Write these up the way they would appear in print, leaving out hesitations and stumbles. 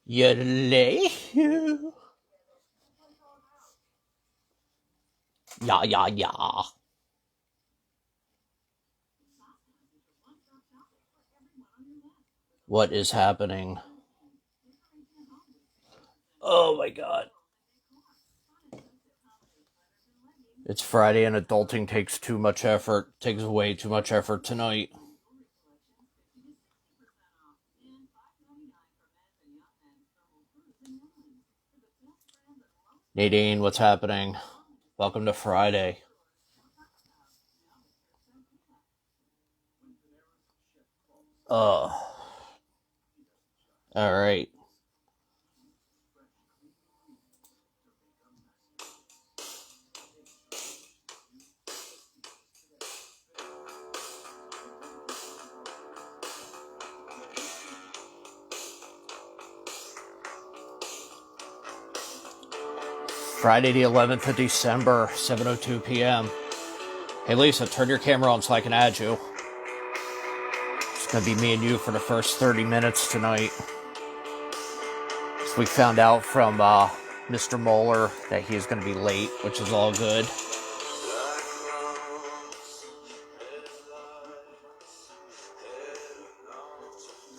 Yodelay. Yeah, yeah, yeah. What is happening? Oh my god. It's Friday and adulting takes too much effort. Takes way too much effort tonight. Nadine, what's happening? Welcome to Friday. Alright. Friday the 11th of December, 7:02 p.m. Hey Lisa, turn your camera on so I can add you. It's gonna be me and you for the first 30 minutes tonight. So we found out from Mr. Mohler that he's gonna be late, which is all good.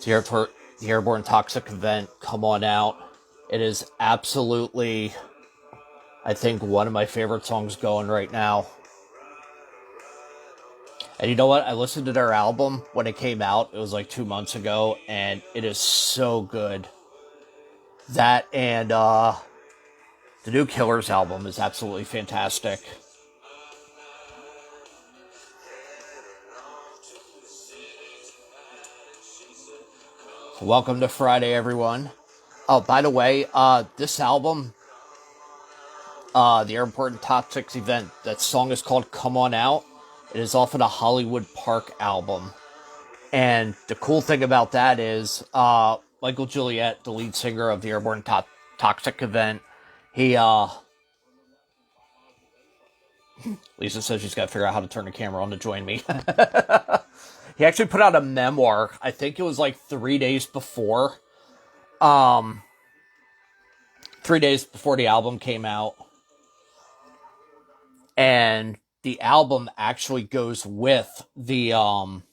The airborne toxic event, come on out. It is absolutely, I think, one of my favorite songs going right now. And you know what? I listened to their album when it came out. It was like 2 months ago, and it is so good. That and the new Killers album is absolutely fantastic. Welcome to Friday, everyone. Oh, by the way, this album, the Airport Toxics event, that song is called Come On Out. It is off of the Hollywood Park album. And the cool thing about that is Michael Juliet, the lead singer of the Airborne Toxic event, he, Lisa says she's got to figure out how to turn the camera on to join me. He actually put out a memoir. I think it was like 3 days before. 3 days before the album came out. And the album actually goes with the album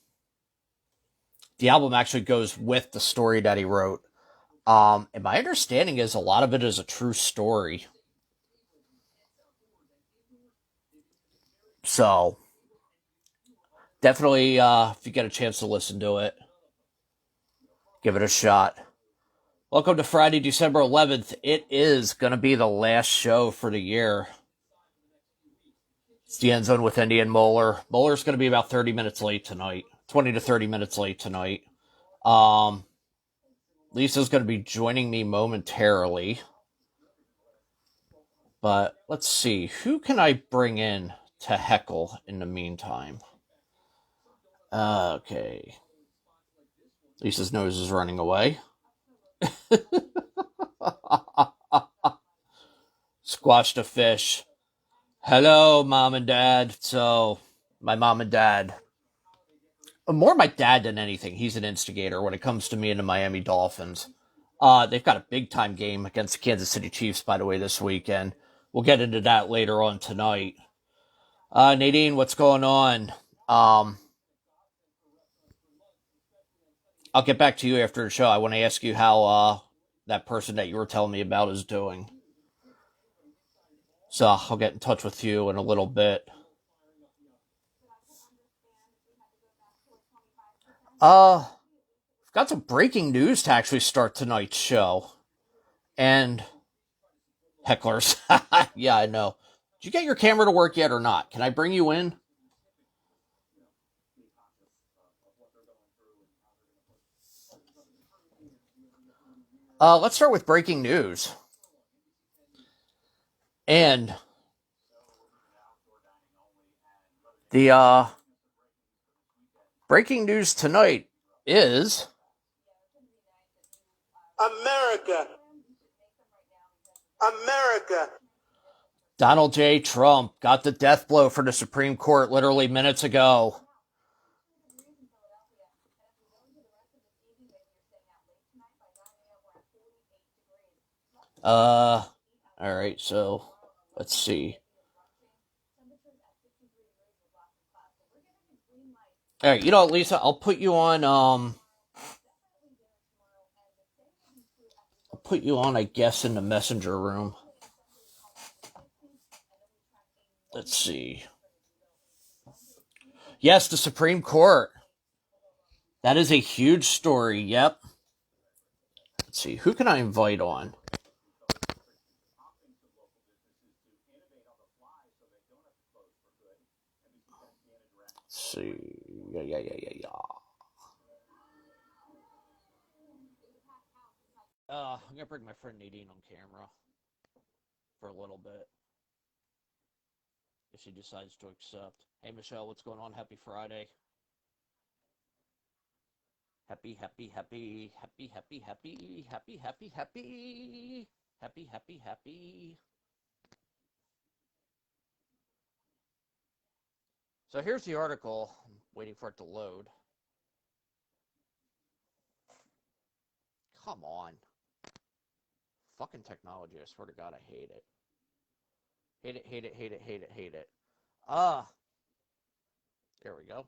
actually goes with the story that he wrote. And my understanding is a lot of it is a true story. So definitely, if you get a chance to listen to it, give it a shot. Welcome to Friday, December 11th. It is going to be the last show for the year. It's the End Zone with Endy and Mohler. Mohler's going to be about 30 minutes late tonight. 20 to 30 minutes late tonight. Lisa's going to be joining me momentarily. But let's see. Who can I bring in to heckle in the meantime? Okay. Lisa's nose is running away. Squashed a fish. Hello, Mom and Dad. So, my mom and dad. More my dad than anything. He's an instigator when it comes to me and the Miami Dolphins. They've got a big-time game against the Kansas City Chiefs, by the way, this weekend. We'll get into that later on tonight. Nadine, what's going on? I'll get back to you after the show. I want to ask you how that person that you were telling me about is doing. So I'll get in touch with you in a little bit. I've got some breaking news to actually start tonight's show. And hecklers. Yeah, I know. Did you get your camera to work yet or not? Can I bring you in? Let's start with breaking news. And the breaking news tonight is America. Donald J. Trump got the death blow for the Supreme Court literally minutes ago. All right. So let's see. All right. Lisa, I'll put you on. I'll put you on. I guess in the messenger room. Let's see. Yes, the Supreme Court. That is a huge story. Yep. Let's see. Who can I invite on? Let's see. Yeah. I'm gonna bring my friend Nadine on camera for a little bit if she decides to accept. Hey Michelle, what's going on? Happy Friday. Happy. So here's the article. I'm waiting for it to load. Come on. Fucking technology. I swear to God, I hate it. Hate it. There we go.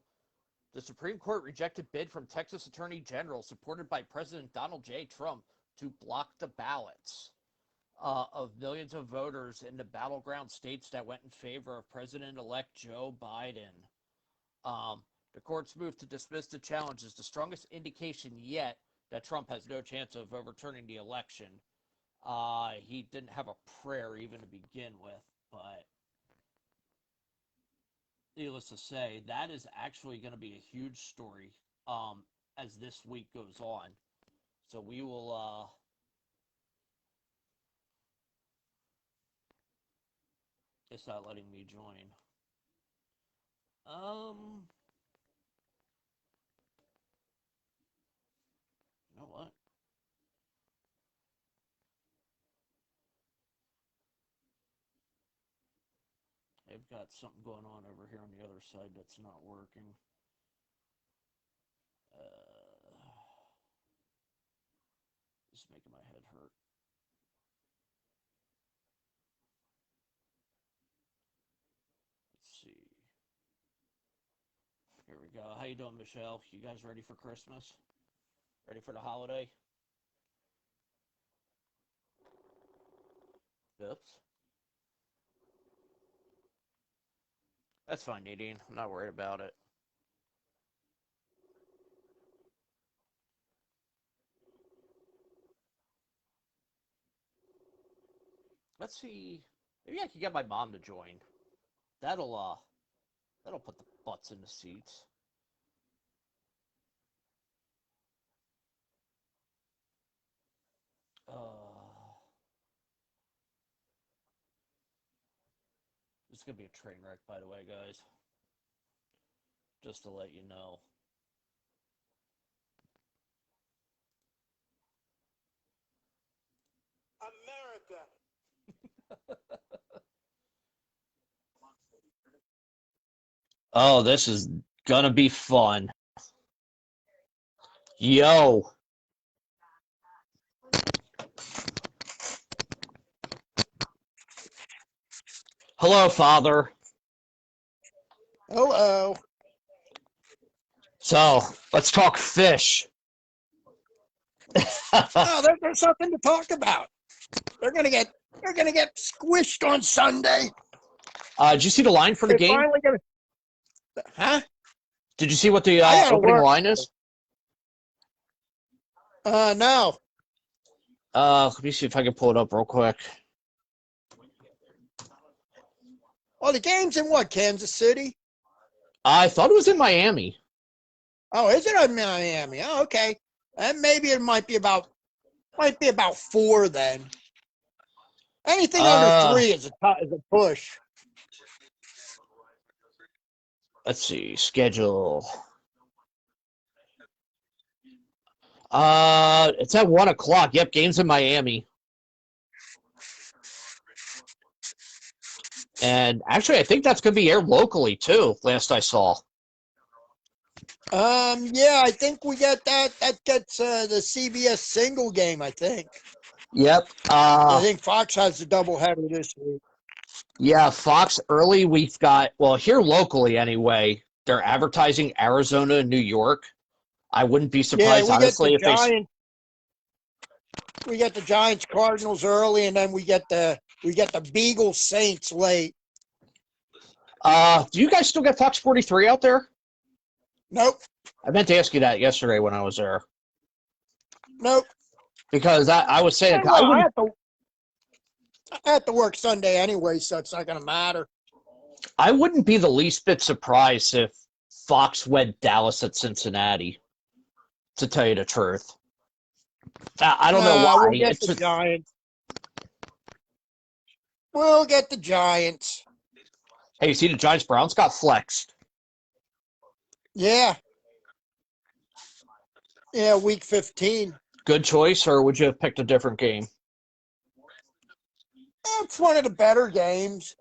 The Supreme Court rejected bid from Texas Attorney General supported by President Donald J. Trump to block the ballots of millions of voters in the battleground states that went in favor of President-elect Joe Biden. The court's move to dismiss the challenge is the strongest indication yet that Trump has no chance of overturning the election. He didn't have a prayer even to begin with, but needless to say, that is actually going to be a huge story as this week goes on. So we will. It's not letting me join. You know what? They've got something going on over here on the other side that's not working. This is making my head hurt. Let's see. Here we go. How you doing, Michelle? You guys ready for Christmas? Ready for the holiday? Oops. That's fine, Nadine. I'm not worried about it. Let's see. Maybe I can get my mom to join. That'll put the butts in the seats. This is gonna be a train wreck, by the way, guys. Just to let you know. America. Oh, this is gonna be fun. Yo. Hello, Father. Hello. So, let's talk fish. Oh, there's something to talk about. They're gonna get squished on Sunday. Did you see the line for the They're game? finally gonna. Huh? Did you see what the opening line is? No. Let me see if I can pull it up real quick. Well, the game's in what? Kansas City? I thought it was in Miami. Oh, is it in Miami? Oh, okay. And maybe it might be about 4 then. Anything under 3 is a push. Let's see, schedule. It's at 1:00. Yep, game's in Miami. And actually, I think that's going to be aired locally too. Last I saw. Yeah, I think we get that. That gets the CBS single game, I think. Yep. I think Fox has the doubleheader this week. Yeah, Fox early. We've got, well, here locally anyway, they're advertising Arizona and New York. I wouldn't be Yeah, surprised, honestly, if they. We get the Giants Cardinals early, and then we get the Beagles Saints late. Do you guys still get Fox 43 out there? Nope. I meant to ask you that yesterday when I was there. Nope. Because I was saying, Well, I have to work Sunday anyway, so it's not going to matter. I wouldn't be the least bit surprised if Fox wed Dallas at Cincinnati, to tell you the truth. I don't know why. We'll get the Giants. We'll get the Giants. Hey, you see the Giants-Browns got flexed. Yeah. Yeah, week 15. Good choice, or would you have picked a different game? It's one of the better games.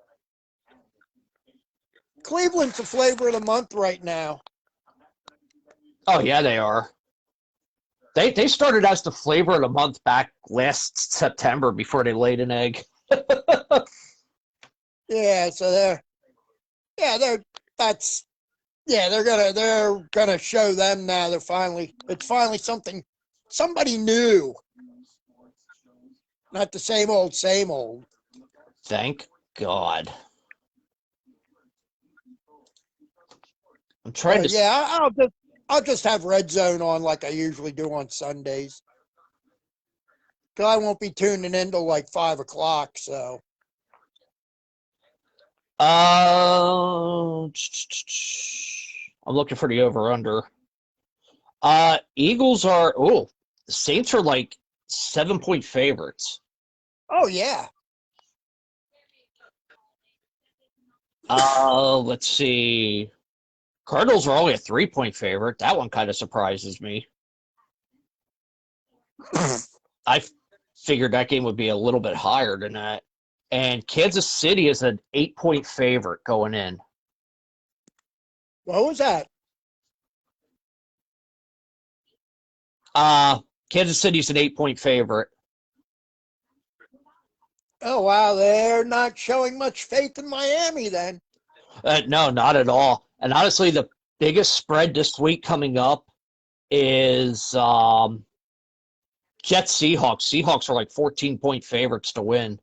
Cleveland's the flavor of the month right now. Oh, yeah, they are. They started as the flavor of the month back last September before they laid an egg. Yeah, so they're gonna show them now. It's finally somebody new. Not the same old, same old. Thank God. I'm trying to. Yeah, I'll just have Red Zone on like I usually do on Sundays. Because I won't be tuning in till like 5 o'clock. So. I'm looking for the over/under. Eagles are. Oh, the Saints are like 7-point favorites. Oh yeah. Let's see. Cardinals are only a 3-point favorite. That one kind of surprises me. I figured that game would be a little bit higher than that. And Kansas City is an 8-point favorite going in. What was that? Kansas City's an 8-point favorite. Oh wow, they're not showing much faith in Miami then. No, not at all. And honestly, the biggest spread this week coming up is Jets Seahawks. Seahawks are like 14-point favorites to win.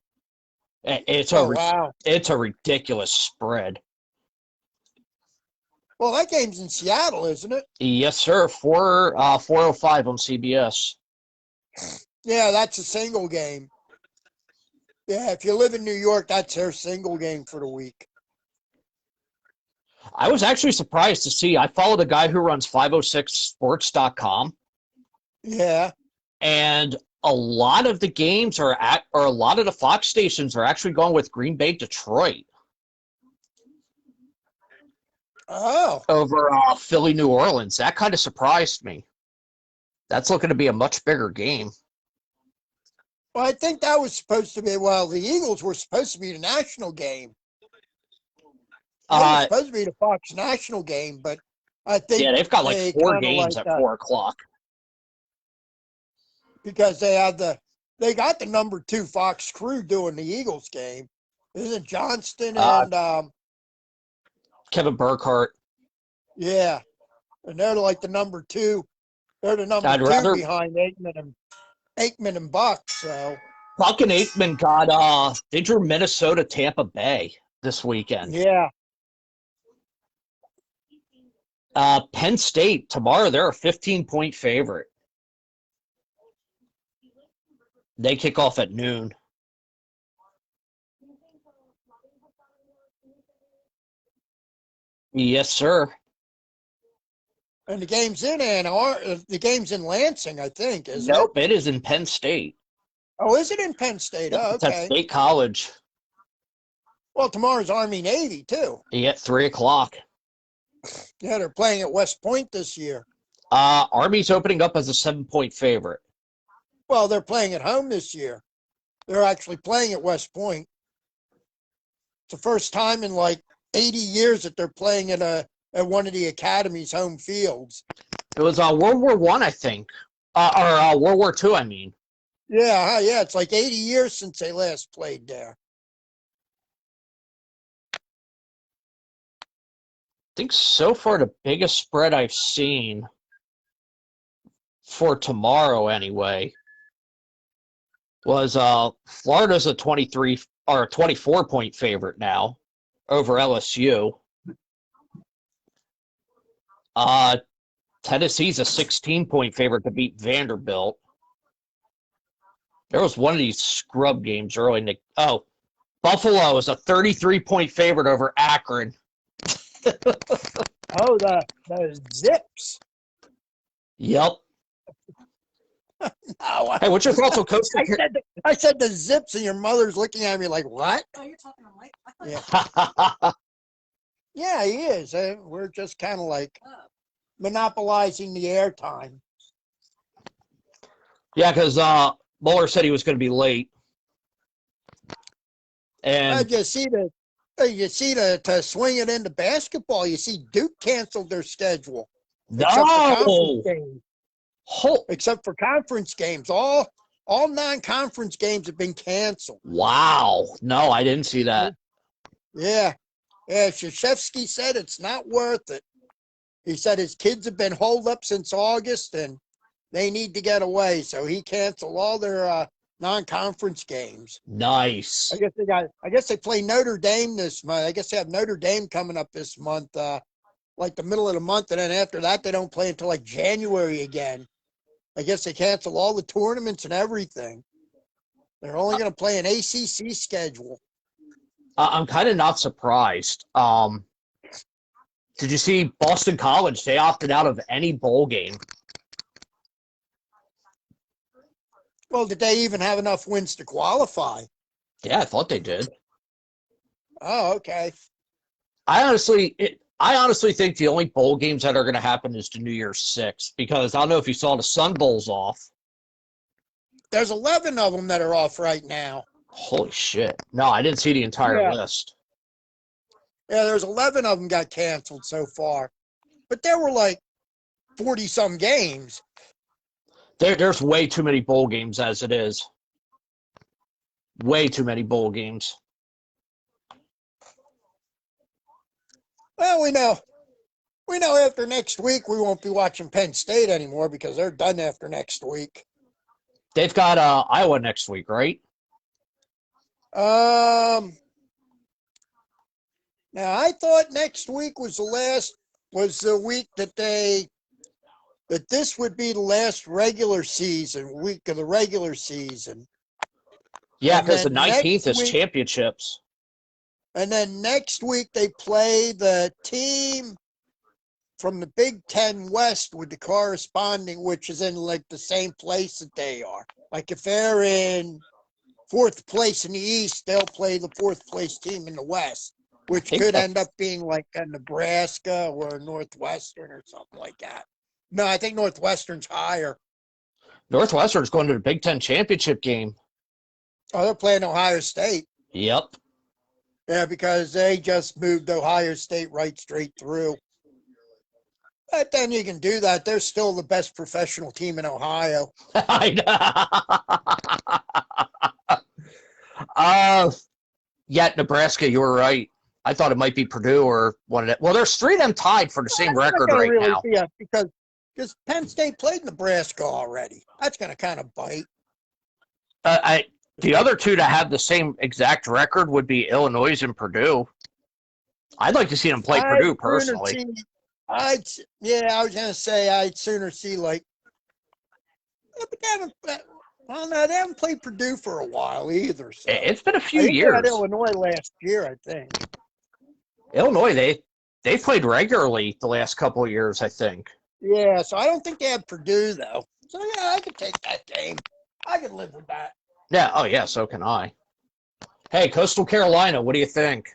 It's a ridiculous spread. Well, that game's in Seattle, isn't it? Yes, sir. 4:05 on CBS. Yeah, that's a single game. Yeah, if you live in New York, that's their single game for the week. I was actually surprised to see. I followed a guy who runs 506sports.com. Yeah. And a lot of the games or a lot of the Fox stations are actually going with Green Bay, Detroit. Oh. Over Philly, New Orleans. That kind of surprised me. That's looking to be a much bigger game. Well, I think that was supposed to be, the Eagles were supposed to be the national game. It was supposed to be the Fox national game, but I think they've got like 4 games at 4 o'clock. Because they got the number 2 Fox crew doing the Eagles game. Isn't Johnston and Kevin Burkhardt? Yeah. And they're like the number 2. They're the number 2 behind Aikman and Buck. So Buck and Aikman they drew Minnesota, Tampa Bay this weekend. Yeah. Penn State tomorrow, they're a 15-point favorite. They kick off at noon. Yes, sir. And the game's in Lansing, I think, isn't Nope, it is in Penn State. Oh, is it in Penn State? Oh, It's okay. at State College. Well, tomorrow's Army-Navy, too. Yeah, 3 o'clock. Yeah, they're playing at West Point this year. Army's opening up as a 7-point favorite. Well, they're playing at home this year. They're actually playing at West Point. It's the first time in like 80 years that they're playing at one of the academy's home fields. It was World War I think, or World War II, I mean. Yeah. It's like 80 years since they last played there. I think so far the biggest spread I've seen for tomorrow anyway was Florida's a 23 or a 24-point favorite now over LSU. Uh Tennessee's a 16-point favorite to beat Vanderbilt. There was one of these scrub games early. Buffalo is a 33-point favorite over Akron. Oh, the Zips. Yep. Oh, Hey, what's your thoughts on Coastal I said the Zips, and your mother's looking at me like, what? Oh, you're talking to Mike? Carolina? Yeah, he is. We're just kind of like monopolizing the airtime. Yeah, because Mohler said he was going to be late. And You see to swing it into basketball, you see Duke canceled their schedule. no, Except for conference games. All non-conference games have been canceled. wow. No, I didn't see that. Yeah. Krzyzewski said it's not worth it. He said his kids have been holed up since August and they need to get away. So he canceled all their non-conference games. Nice. I guess they play Notre Dame this month. I guess they have Notre Dame coming up this month, like the middle of the month, and then after that they don't play until like January again. I guess they cancel all the tournaments and everything. They're only going to play an ACC schedule. I'm kind of not surprised. Did you see Boston College? They opted out of any bowl game. Well, did they even have enough wins to qualify? Yeah, I thought they did. Oh, okay. I honestly think the only bowl games that are going to happen is the New Year's Six, because I don't know if you saw the Sun Bowl's off. There's 11 of them that are off right now. Holy shit! No, I didn't see the entire list. Yeah, there's 11 of them got canceled so far, but there were like 40-some games. There's way too many bowl games as it is. Way too many bowl games. Well, we know after next week we won't be watching Penn State anymore because they're done after next week. They've got Iowa next week, right? Now I thought next week was the week that this would be the last regular season week of the regular season. Yeah, because the 19th is championships. And then next week they play the team from the Big Ten West with the corresponding, which is in like the same place that they are. Like if they're in fourth place in the East, they'll play the fourth place team in the West, which could end up being like a Nebraska or a Northwestern or something like that. No, I think Northwestern's higher. Northwestern's going to the Big Ten championship game. Oh, they're playing Ohio State. Yep. Yeah, because they just moved Ohio State right straight through. But then you can do that. They're still the best professional team in Ohio. Yet Nebraska, you were right. I thought it might be Purdue or one of that. Well, there's three of them tied for the same record right now. Yeah, because Penn State played Nebraska already. That's going to kind of bite. The other two to have the same exact record would be Illinois and Purdue. Well, like to see them play Purdue personally. I was going to say I'd sooner see like. Well, no, they haven't played Purdue for a while either. So. It's been a few years. They had Illinois last year, I think. Illinois, they played regularly the last couple of years, I think. Yeah, so I don't think they have Purdue though. So yeah, I could take that game. I could live with that. Yeah. Oh yeah. So can I. Hey, Coastal Carolina, what do you think?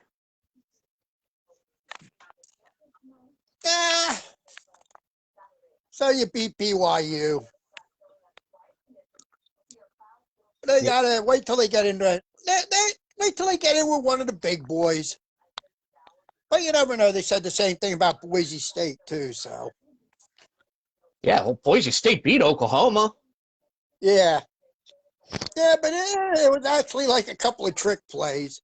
So you beat BYU. They gotta wait till they get into it. Wait till they get in with one of the big boys. But you never know. They said the same thing about Boise State too. So. Yeah, well, Boise State beat Oklahoma. Yeah. Yeah, but it was actually like a couple of trick plays.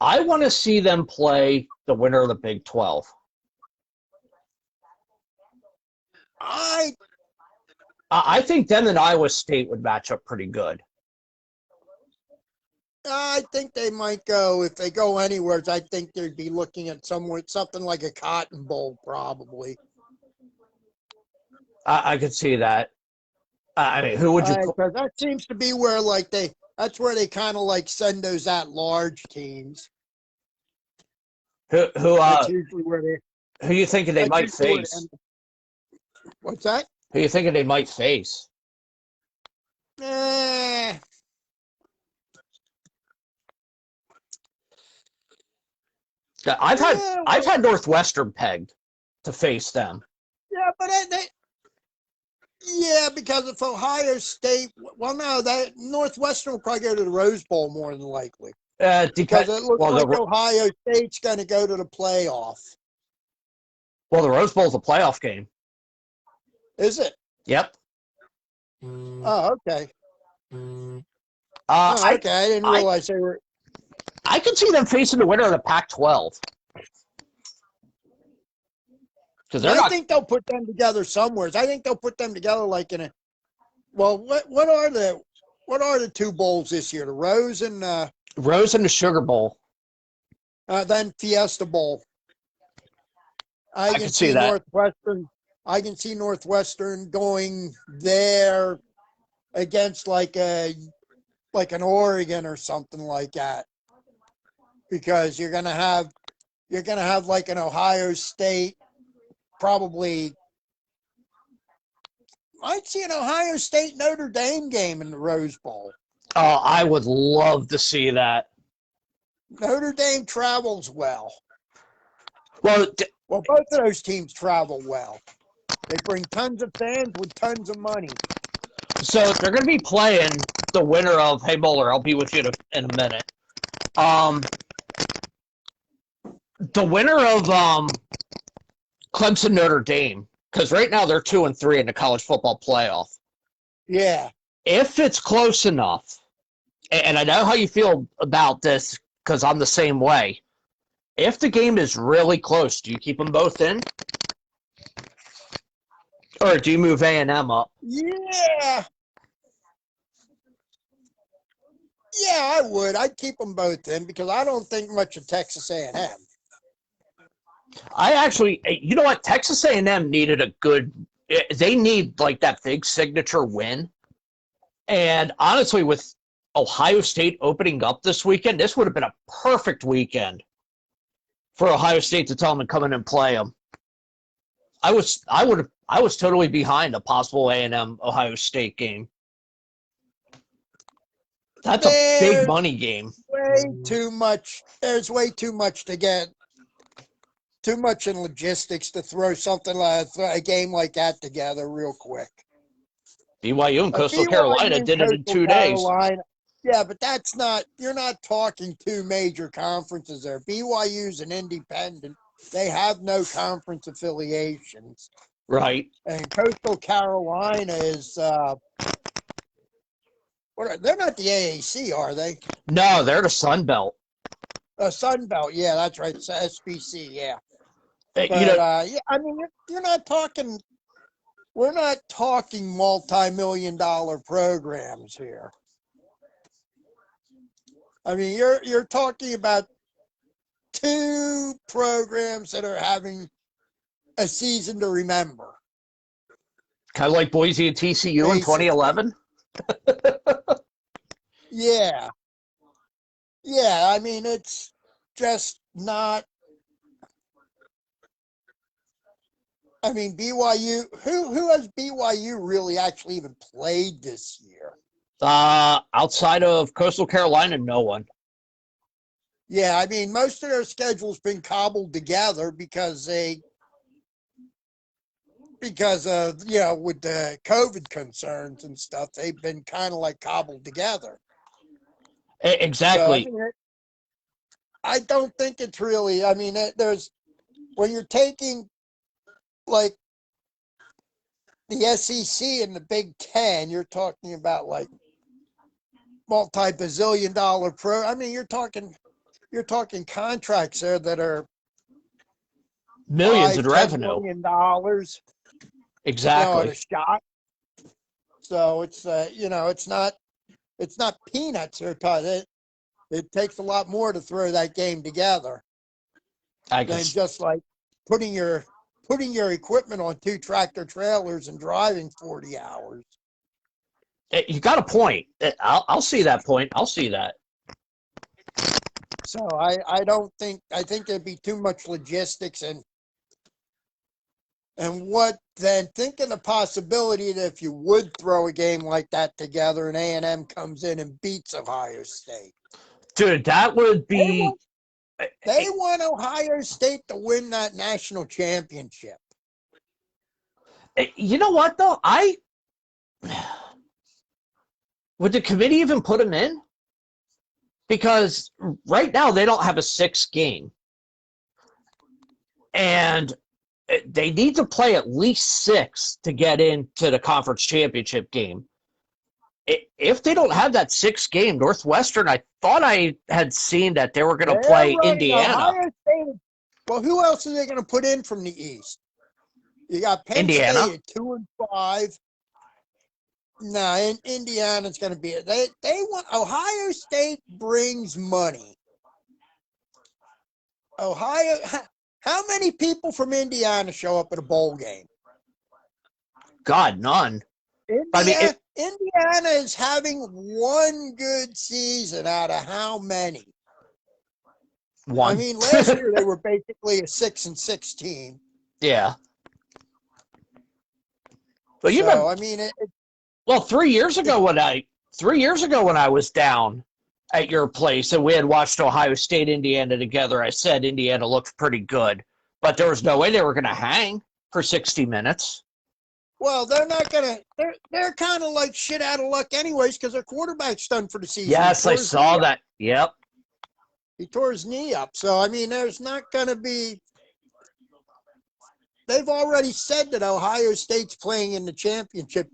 I want to see them play the winner of the Big 12. I I think them and Iowa State would match up pretty good. I think they might go, if they go anywhere, I think they'd be looking at something like a Cotton Bowl, probably. I could see that. I mean, who would you put? Because that seems to be where that's where they kind of like send those at-large teams. Who That's usually where who you thinking they that's might usually where face? what's that? Who you thinking they might face? Eh, I've had I've well, had Northwestern pegged to face them. yeah, but yeah, because if Ohio State, well, no, that Northwestern will probably go to the Rose Bowl more than likely because it looks Well, like Ohio State's going to go to the playoff. the Rose Bowl's a playoff game. Is it? Yep. Oh, okay. Uh, Oh, I okay. I didn't I realize they were. I could see them facing the winner of the Pac-12 because they're I not. think they'll put them together somewhere. I think they'll put them together like in a. Well, what are the two bowls this year? The Rose and Rose and the Sugar Bowl. then Fiesta Bowl. I I can could see see that. Northwestern. I can see Northwestern going there against like an Oregon or something like that, because you're gonna have like an Ohio State, probably. I'd see an Ohio State Notre Dame game in the Rose Bowl. Oh, I would love to see that. Notre Dame travels well. Well, Well, both of those teams travel well. They bring tons of fans with tons of money. so they're going to be playing the winner of. Hey, Mohler, I'll be with you in a minute. Um, the winner of Clemson Notre Dame, because right now they're 2-3 in the college football playoff. Yeah. If it's close enough, and I know how you feel about this because I'm the same way. If the game is really close, do you keep them both in, or do you move A&M up? Yeah. Yeah, I would. I'd keep them both in because I don't think much of Texas A&M. I actually, you know what? Texas A&M needed a good. They need like that big signature win, and honestly, with Ohio State opening up this weekend, this would have been a perfect weekend for Ohio State to tell them to come in and play them. I was totally behind a possible A&M Ohio State game. That's a big There's money game. way too much. There's way too much to get. Too much in logistics to throw something like a game like that together real quick. BYU and Coastal BYU Carolina and did it in Coastal 2 days. Carolina. Yeah, but that's not. You're not talking two major conferences there. BYU's an independent. They have no conference affiliations. Right. And Coastal Carolina is. They're not the AAC, are they? No, they're the Sun Belt. Sun Belt. Yeah, that's right. It's SBC. Yeah. You But know, yeah, I mean, you're not talking. We're not talking multi-million-dollar programs here. I mean, you're talking about two programs that are having a season to remember. kind of like Boise and TCU in Basically. 2011. Yeah. Yeah, I mean, it's just not. I mean, BYU. Who has BYU really actually even played this year? Outside of Coastal Carolina, no one. Yeah, I mean, most of their schedule's been cobbled together because of with the COVID concerns and stuff, they've been kind of like cobbled together. So I Exactly. mean, I don't think it's really. I mean, there's when you're taking like the SEC and the Big Ten, you're talking about like multi-bazillion-dollar pro. I mean, you're talking contracts there that are Millions in $5-10 million, at a Exactly. shot. So it's it's not peanuts. It takes a lot more to throw that game together than just like putting your equipment on 2 tractor trailers and driving 40 hours. You got a point. I'll see that point. I'll see that. So I think there'd be too much logistics and think of the possibility that if you would throw a game like that together and A&M comes in and beats Ohio State. Dude, that would be... They want Ohio State to win that national championship. You know what, though? Would the committee even put them in? Because right now they don't have a 6th game. And they need to play at least 6 to get into the conference championship game. If they don't have that 6th game, Northwestern, I thought I had seen that they were going to play Indiana. Ohio State. Well, who else are they going to put in from the East? You got Penn Indiana. State at 2-5. No, Indiana's going to be it. They want Ohio State brings money. Ohio. How many people from Indiana show up at a bowl game? God, none. Indiana is having one good season out of how many? One. I mean, last year they were basically a 6-6 team. Yeah. But well, 3 years ago when I was down at your place and we had watched Ohio State, Indiana together, I said Indiana looked pretty good, but there was no way they were going to hang for 60 minutes. Well, they're not going to. They're kind of like shit out of luck anyways because their quarterback's done for the season. Yes, I saw that. Yep. He tore his knee up. So, I mean, there's not going to be. They've already said that Ohio State's playing in the championship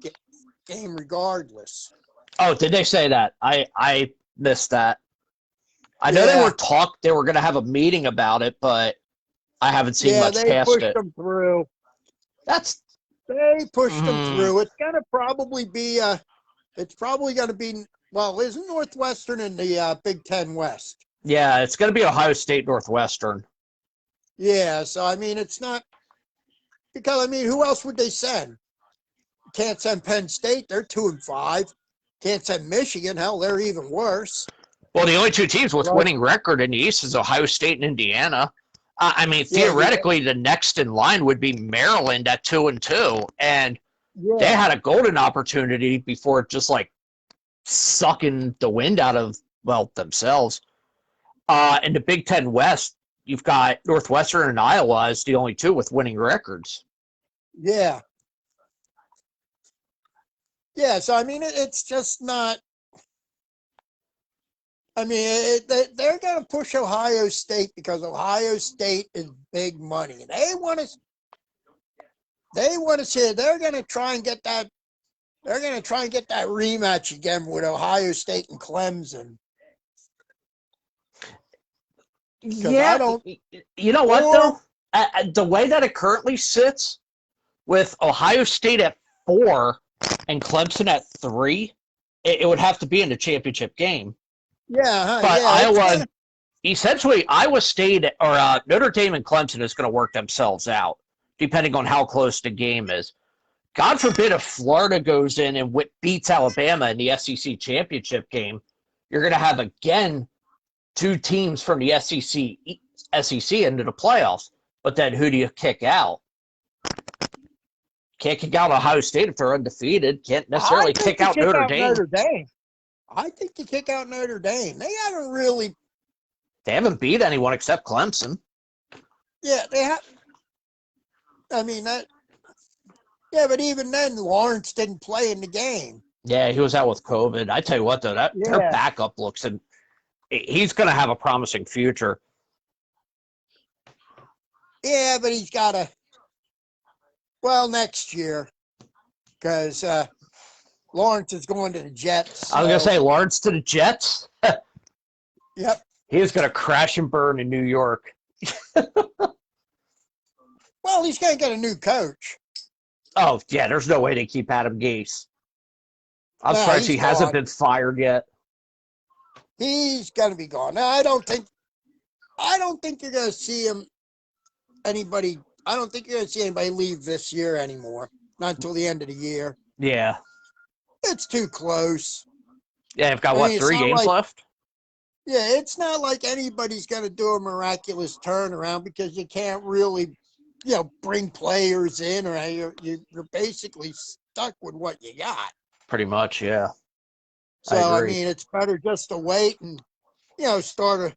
game regardless. Oh, did they say that? I missed that. I know they were going to have a meeting about it, but I haven't seen much past it. Yeah, they pushed them through. They pushed them through. It's going to probably be well, isn't Northwestern in the Big Ten West? Yeah, it's going to be Ohio State Northwestern. Yeah, so I mean, it's not because I mean, who else would they send? Can't send Penn State. They're 2-5. Can't send Michigan. Hell, they're even worse. Well, the only 2 teams with winning record in the East is Ohio State and Indiana. I mean, theoretically, the next in line would be Maryland at 2-2, and they had a golden opportunity before just like sucking the wind out of themselves. In the Big Ten West, you've got Northwestern and Iowa as the only 2 with winning records. Yeah. Yeah, so I mean, it's just not. I mean, they're going to push Ohio State because Ohio State is big money. They want to see. They're going to try and get that. They're going to try and get that rematch again with Ohio State and Clemson. Yeah, you know what though? The way that it currently sits, with Ohio State at 4 and Clemson at 3, it would have to be in the championship game. Yeah, but Iowa, essentially, Iowa State or Notre Dame and Clemson is going to work themselves out, depending on how close the game is. God forbid if Florida goes in and beats Alabama in the SEC championship game, you're going to have, again, 2 teams from the SEC into the playoffs. But then who do you kick out? Can't kick out Ohio State if they're undefeated. Can't necessarily kick out Notre Dame. I think you kick out Notre Dame. They haven't beat anyone except Clemson. Yeah, they have. I mean, yeah, but even then, Lawrence didn't play in the game. Yeah, he was out with COVID. I tell you what, though, their backup looks, and he's going to have a promising future. Yeah, but he's got next year, because Lawrence is going to the Jets. I was going to So, say, Lawrence to the Jets? yep. He is going to crash and burn in New York. Well, he's going to get a new coach. Oh, yeah, there's no way they keep Adam Gase. I'm No, surprised he's he hasn't gone. been fired yet. He's going to be gone. Now, I don't think you're going to see him. Anybody. I don't think you're going to see anybody leave this year anymore. Not until the end of the year. Yeah. It's too close. Yeah, they've got, I what, mean, it's 3 not games like left? Yeah, it's not like anybody's going to do a miraculous turnaround because you can't really, bring players in, or you're basically stuck with what you got. Pretty much, yeah. I So I agree. mean, it's better just to wait and start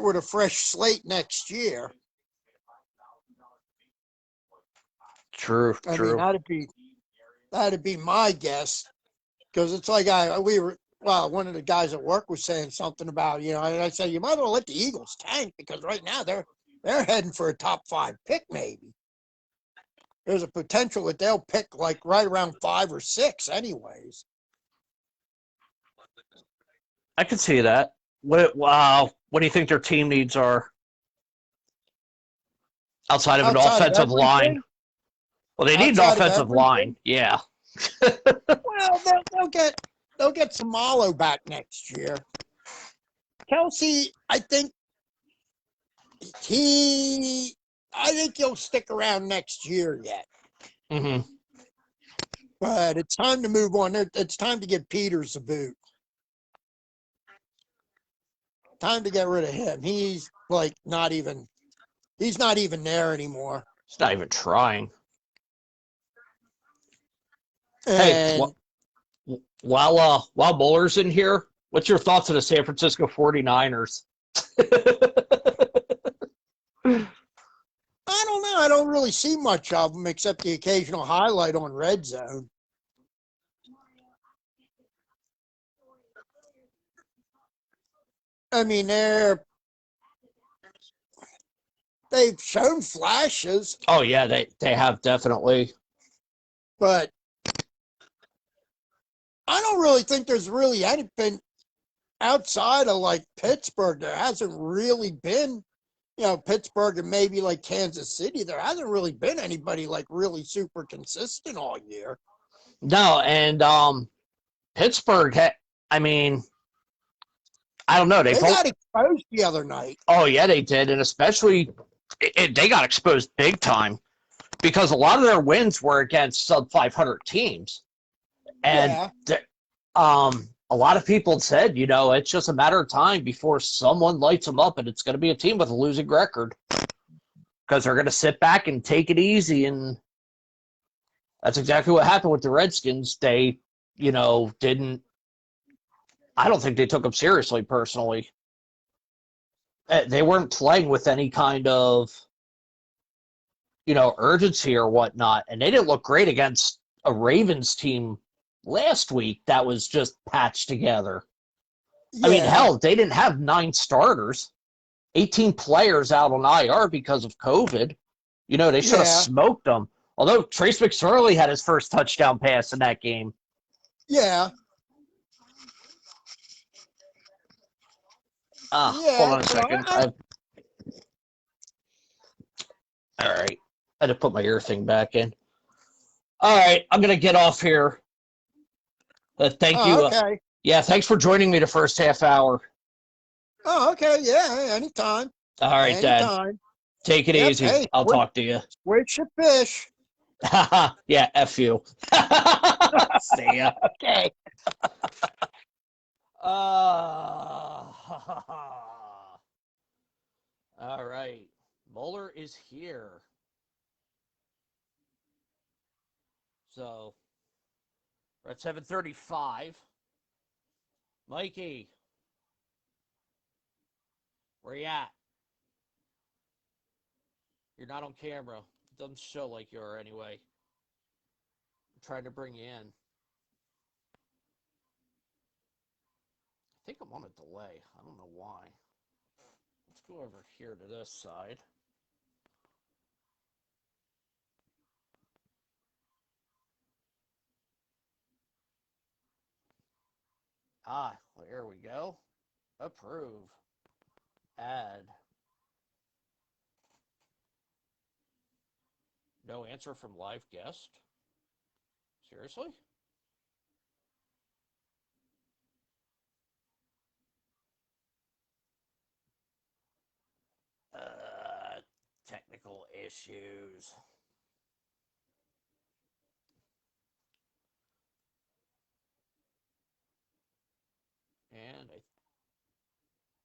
with a fresh slate next year. True, I mean, true. that'd be my guess, because it's like one of the guys at work was saying something about, I said, you might as well let the Eagles tank, because right now they're heading for a top 5 pick, maybe. There's a potential that they'll pick like right around 5 or 6 anyways. I can see that. What do you think their team needs are outside of an Outside of offensive line? everything, Well, they need an outside of offensive line. everything, Yeah. well, they'll get Samalo back next year. Kelsey, I think he'll stick around next year yet. Mm-hmm. But it's time to move on. It's time to give Peters a boot. Time to get rid of him. He's not even there anymore. He's not even trying. Hey, And while Mohler's in here, what's your thoughts on the San Francisco 49ers? I don't know. I don't really see much of them except the occasional highlight on Red Zone. I mean, they've shown flashes, Oh yeah, they have definitely. but I don't really think there's really anything outside of like Pittsburgh. There hasn't really been, Pittsburgh and maybe like Kansas City. There hasn't really been anybody like really super consistent all year. No, and Pittsburgh. I mean, I don't know. They They both. got exposed the other night. Oh yeah, they did, and especially they got exposed big time because a lot of their wins were against sub 500 teams, and Yeah. a lot of people said, it's just a matter of time before someone lights them up, and it's going to be a team with a losing record because they're going to sit back and take it easy, and that's exactly what happened with the Redskins. They, didn't. I don't think they took them seriously personally. They weren't playing with any kind of, urgency or whatnot, and they didn't look great against a Ravens team last week that was just patched together. I mean, Yeah. hell, they didn't have 9 starters, 18 players out on IR because of COVID. They should have Yeah. smoked them. Although Trace McSorley had his first touchdown pass in that game. Yeah. Hold Yeah. on a So second. All right. I had to put my ear thing back in. All right. I'm going to get off here. Thank you. okay. Yeah, thanks for joining me the first half hour. Oh, okay. Yeah. Hey, anytime. All right, Dad. Anytime. Take it Yep. easy. Hey, I'll talk to you. switch your fish. Yeah, F you. See ya. Okay. All right. Mohler is here. So we're at 7:35. Mikey, where you at? You're not on camera. It doesn't show like you are anyway. I'm trying to bring you in. I think I'm on a delay. I don't know why. Let's go over here to this side. Ah, well, here we go. Approve. Add. No answer from live guest? Seriously? Technical issues. And I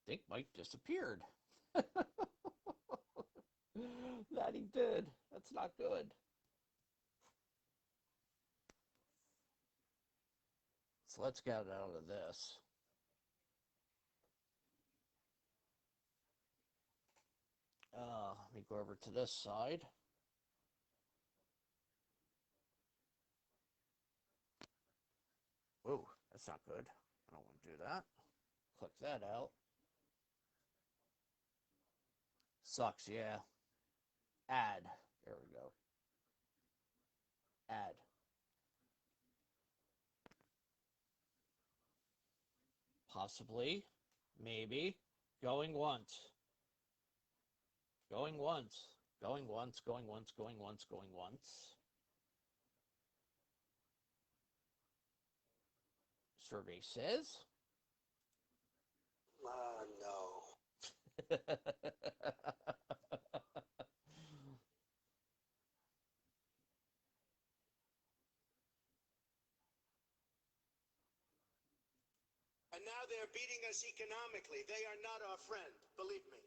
think Mike disappeared. That he did. That's not good. So let's get out of this. Let me go over to this side. Whoa, that's not good. I don't want to do that. Click that out. Sucks, yeah. Add. There we go. Add. Possibly. Maybe. Going once. Going once. Going once. Going once. Going once. Going once. Survey says. No. And now they're beating us economically. They are not our friend, believe me.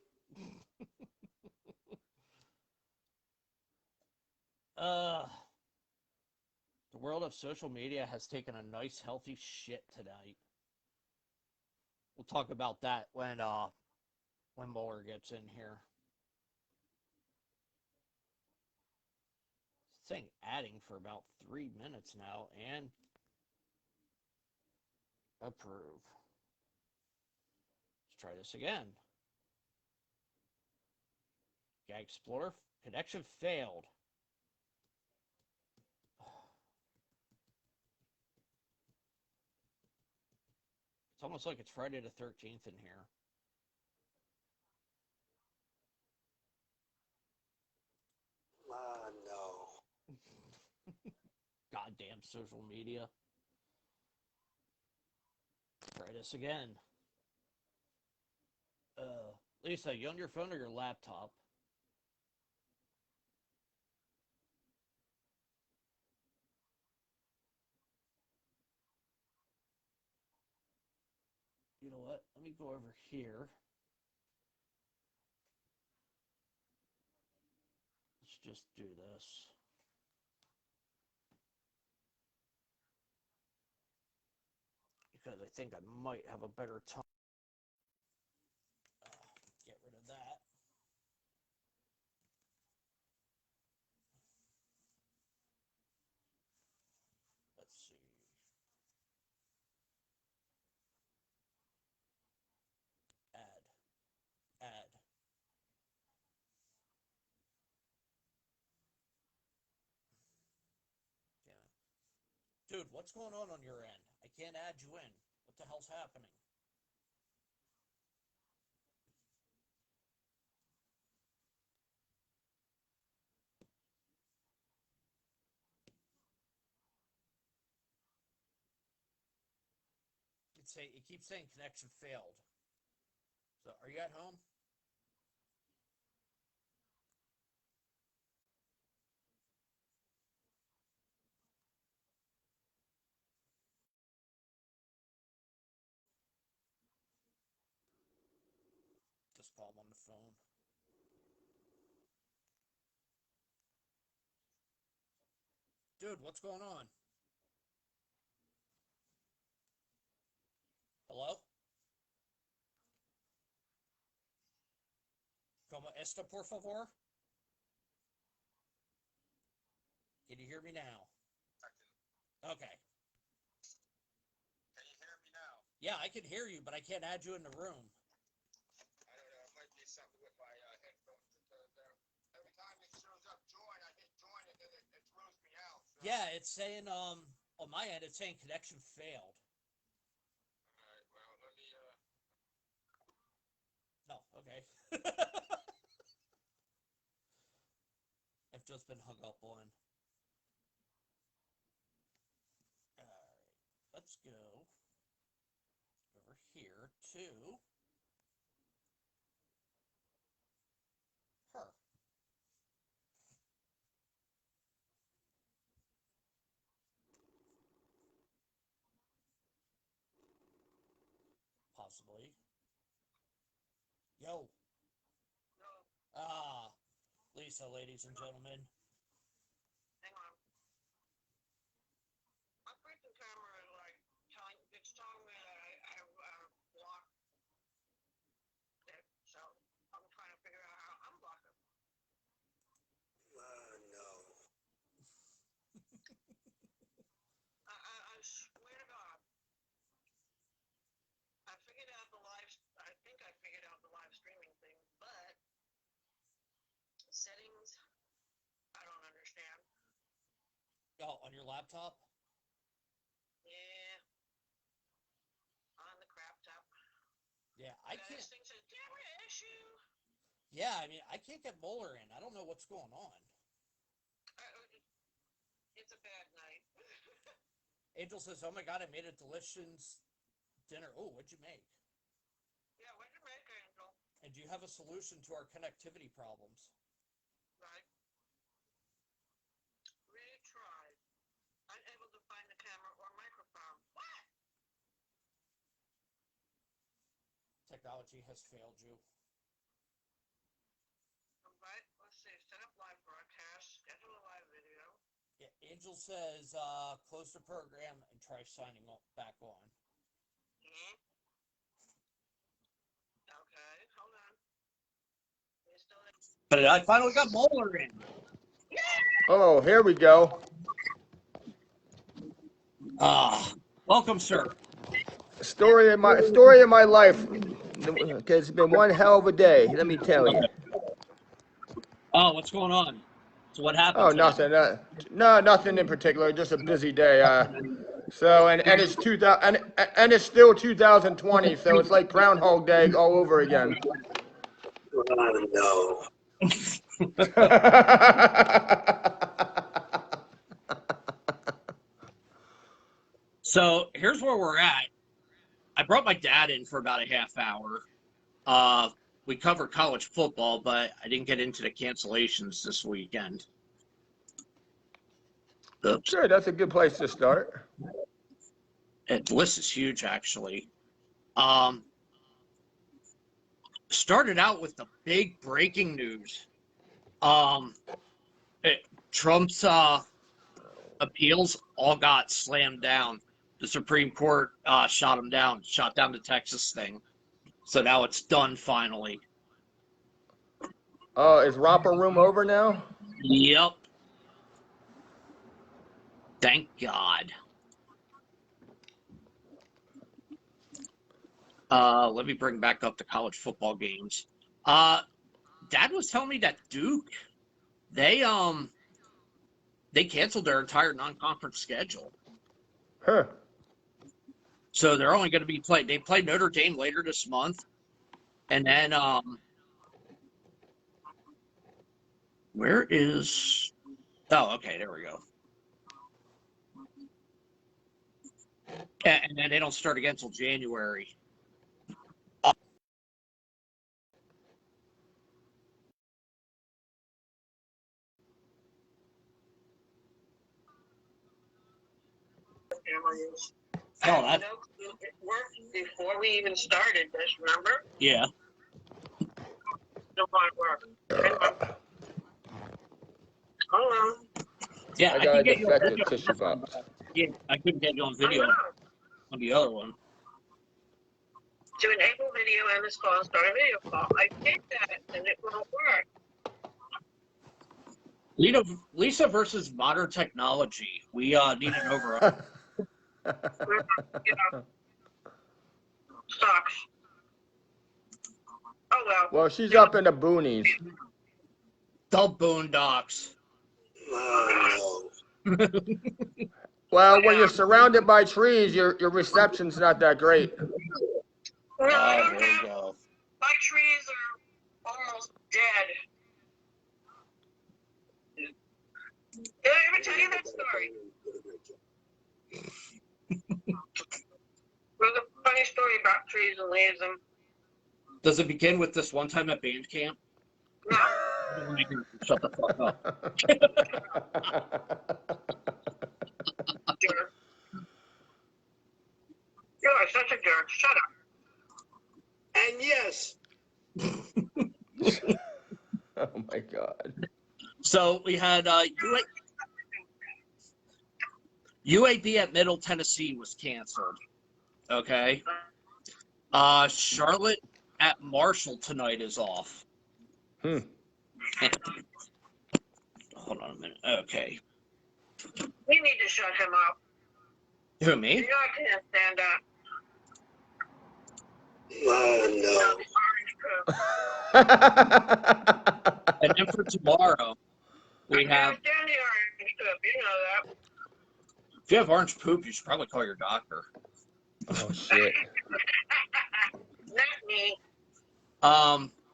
uh, the world of social media has taken a nice, healthy shit tonight. We'll talk about that when Mohler gets in here. Thing adding for about 3 minutes now, and approve. Let's try this again. Gag Explorer connection failed. It's almost like it's Friday the 13th in here. No. Goddamn social media. Try this again. Lisa, you on your phone or your laptop? You know what? Let me go over here. Let's just do this. Because I think I might have a better time. Get rid of that. Let's see. Add. Add. Dude, what's going on your end? I can't add you in. What the hell's happening? It keeps saying connection failed. So, are you at home? Just call him on the phone. Dude, what's going on? Hello? Como esta, por favor? Can you hear me now? Okay. Can you hear me now? Yeah, I can hear you, but I can't add you in the room. I don't know. It might be something with my headphones. Every time it shows up join, I hit join and then it throws me out. So. Yeah, it's saying on my end, it's saying connection failed. okay. I've just been hung up on. Alright, let's go over here to her. Possibly. Yo. Ah, Lisa, ladies and gentlemen. Hang on. My freaking camera is like it's telling me that I blocked it, so I'm trying to figure out how to unblock it. No. I swear to God, I think I figured out the live streaming thing, but settings, I don't understand. Oh, on your laptop? Yeah. On the crap top. Yeah, I can't. This thing says camera issue. Yeah, I mean, I can't get Mohler in. I don't know what's going on. It's a bad night. Angel says, "Oh my God, I made a delicious dinner." Oh, what'd you make? Yeah, what'd you make, Angel? And do you have a solution to our connectivity problems? Right. Retry. Unable to find the camera or microphone. What? Technology has failed you. Right. Let's see. Set up live broadcast. Schedule a live video. Yeah, Angel says, close the program and try signing back on. Mm-hmm. Okay, hold on. You're still there? But I finally got Mohler in. Oh, here we go. Welcome, sir. Story of my life. It's been one hell of a day, let me tell you. Oh, what's going on? So what happened Oh, today? nothing. No, nothing in particular. Just a busy day. So and it's 2000 and it's still 2020. So it's like Groundhog Day all over again. No. So here's where we're at. I brought my dad in for about a half hour. We covered college football, but I didn't get into the cancellations this weekend. Oops. Sure, that's a good place to start. The list is huge, actually. Started out with the big breaking news. Trump's appeals all got slammed down. The Supreme Court shot down the Texas thing. So now it's done finally. Oh, is Romper Room over now? Yep. Thank God. Let me bring back up the college football games. Dad was telling me that Duke, they canceled their entire non-conference schedule. Huh. So they're only going to be played. They play Notre Dame later this month, and then where is? Oh, okay, there we go. And then they don't start again until January. Oh, that. It worked before we even started this, remember? Yeah. Still not working. Hang on. Hold on. Yeah, I got a defective tissue box. Yeah, I couldn't get you on video on the other one. To enable video and this call, start a video call. I did that and it won't work. Lisa versus modern technology. We need an override. Sucks. Oh well. Well, she's up in the boonies. The Boondocks. Well, when you're surrounded by trees, your reception's not that great. No, Oh, there we go. my trees are almost dead. Did I ever tell you that story? There's a funny story about trees and leaves and Does it begin with this one time at band camp? no. Shut the fuck up. Jerk. You are such a jerk. Shut up. And yes, Oh my God. So we had UAB at Middle Tennessee was canceled. Okay. Charlotte at Marshall tonight is off. Hmm. Hold on a minute. Okay. We need to shut him up. Who, me? You know I can't stand up. no. Orange poop. And then for tomorrow, we I have. can't stand the orange poop. You know that. If you have orange poop, you should probably call your doctor. Oh shit. Not me.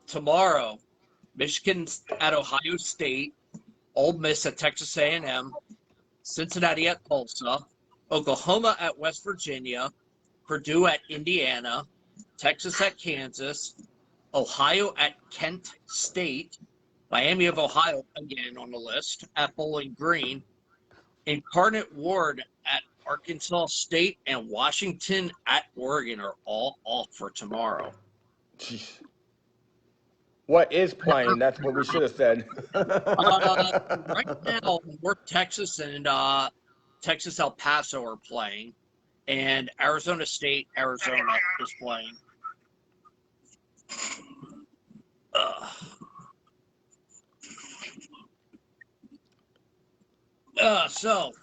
Tomorrow, Michigan at Ohio State, Ole Miss at Texas A&M, Cincinnati at Tulsa, Oklahoma at West Virginia, Purdue at Indiana, Texas at Kansas, Ohio at Kent State, Miami of Ohio again on the list at Bowling Green, Incarnate Ward at Arkansas State, and Washington at Oregon are all off for tomorrow. Jeez. What is playing? That's what we should have said. Right now, North Texas and Texas El Paso are playing, and Arizona State, Arizona is playing. So,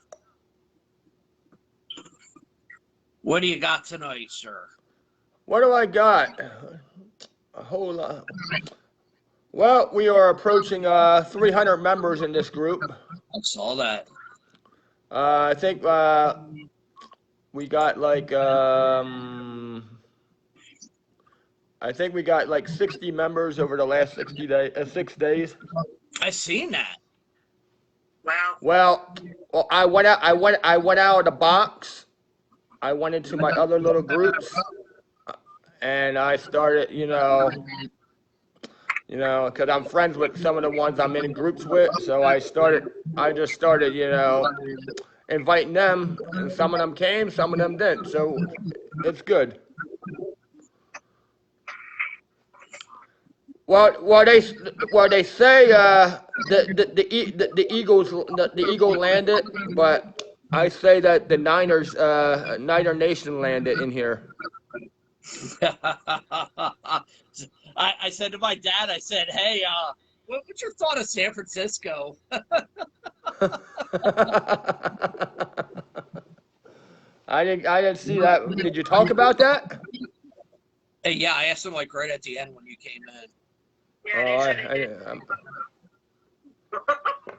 what do you got tonight, sir? What do I got? A whole lot. Well, we are approaching 300 members in this group. I saw that. I think we got like I think we got like 60 members over the last 6 days. I seen that. Wow. Well, I went out of the box. I went into my other little groups, and I started, because I'm friends with some of the ones I'm in groups with. So I just started, inviting them, and some of them came, some of them didn't. So it's good. Well, they say the Eagle landed, but I say that the Niner Nation landed in here. I said to my dad, I said, "Hey, what's your thought of San Francisco?" I didn't see that. Did you talk about that? Hey, yeah, I asked him like right at the end when you came in. Yeah,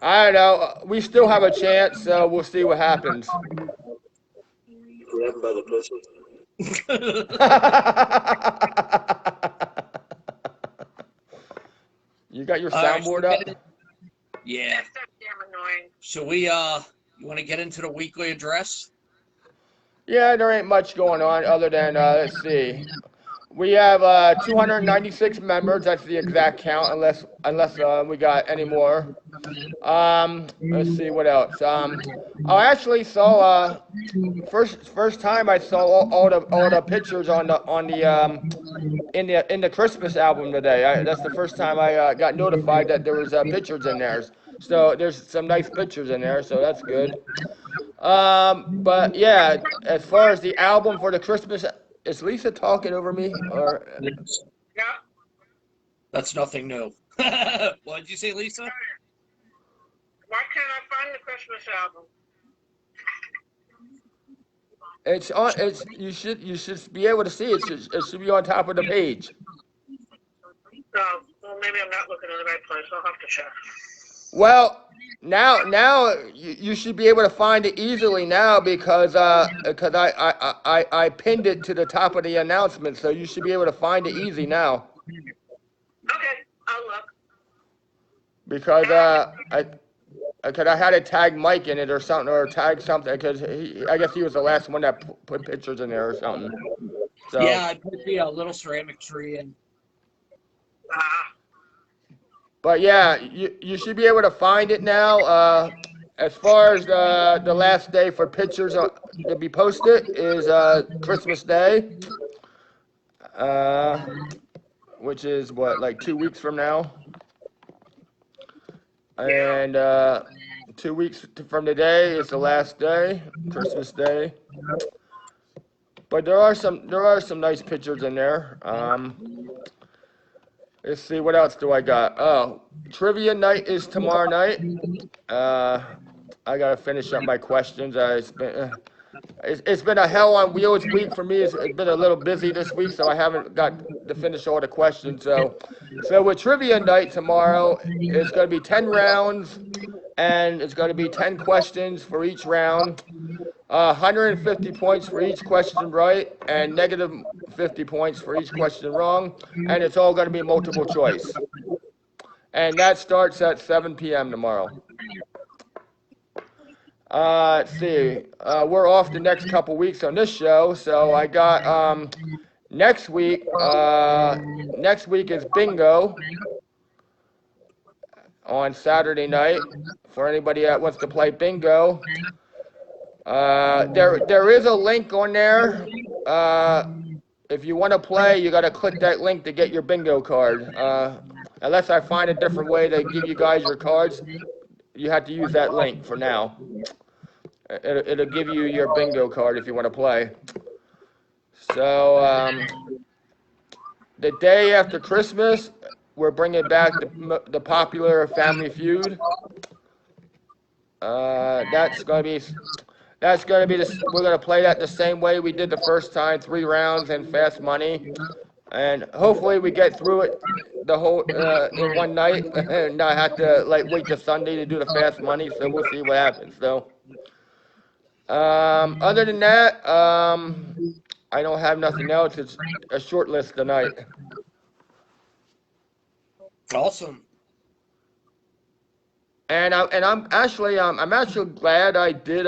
I don't know. We still have a chance, so we'll see what happens. Grab him by the pussy. You got your All right, soundboard so up? Yeah. That's so damn annoying. So we you want to get into the weekly address? Yeah, there ain't much going on other than let's see. We have 296 members. That's the exact count, unless we got any more. Let's see what else. I actually saw first time I saw all the pictures on the in the Christmas album today. That's the first time I got notified that there was pictures in there. So there's some nice pictures in there, so that's good. But yeah, as far as the album for the Christmas. Is Lisa talking over me, or? Yeah. That's nothing new. What did you say, Lisa? Why can't I find the Christmas album? It's on. It's you should be able to see it. It should be on top of the page. Oh, well, maybe I'm not looking in the right place. I'll have to check. Well, now you should be able to find it easily now because I pinned it to the top of the announcement, so you should be able to find it easy now. Okay. because I had to tag Mike in it or something, or tag something, because I guess he was the last one that put pictures in there or something. So Yeah, I put the little ceramic tree in. but yeah, you should be able to find it now. As far as the last day for pictures to be posted is Christmas Day, uh, which is what, like 2 weeks from now, and 2 weeks from today is the last day, Christmas Day. But there are some nice pictures in there. Let's see, what else do I got? Oh, trivia night is tomorrow night. I gotta finish up my questions. It's been a hell on wheels week for me. It's been a little busy this week, so I haven't got to finish all the questions. So with trivia night tomorrow, it's gonna be 10 rounds, and it's gonna be 10 questions for each round. 150 points for each question right, and negative 50 points for each question wrong, and it's all going to be multiple choice. And that starts at 7 p.m. tomorrow. Let's see. We're off the next couple weeks on this show, so I got next week. Next week is bingo on Saturday night for anybody that wants to play bingo. There is a link on there. If you want to play, you got to click that link to get your bingo card. Unless I find a different way to give you guys your cards, you have to use that link for now. It'll give you your bingo card if you want to play. So the day after Christmas, we're bringing back the popular Family Feud. That's gonna be we're gonna play that the same way we did the first time, 3 rounds and fast money, and hopefully we get through it the whole in one night and not have to like wait till Sunday to do the fast money. So we'll see what happens. So other than that, I don't have nothing else. It's a short list tonight. Awesome. And I'm actually glad I did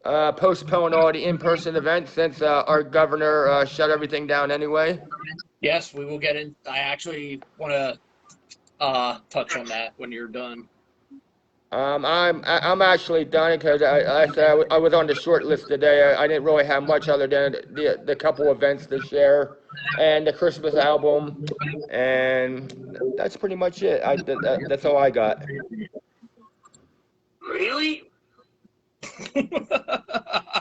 postpone all the in-person events since our governor shut everything down anyway. Yes, we will get in. I actually want to touch on that when you're done. I'm actually done because I was on the short list today. I didn't really have much other than the couple events to share and the Christmas album, and that's pretty much it. That's all I got. Really?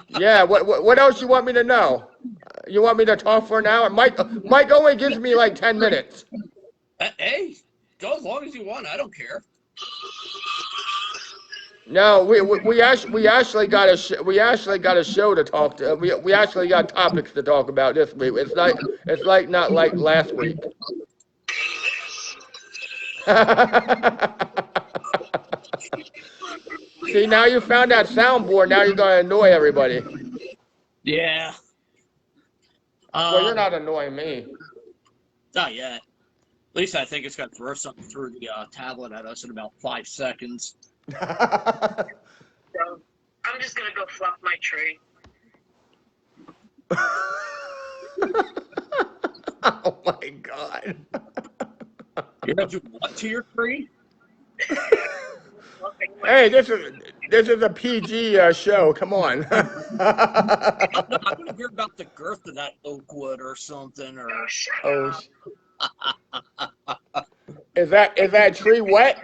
Yeah. What else you want me to know? You want me to talk for an hour? Mike only gives me like 10 minutes. Hey, go as long as you want. I don't care. No, we actually got a show to talk to. We actually got topics to talk about this week. It's not like last week. See, now you found that soundboard. Now you're gonna annoy everybody. Yeah. Well, you're not annoying me. Not yet. At least I think it's going to throw something through the tablet at us in about 5 seconds. So I'm just gonna go fluff my tree. Oh my God. You're going to do what to your tree? Hey, this is a PG show. Come on. No, I want to hear about the girth of that oak wood or something. Or Oh, shut Oh, up. is that tree wet?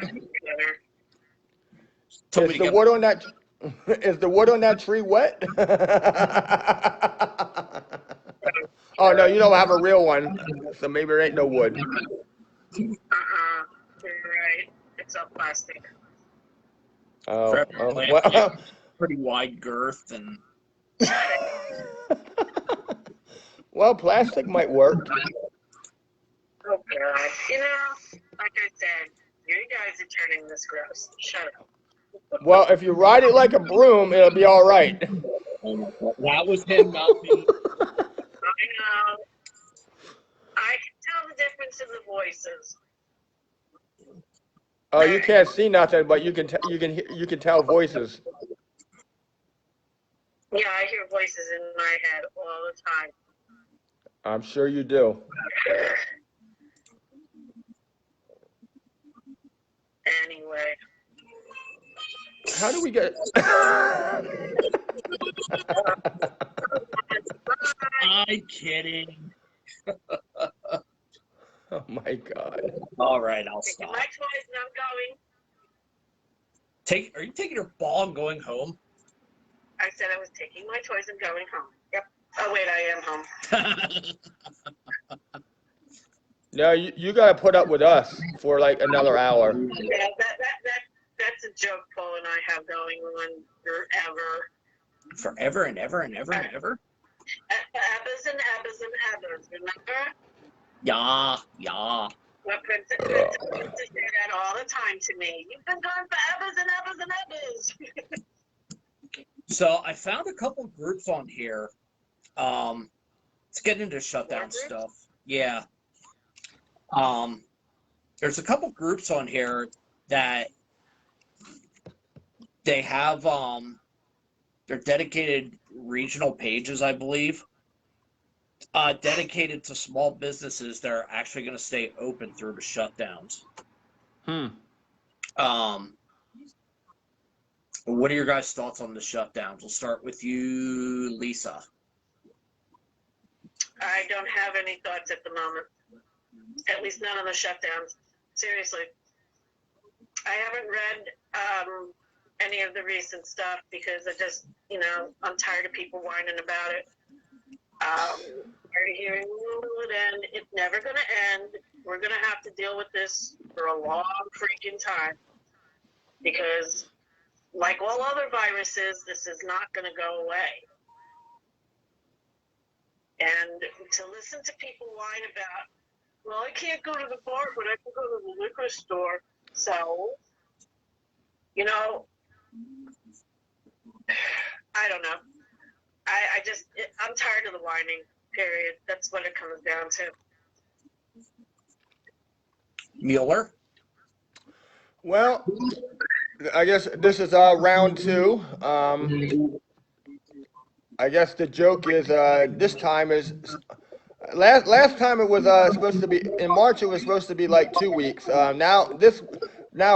told me Is to the get wood on that tree wet? Oh no, you don't have a real one, so maybe there ain't no wood. You're right. It's all plastic. Oh, plant, well, pretty wide girth and Oh, plastic might work. God. You know, like I said, you guys are turning this gross. Shut up. Well, if you ride it like a broom, it'll be all right. that was him, not me. I know. I can tell the difference in the voices. Oh, you can't see nothing, but you can tell voices. Yeah, I hear voices in my head all the time. I'm sure you do. Anyway. How do we get? I'm kidding. Oh my God. All right, I'll Taking stop. my toys and I'm going. Are you taking your ball and going home? I said I was taking my toys and going home. Yep. Oh wait, I am home. No, you got to put up with us for like another hour. Yeah, that's a joke Paul and I have going on forever. Forever and ever and ever and ever? Ebbers and ebbers and ebbers, remember? Yeah. Well, Princess say that all the time to me. You've been gone for ebbers and ebbers and ebbers. So I found a couple groups on here. Let's get into shutdown stuff. Yeah. There's a couple groups on here that they have they're dedicated regional pages, I believe. Dedicated to small businesses that are actually going to stay open through the shutdowns. What are your guys' thoughts on the shutdowns? We'll start with you, Lisa. I don't have any thoughts at the moment. At least none on the shutdowns. Seriously. I haven't read any of the recent stuff because I'm tired of people whining about it. We're hearing it and it's never going to end. We're going to have to deal with this for a long freaking time because, like all other viruses, this is not going to go away. And to listen to people whine about, well, I can't go to the bar, but I can go to the liquor store. So, I don't know. I'm tired of the whining, period. That's what it comes down to. Mueller? Well, I guess this is round 2. I guess the joke is this time is last time it was supposed to be in March. It was supposed to be like 2 weeks. Now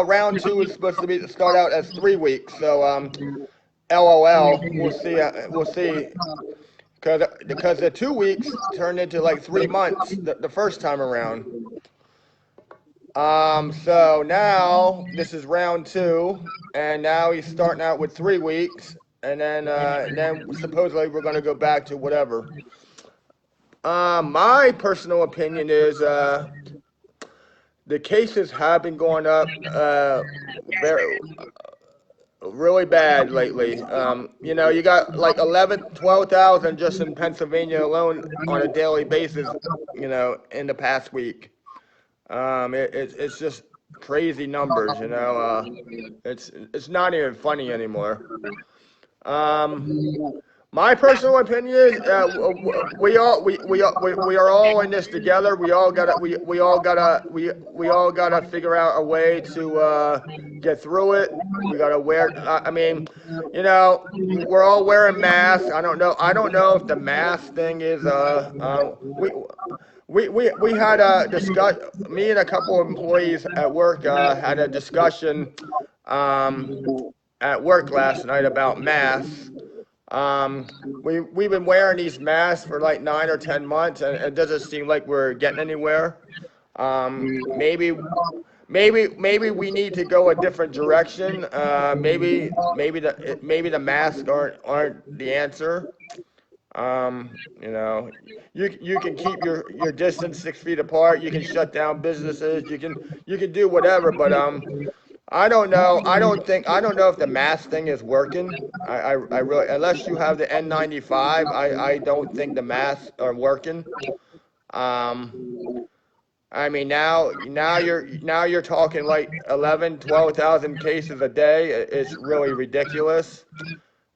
round 2 is supposed to start out as 3 weeks. So LOL. We'll see. We'll see. Because the 2 weeks turned into like 3 months the first time around. So now this is round 2, and now he's starting out with 3 weeks, and then supposedly we're going to go back to whatever. My personal opinion is the cases have been going up very really bad lately. You got like 12,000 just in Pennsylvania alone on a daily basis, in the past week. It's just crazy numbers, it's not even funny anymore. My personal opinion is we are all in this together. We all gotta figure out a way to get through it. We gotta wear. I mean, we're all wearing masks. I don't know if the mask thing is we had a discuss. Me and a couple of employees at work had a discussion at work last night about masks. We've been wearing these masks for like 9 or 10 months, and it doesn't seem like we're getting anywhere. Maybe we need to go a different direction. Maybe the masks aren't the answer. You can keep your distance 6 feet apart. You can shut down businesses. You can do whatever, but I don't know. I don't know if the mask thing is working. I really, unless you have the N95, I don't think the masks are working. Um, I mean now you're talking like 11, 12,000 cases a day. It's really ridiculous.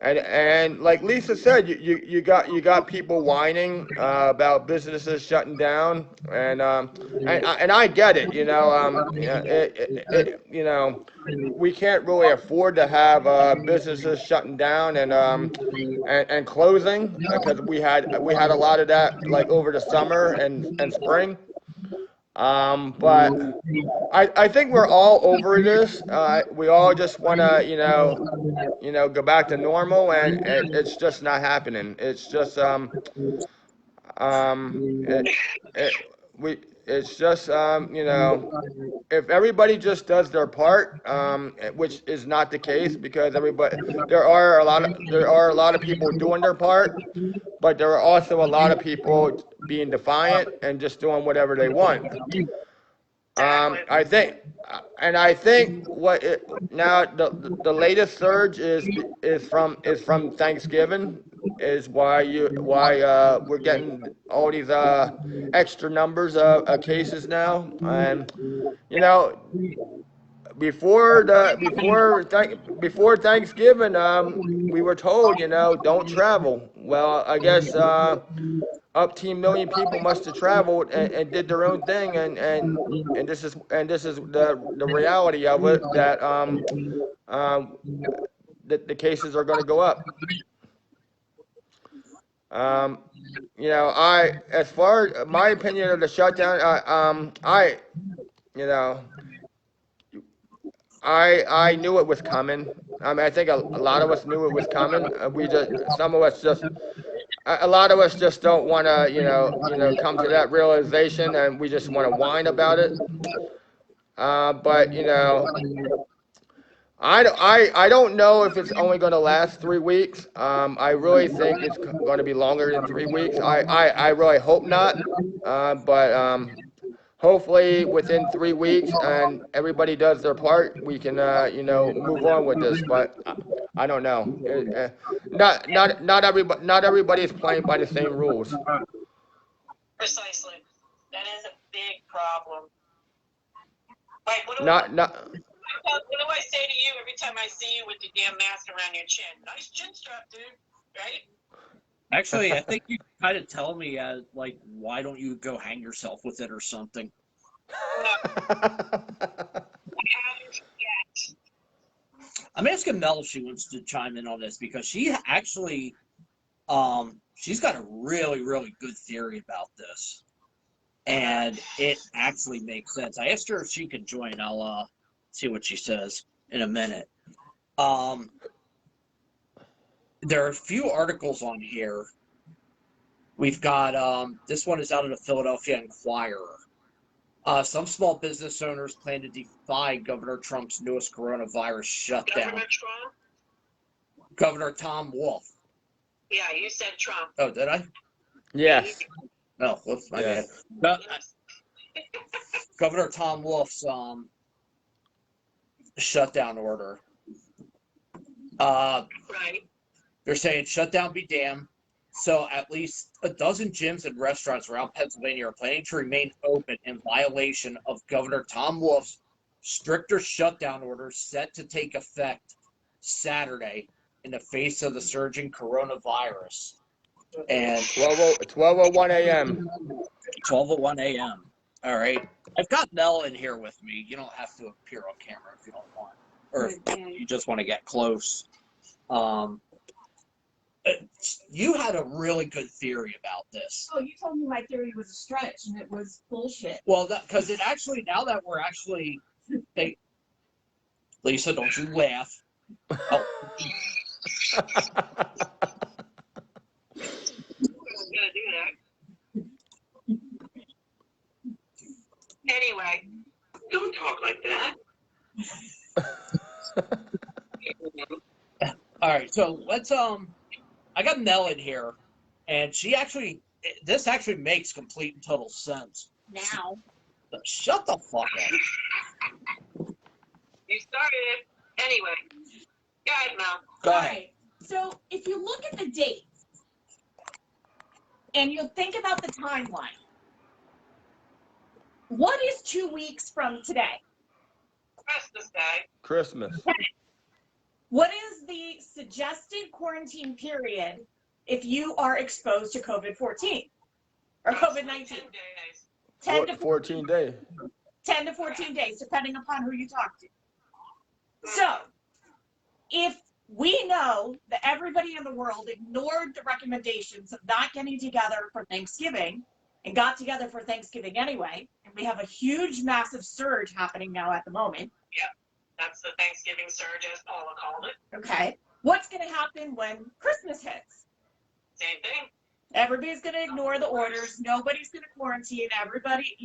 And like Lisa said, you got people whining about businesses shutting down, and I get it. Yeah, we can't really afford to have businesses shutting down and closing because we had a lot of that like over the summer and spring. But I think we're all over this. We all just want to, go back to normal, and it's just not happening. It's just it, it we it's just if everybody just does their part, which is not the case because everybody there are a lot of people doing their part, but there are also a lot of people being defiant and just doing whatever they want. Exactly. I think what now the latest surge is from Thanksgiving is why we're getting all these extra numbers of cases now, and you know before Thanksgiving, we were told, don't travel. Well, I guess up to a million people must have traveled and did their own thing, and this is the reality of it, that um the cases are going to go up. Um, I as far as my opinion of the shutdown, you know I knew it was coming. I mean, I think a lot of us knew it was coming. We just some of us just a lot of us just don't want to, come to that realization, and we just want to whine about it. But I don't know if it's only going to last 3 weeks. I really think it's going to be longer than 3 weeks. I really hope not. But hopefully within 3 weeks and everybody does their part, we can move on with this. But I don't know. Not everybody is playing by the same rules. Precisely. That is a big problem. Like, Not not what do I say to you every time I see you with the damn mask around your chin? Nice chin strap, dude. Right? Actually, I think you kind of tell me, like, why don't you go hang yourself with it or something? I'm asking Mel if she wants to chime in on this because she actually, she's got a really, really good theory about this, and it actually makes sense. I asked her if she could join. I'll see what she says in a minute. Um, there are a few articles on here. We've got this one is out of the Philadelphia Inquirer. Some small business owners plan to defy Governor Trump's newest coronavirus shutdown. Governor Trump? Governor Tom Wolf. Yeah, you said Trump. Oh, did I? Yes. No, whoops, my Yeah. bad. Yes. Governor Tom Wolf's shutdown order. Right. They're saying shutdown be damned. So at least a dozen gyms and restaurants around Pennsylvania are planning to remain open in violation of Governor Tom Wolf's stricter shutdown order set to take effect Saturday in the face of the surging coronavirus. And 12:01 a.m. 12:01 a.m. All right. I've got Mel in here with me. You don't have to appear on camera if you don't want, or if you just want to get close. You had a really good theory about this. Oh, you told me my theory was a stretch and it was bullshit. Well, because it actually, now that we're actually, Lisa, don't you laugh. Oh. I'm gonna do that. Anyway, don't talk like that. All right, so let's I got Mel in here, and this actually makes complete and total sense. Now. Shut the fuck up. You started it. Anyway, go ahead, Mel. Go All ahead. right. So if you look at the dates and you think about the timeline, what is 2 weeks from today? Christmas Day. Christmas. What is the suggested quarantine period if you are exposed to COVID-14 or COVID-19? 10 days. 10 to 14 days. 10 to 14 days, depending upon who you talk to. So, if we know that everybody in the world ignored the recommendations of not getting together for Thanksgiving and got together for Thanksgiving anyway, and we have a huge, massive surge happening now at the moment. Yeah, that's the Thanksgiving surge, as Paula called it. Okay. What's going to happen when Christmas hits? Same thing. Everybody's going to ignore the orders. Nobody's going to quarantine. Everybody,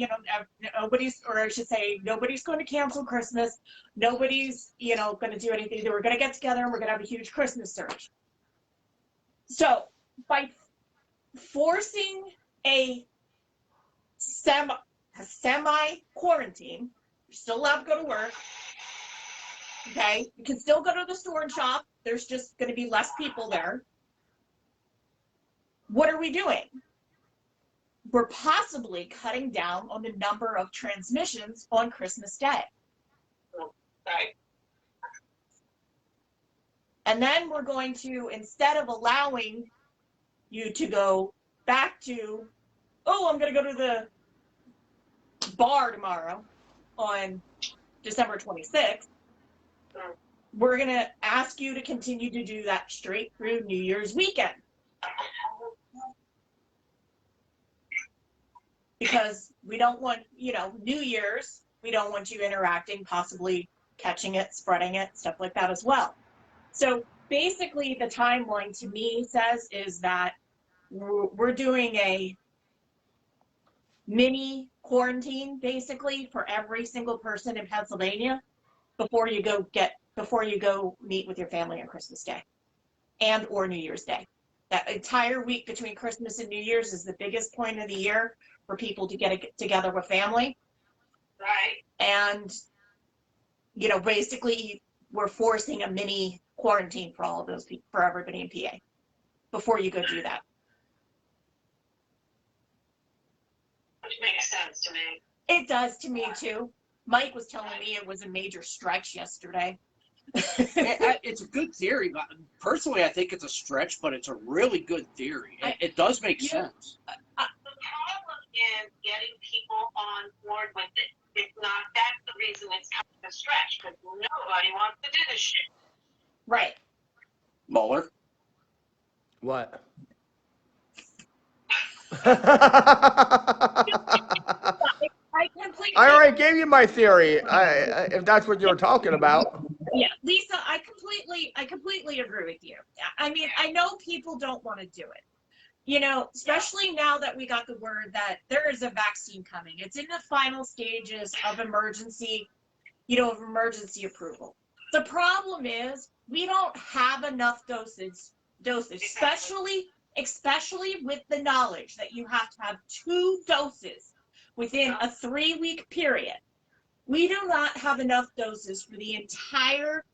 nobody's, or I should say, nobody's going to cancel Christmas. Nobody's, going to do anything. We're going to get together and we're going to have a huge Christmas surge. So by forcing a semi quarantine, you're still allowed to go to work. Okay. You can still go to the store and shop. There's just going to be less people there. What are we doing? We're possibly cutting down on the number of transmissions on Christmas Day. Right. And then we're going to, instead of allowing you to go back to, I'm going to go to the bar tomorrow on December 26th, we're going to ask you to continue to do that straight through New Year's weekend. Because we don't want, New Year's, we don't want you interacting, possibly catching it, spreading it, stuff like that as well. So basically the timeline to me says is that we're doing a mini quarantine basically for every single person in Pennsylvania before you go meet with your family on Christmas Day and or New Year's Day. That entire week between Christmas and New Year's is the biggest point of the year for people to get together with family. Right. And, basically we're forcing a mini quarantine for all of those people, for everybody in PA before you go do that. Which makes sense to me. It does to me too. Mike was telling me it was a major stretch yesterday. It's a good theory. But personally, I think it's a stretch, but it's a really good theory. It does make sense. The problem is getting people on board with it. It's not, that's the reason it's kind of a stretch, because nobody wants to do this shit. Right. Mohler? What? I already gave you my theory. If that's what you were talking about. Yeah, Lisa, I completely agree with you. I mean, I know people don't want to do it. Especially now that we got the word that there is a vaccine coming. It's in the final stages of emergency approval. The problem is we don't have enough doses, especially with the knowledge that you have to have 2 doses within a 3-week period. We do not have enough doses for the entire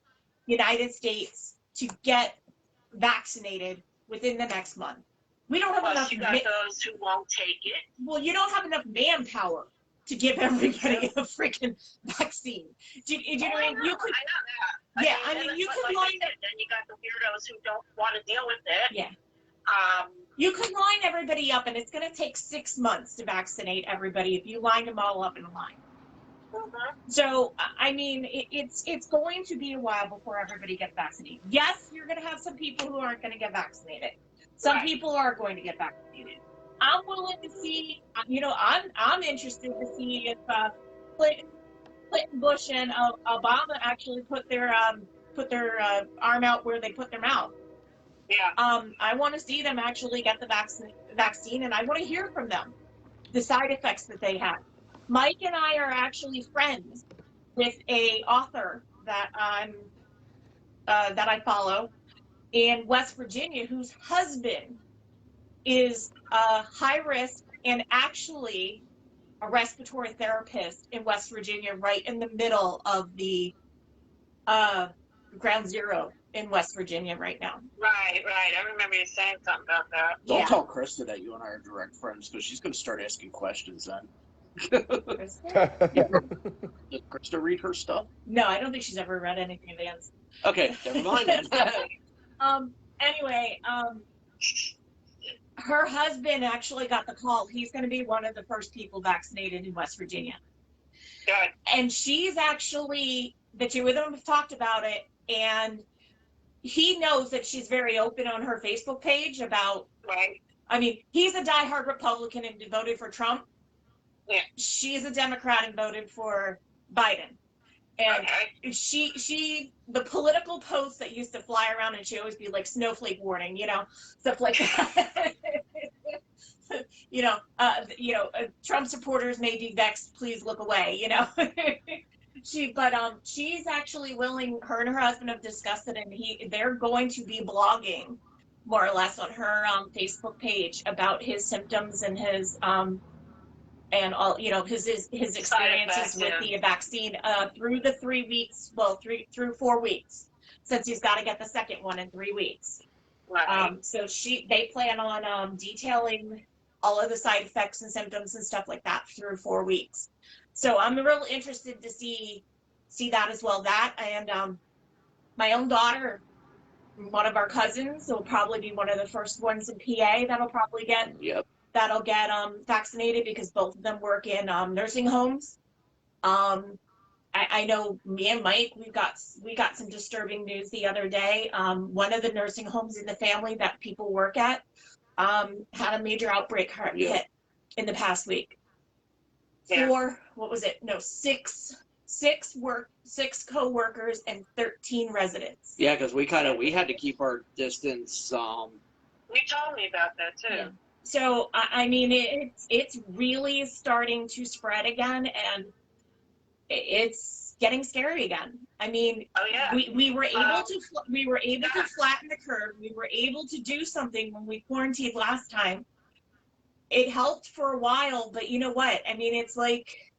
United States to get vaccinated within the next month. We don't have enough. You got those who won't take it. Well, you don't have enough manpower to give everybody a freaking vaccine. Do you know what I mean? You could. I know that. Yeah, I mean, you could line. Then you got the weirdos who don't want to deal with it. Yeah. You could line everybody up, and it's going to take 6 months to vaccinate everybody if you lined them all up in a line. Mm-hmm. So, I mean, it's going to be a while before everybody gets vaccinated. Yes, you're going to have some people who aren't going to get vaccinated. Some people are going to get vaccinated. I'm willing to see, I'm interested to see if Clinton, Bush, and Obama actually put their arm out where they put their mouth. Yeah. I want to see them actually get the vaccine, and I want to hear from them the side effects that they have. Mike and I are actually friends with a author that I follow in West Virginia, whose husband is high risk and actually a respiratory therapist in West Virginia, right in the middle of the ground zero in West Virginia right now. Right. I remember you saying something about that. Don't tell Krista that you and I are direct friends, because she's going to start asking questions then. Krista? Did Krista read her stuff? No, I don't think she's ever read anything of Anne's. Okay, never mind then. Anyway, her husband actually got the call. He's going to be one of the first people vaccinated in West Virginia. Good. And she's actually, the two of them have talked about it, and he knows that she's very open on her Facebook page about, Right. I mean, he's a diehard Republican and voted for Trump. Yeah. She's a Democrat and voted for Biden. And Okay. she, the political posts that used to fly around, and she always be like, snowflake warning, stuff like that. Trump supporters may be vexed, please look away, she's actually willing, her and her husband have discussed it, and they're going to be blogging more or less on her Facebook page about his symptoms and his and all, his experiences with the vaccine through the 3 weeks, through 4 weeks, since he's got to get the second one in 3 weeks. Right. So they plan on detailing all of the side effects and symptoms and stuff like that through 4 weeks. So I'm real interested to see that as well. That and my own daughter, one of our cousins, will probably be one of the first ones in PA that'll probably get vaccinated, because both of them work in nursing homes. I know me and Mike, we got some disturbing news the other day. One of the nursing homes in the family that people work at had a major outbreak hit in the past week. Yeah. Six co-workers and 13 residents. Yeah, because we had to keep our distance. You told me about that too. Yeah. So I mean, it's really starting to spread again, and it's getting scary again. I mean, we were able to flatten the curve. We were able to do something when we quarantined last time. It helped for a while, but you know what? I mean, it's like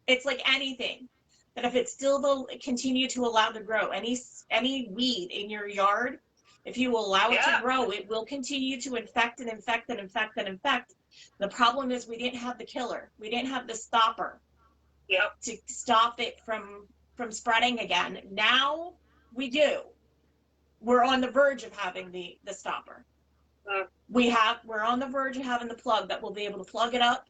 anything. That if it still will continue to allow to grow, any weed in your yard, if you allow it to grow, it will continue to infect and infect and infect and infect. The problem is we didn't have the killer. We didn't have the stopper. Yep. To stop it from spreading again. Now we do. We're on the verge of having the stopper. We're on the verge of having the plug that will be able to plug it up.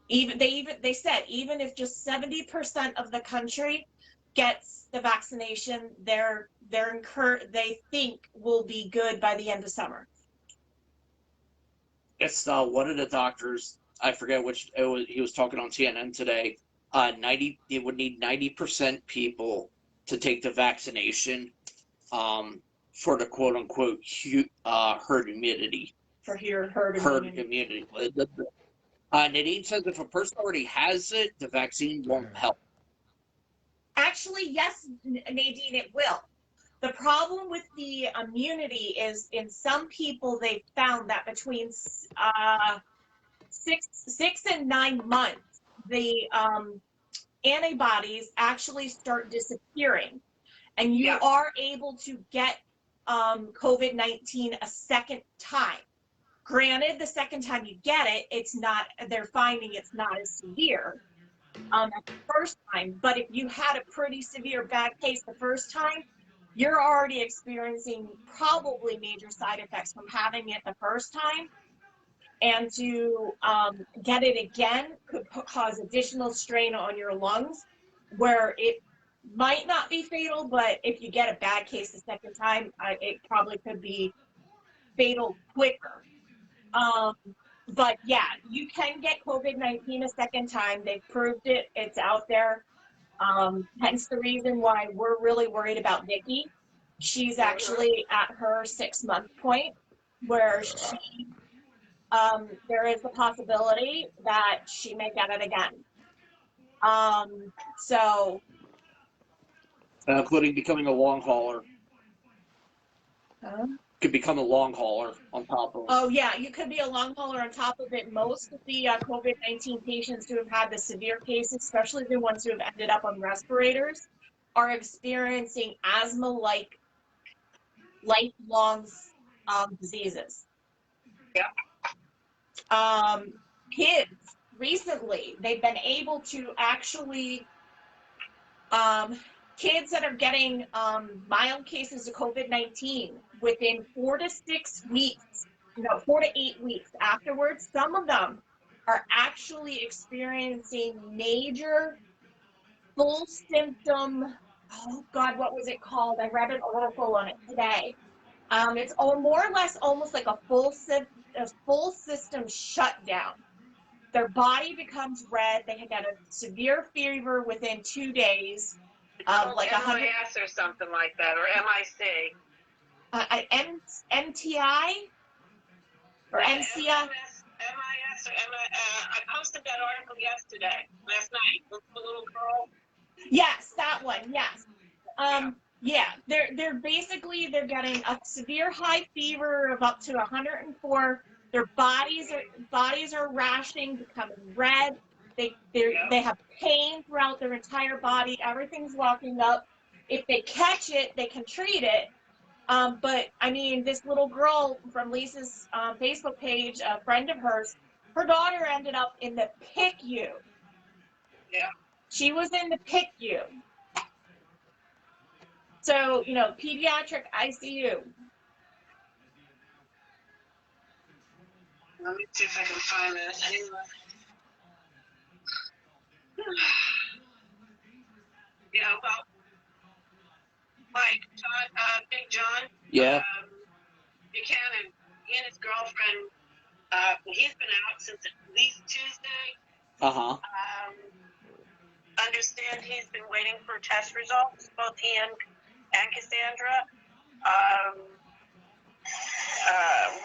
They said even if just 70% of the country gets the vaccination, they think will be good by the end of summer. It's one of the doctors, I forget which it was, he was talking on CNN today. It would need 90% people to take the vaccination for the quote unquote herd immunity. For your herd immunity. Nadine says if a person already has it, the vaccine won't help. Actually, yes, Nadine, it will. The problem with the immunity is in some people, they found that between 6 and 9 months, the antibodies actually start disappearing, and you are able to get COVID-19 a second time. Granted, the second time you get it, they're finding it's not as severe as the first time. But if you had a pretty severe bad case the first time, you're already experiencing probably major side effects from having it the first time. And to get it again could cause additional strain on your lungs, where it might not be fatal, but if you get a bad case the second time, it probably could be fatal quicker. But yeah, you can get COVID-19 a second time. They've proved it. It's out there. Hence the reason why we're really worried about Nikki. She's actually at her 6-month point, where there is the possibility that she may get it again. Including becoming a long hauler. Could become a long hauler on top of it. Oh yeah, you could be a long hauler on top of it. Most of the COVID-19 patients who have had the severe cases, especially the ones who have ended up on respirators, are experiencing asthma-like lifelong diseases. Yeah. Kids recently they've been able to actually kids that are getting mild cases of COVID-19 within 4 to 6 weeks, 4 to 8 weeks afterwards, some of them are actually experiencing major full symptom. Oh God, what was it called? I read an article on it today. It's more or less almost like a full system shutdown. Their body becomes red. They get a severe fever within 2 days. Like MIS or something like that, or MIC. MTI or MCI. MIS or I posted that article last night, with the little girl. Yes, that one. Yes. Yeah, they're basically they're getting a severe high fever of up to 104. Their bodies are rashing, becoming red. They have pain throughout their entire body. Everything's walking up. If they catch it, they can treat it. But I mean, this little girl from Lisa's Facebook page, a friend of hers, her daughter ended up in the PICU. Yeah. She was in the PICU. So, pediatric ICU. Let me see if I can find this. Yeah, well, like Big John. Yeah. Buchanan, he and his girlfriend. He's been out since at least Tuesday. Understand he's been waiting for test results, both he and Cassandra.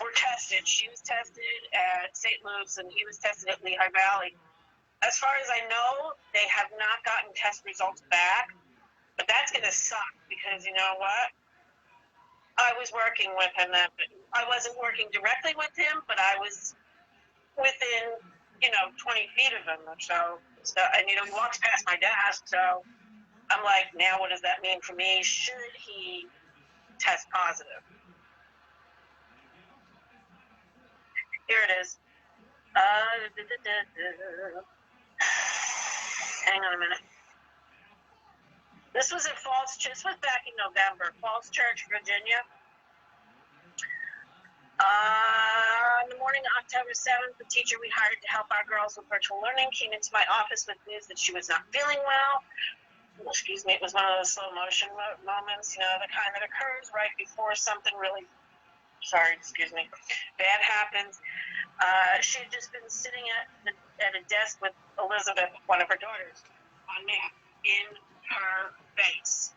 Were tested. She was tested at St. Luke's, and he was tested at Lehigh Valley. As far as I know, they have not gotten test results back, but that's going to suck because you know what? I was working with him. I wasn't working directly with him, but I was within 20 feet of him. So and he walks past my desk. So I'm like, now what does that mean for me? Should he test positive? Here it is. Hang on a minute. This was this was back in November, Falls Church, Virginia. On the morning of October 7th, the teacher we hired to help our girls with virtual learning came into my office with news that she was not feeling well. Excuse me, it was one of those slow motion moments, the kind that occurs right before something really, bad happens. She had just been sitting at a desk with Elizabeth, one of her daughters, on math in her face.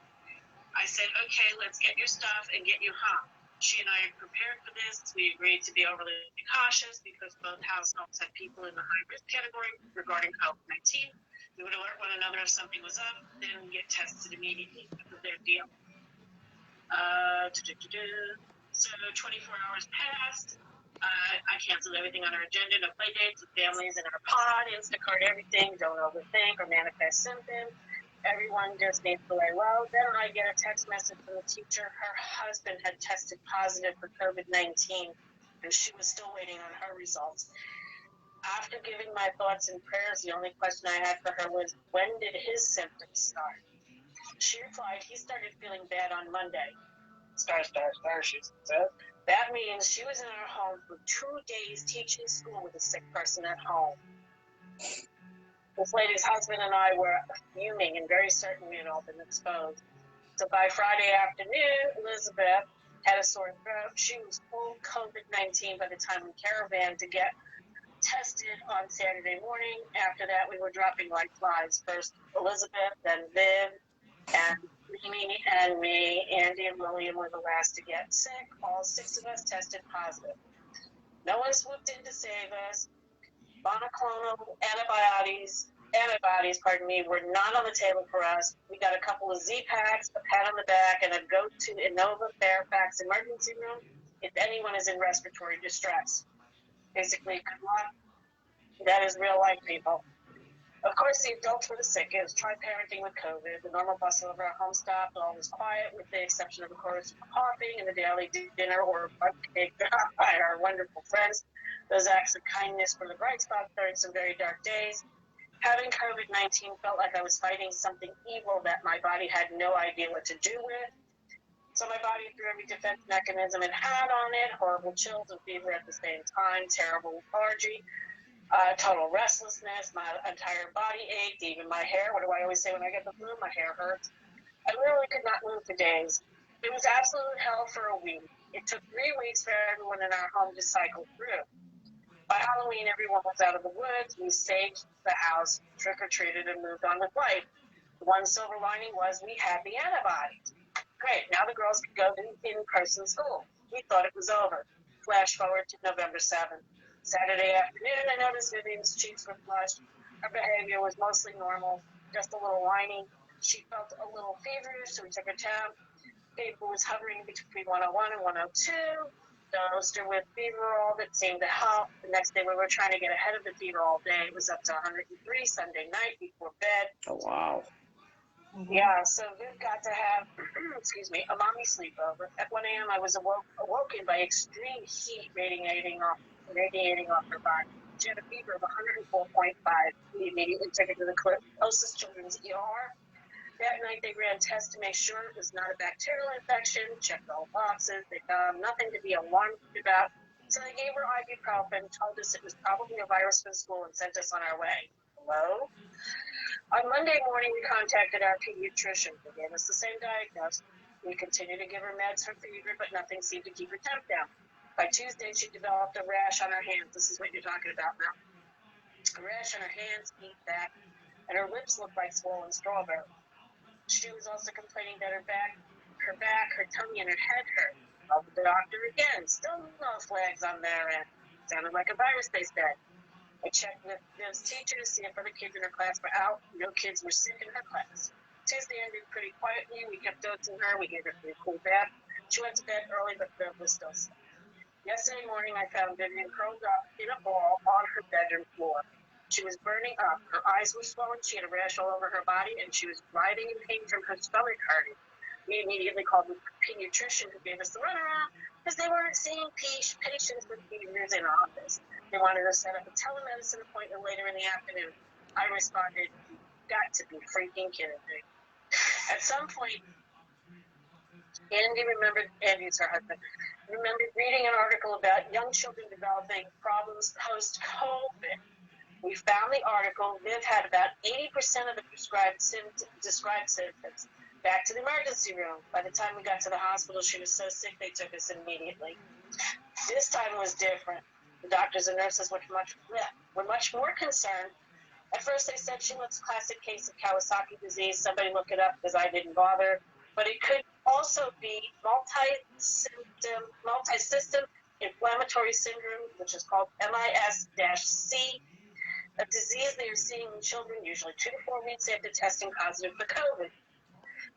I said, okay, let's get your stuff and get you home. She and I had prepared for this. We agreed to be overly cautious because both households had people in the high-risk category regarding COVID-19. We would alert one another if something was up, then get tested immediately. That was their deal. So 24 hours passed. I canceled everything on our agenda, no play dates with families in our pod, Instacart everything, don't overthink or manifest symptoms. Everyone just needs to lay low. Then I get a text message from the teacher. Her husband had tested positive for COVID-19, and she was still waiting on her results. After giving my thoughts and prayers, the only question I had for her was, when did his symptoms start? She replied, he started feeling bad on Monday. She said. That means she was in her home for 2 days teaching school with a sick person at home. This lady's husband and I were fuming and very certain we had all been exposed. So by Friday afternoon, Elizabeth had a sore throat. She was full COVID-19 by the time we caravan to get tested on Saturday morning. After that, we were dropping like flies. First Elizabeth, then Viv, and Mimi and me, Andy and William were the last to get sick. All 6 of us tested positive. No one swooped in to save us. Monoclonal antibodies, were not on the table for us. We got a couple of Z-Packs, a pat on the back, and a go to Inova Fairfax emergency room if anyone is in respiratory distress. Basically, good luck. That is real life, people. Of course, the adults were the sickest. Try parenting with COVID. The normal bustle of our home stopped. All was quiet, with the exception of, of course, coughing and the daily dinner or butt cake by our wonderful friends. Those acts of kindness were the bright spots during some very dark days. Having COVID-19 felt like I was fighting something evil that my body had no idea what to do with. So my body threw every defense mechanism it had on it, horrible chills and fever at the same time, terrible lethargy, total restlessness, my entire body ached, even my hair. What do I always say when I get the flu? My hair hurts. I literally could not move for days. It was absolute hell for a week. It took 3 weeks for everyone in our home to cycle through. By Halloween, everyone was out of the woods. We saved the house, trick-or-treated, and moved on with life. The one silver lining was we had the antibodies. Great, now the girls could go to in-person school. We thought it was over. Flash forward to November 7th. Saturday afternoon, I noticed Vivian's cheeks were flushed. Her behavior was mostly normal, just a little whiny. She felt a little feverish, so we took her down. Fever was hovering between 101 and 102. Dosed her with Feverol that seemed to help. The next day, we were trying to get ahead of the fever all day. It was up to 103 Sunday night before bed. Oh, wow. Yeah, so Viv got to have, excuse me, a mommy sleepover. At 1 a.m., I was awoken by extreme heat radiating off her body. She had a fever of 104.5. We immediately took her to the closest children's ER. That night, they ran tests to make sure it was not a bacterial infection, checked all boxes. They found nothing to be alarmed about. So they gave her ibuprofen, told us it was probably a virus from school, and sent us on our way. Hello? On Monday morning, we contacted our pediatrician. They gave us the same diagnosis. We continued to give her meds for fever, but nothing seemed to keep her temp down. By Tuesday, she developed a rash on her hands. This is what you're talking about now. A rash on her hands, feet, back, and her lips looked like swollen strawberries. She was also complaining that her tummy, and her head hurt. Called the doctor again. Still no flags on their end. Sounded like a virus, they said. I checked with Viv's teacher to see if other kids in her class were out. No kids were sick in her class. Tuesday ended pretty quietly. We kept dosing her. We gave her a cool bath. She went to bed early, but Viv was still sick. Yesterday morning, I found Vivian curled up in a ball on her bedroom floor. She was burning up. Her eyes were swollen. She had a rash all over her body, and she was writhing in pain from her stomach hurting. We immediately called the pediatrician who gave us the runaround because they weren't seeing patients with fevers in office. They wanted to set up a telemedicine appointment later in the afternoon. I responded, "You've got to be freaking kidding me." At some point, Andy's her husband, remembered reading an article about young children developing problems post-COVID. We found the article. Viv had about 80% of the described symptoms. Back to the emergency room. By the time we got to the hospital, she was so sick they took us immediately. This time was different. The doctors and nurses were much more concerned. At first, they said she looks a classic case of Kawasaki disease. Somebody look it up because I didn't bother. But it could also be multi-system inflammatory syndrome, which is called MIS-C, a disease they are seeing in children usually 2 to 4 weeks after testing positive for COVID.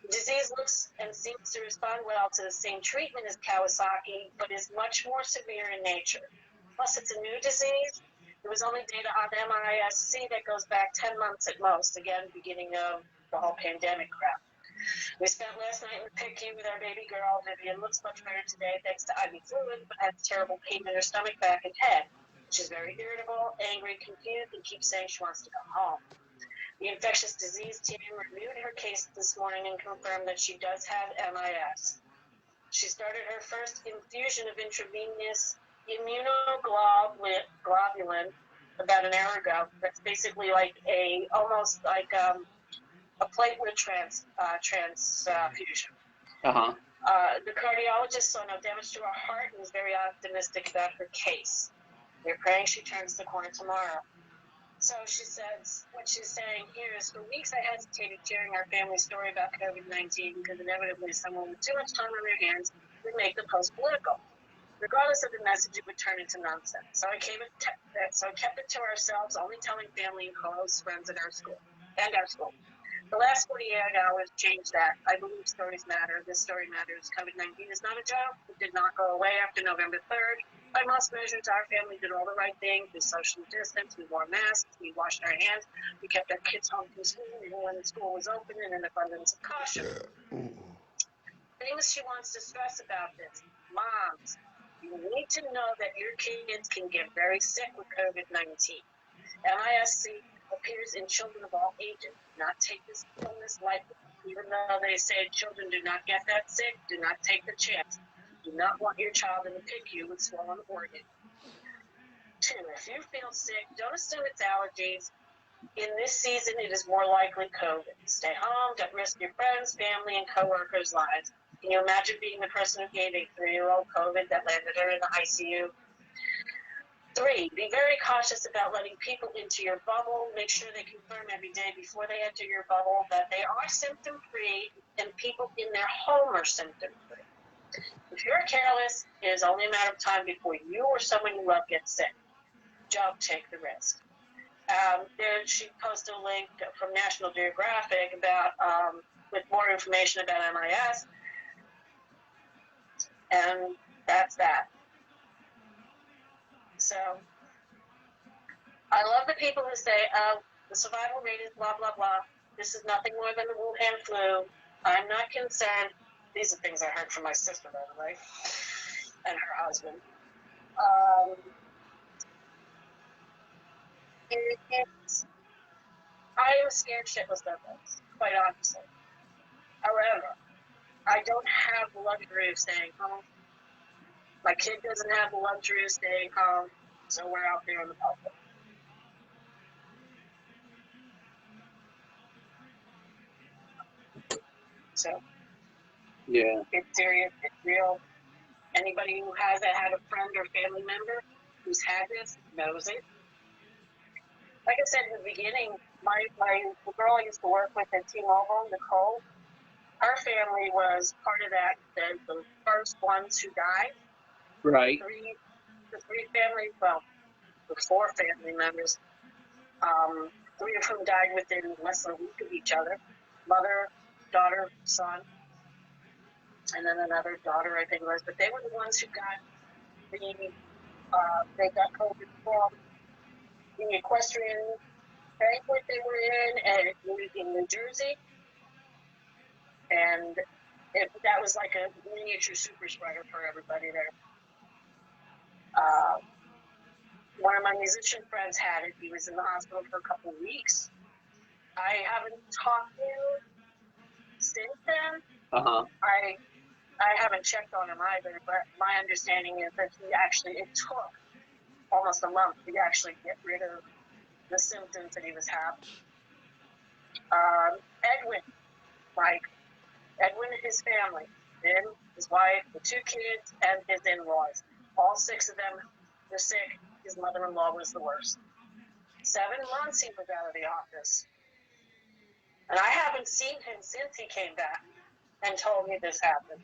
The disease looks and seems to respond well to the same treatment as Kawasaki, but is much more severe in nature. Plus, it's a new disease. There was only data on MIS-C that goes back 10 months at most, again, beginning of the whole pandemic crap. We spent last night in the PICU with our baby girl. Vivian looks much better today thanks to IV fluid, but has terrible pain in her stomach, back, and head. She's very irritable, angry, confused, and keeps saying she wants to go home. The infectious disease team reviewed her case this morning and confirmed that she does have MIS. She started her first infusion of intravenous immunoglobulin about an hour ago. That's basically like almost like a platelet transfusion. Uh-huh. The cardiologist saw no damage to her heart and is very optimistic about her case. We're praying she turns the corner tomorrow. So she says, what she's saying here is, for weeks I hesitated sharing our family story about COVID-19 because inevitably someone with too much time on their hands would make the post political. Regardless of the message, it would turn into nonsense. So I kept it to ourselves, only telling family and close friends at our school. The last 48 hours changed that. I believe stories matter. This story matters. COVID-19 is not a joke. It did not go away after November 3rd. By most measures, our family did all the right things. We socially distanced. We wore masks. We washed our hands. We kept our kids home from school even when the school was open in an abundance of caution. Things she wants to stress about this. Moms, You need to know that your kids can get very sick with COVID-19. MISC appears in children of all ages. Do not take this illness lightly. Even though they say children do not get that sick, do not take the chance. Do not want your child in the PICU with swollen organ. 2, if you feel sick, don't assume it's allergies. In this season, it is more likely COVID. Stay home, don't risk your friends, family, and coworkers' lives. Can you imagine being the person who gave a 3-year-old COVID that landed her in the ICU? 3, be very cautious about letting people into your bubble. Make sure they confirm every day before they enter your bubble that they are symptom-free and people in their home are symptom-free. If you're careless, it is only a matter of time before you or someone you love gets sick. Don't take the risk. There, she posted a link from National Geographic about with more information about MIS, and that's that. So I love the people who say, the survival rate is blah, blah, blah. This is nothing more than the Wuhan flu. I'm not concerned. These are things I heard from my sister, by the way, and her husband. I am scared shitless of this, quite honestly. However, I don't have the luxury of staying home. My kid doesn't have the luxury of staying home, so we're out there in the public. So, Yeah. it's serious, it's real. Anybody who hasn't had a friend or family member who's had this knows it. Like I said in the beginning, the girl I used to work with at T-Mobile, Nicole, her family was part of that, the first ones who died. Right. The 4 family members, 3 of whom died within less than a week of each other. Mother, daughter, son, and then another daughter, I think it was. But they were the ones who got they got COVID from the equestrian banquet they were in New Jersey. And that was like a miniature super spreader for everybody there. One of my musician friends had it. He was in the hospital for a couple of weeks. I haven't talked to him since then. I haven't checked on him either, but my understanding is that it took almost a month to actually get rid of the symptoms that he was having. Edwin and his family, him, his wife, the 2 kids, and his in-laws. All 6 of them were sick. His mother-in-law was the worst. 7 months he was out of the office. And I haven't seen him since he came back and told me this happened.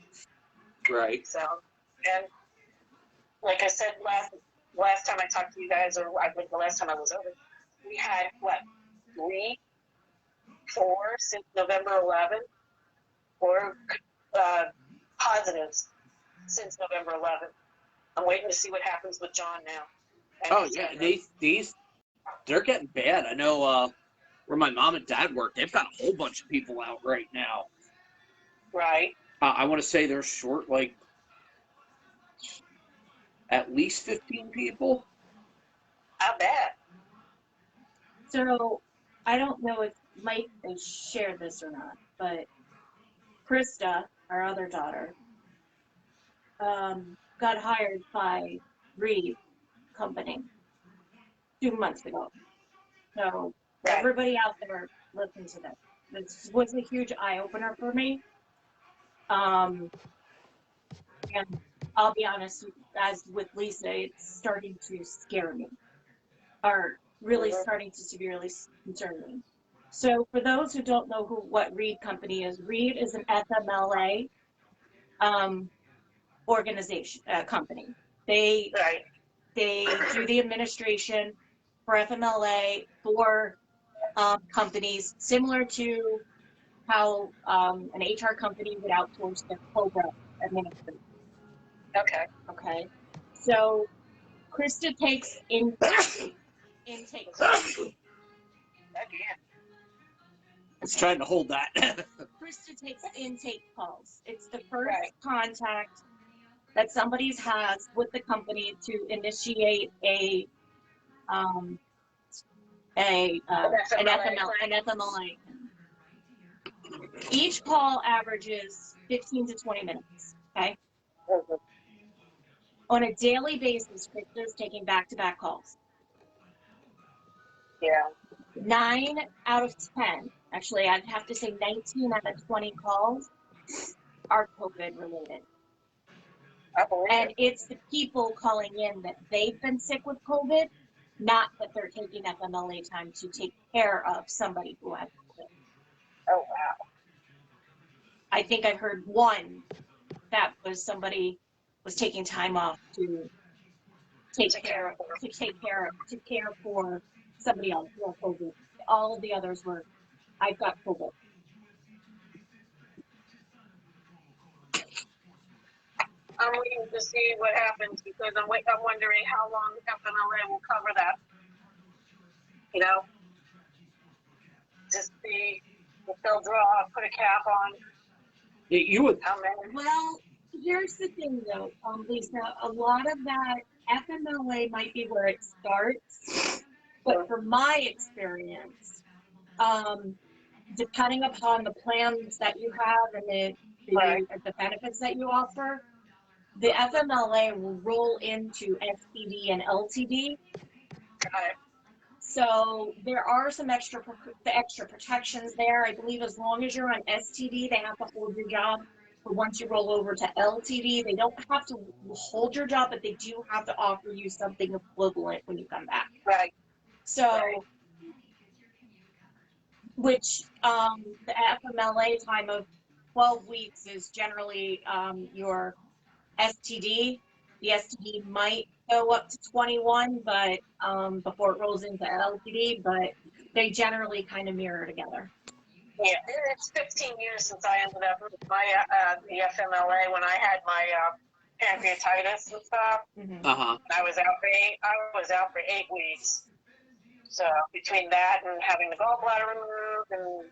Right. So, and like I said last time I talked to you guys, or the last time I was over, we had, 3, 4 since November 11th, or positives since November 11th. I'm waiting to see what happens with John now. Oh yeah, they're getting bad. I know where my mom and dad work, they've got a whole bunch of people out right now. Right. I want to say they're short like at least 15 people. How bad? So I don't know if Mike has shared this or not, but Krista, our other daughter, got hired by Reed Company 2 months ago. So everybody out there, listen to this. This was a huge eye opener for me. And I'll be honest, as with Lisa, it's starting to scare me, or really starting to severely concern me. So for those who don't know what Reed Company is, Reed is an FMLA organization, company. They do the administration for FMLA for companies, similar to how an HR company would outsource their COBRA administration. Okay. So Krista takes intake calls. It's trying to hold that. Krista takes intake calls. It's the first contact that somebody's has with the company to initiate an FMLA. Each call averages 15 to 20 minutes. Okay. On a daily basis, Victor's taking back-to-back calls. Yeah. 9 out of 10, actually, I'd have to say 19 out of 20 calls are COVID related. And it's the people calling in that they've been sick with COVID, not that they're taking FMLA time to take care of somebody who has COVID. Oh, wow. I think I've heard one that was somebody was taking time off to care for somebody else who had COVID. All of the others were, I've got COVID. I'm waiting to see what happens because I'm wondering how long FMLA will cover that. You know, just see if they'll put a cap on. You would. How many? Well, here's the thing though, Lisa, a lot of that FMLA might be where it starts, but from my experience, depending upon the plans that you have and the benefits that you offer, the FMLA will roll into STD and LTD. Got it. So there are some extra protections there. I believe as long as you're on STD, they have to hold your job. But once you roll over to LTD, they don't have to hold your job, but they do have to offer you something equivalent when you come back. Right. So, which the FMLA time of 12 weeks is generally your STD. The STD might go up to 21, but before it rolls into LTD, but they generally kind of mirror together. Yeah, it's 15 years since I ended up with my the FMLA when I had my pancreatitis and stuff. Mm-hmm. I was out for 8 weeks. So between that and having the gallbladder removed and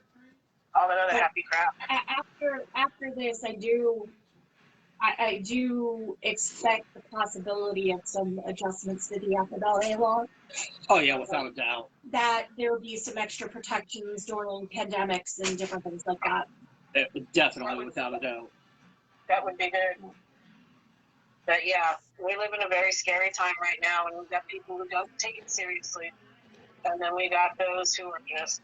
all that other happy crap. After this, I do expect the possibility of some adjustments to the FMLA law. Oh yeah, without a doubt. That there will be some extra protections during pandemics and different things like that. Definitely, without a doubt. That would be good. But yeah, we live in a very scary time right now, and we've got people who don't take it seriously. And then we got those who are just,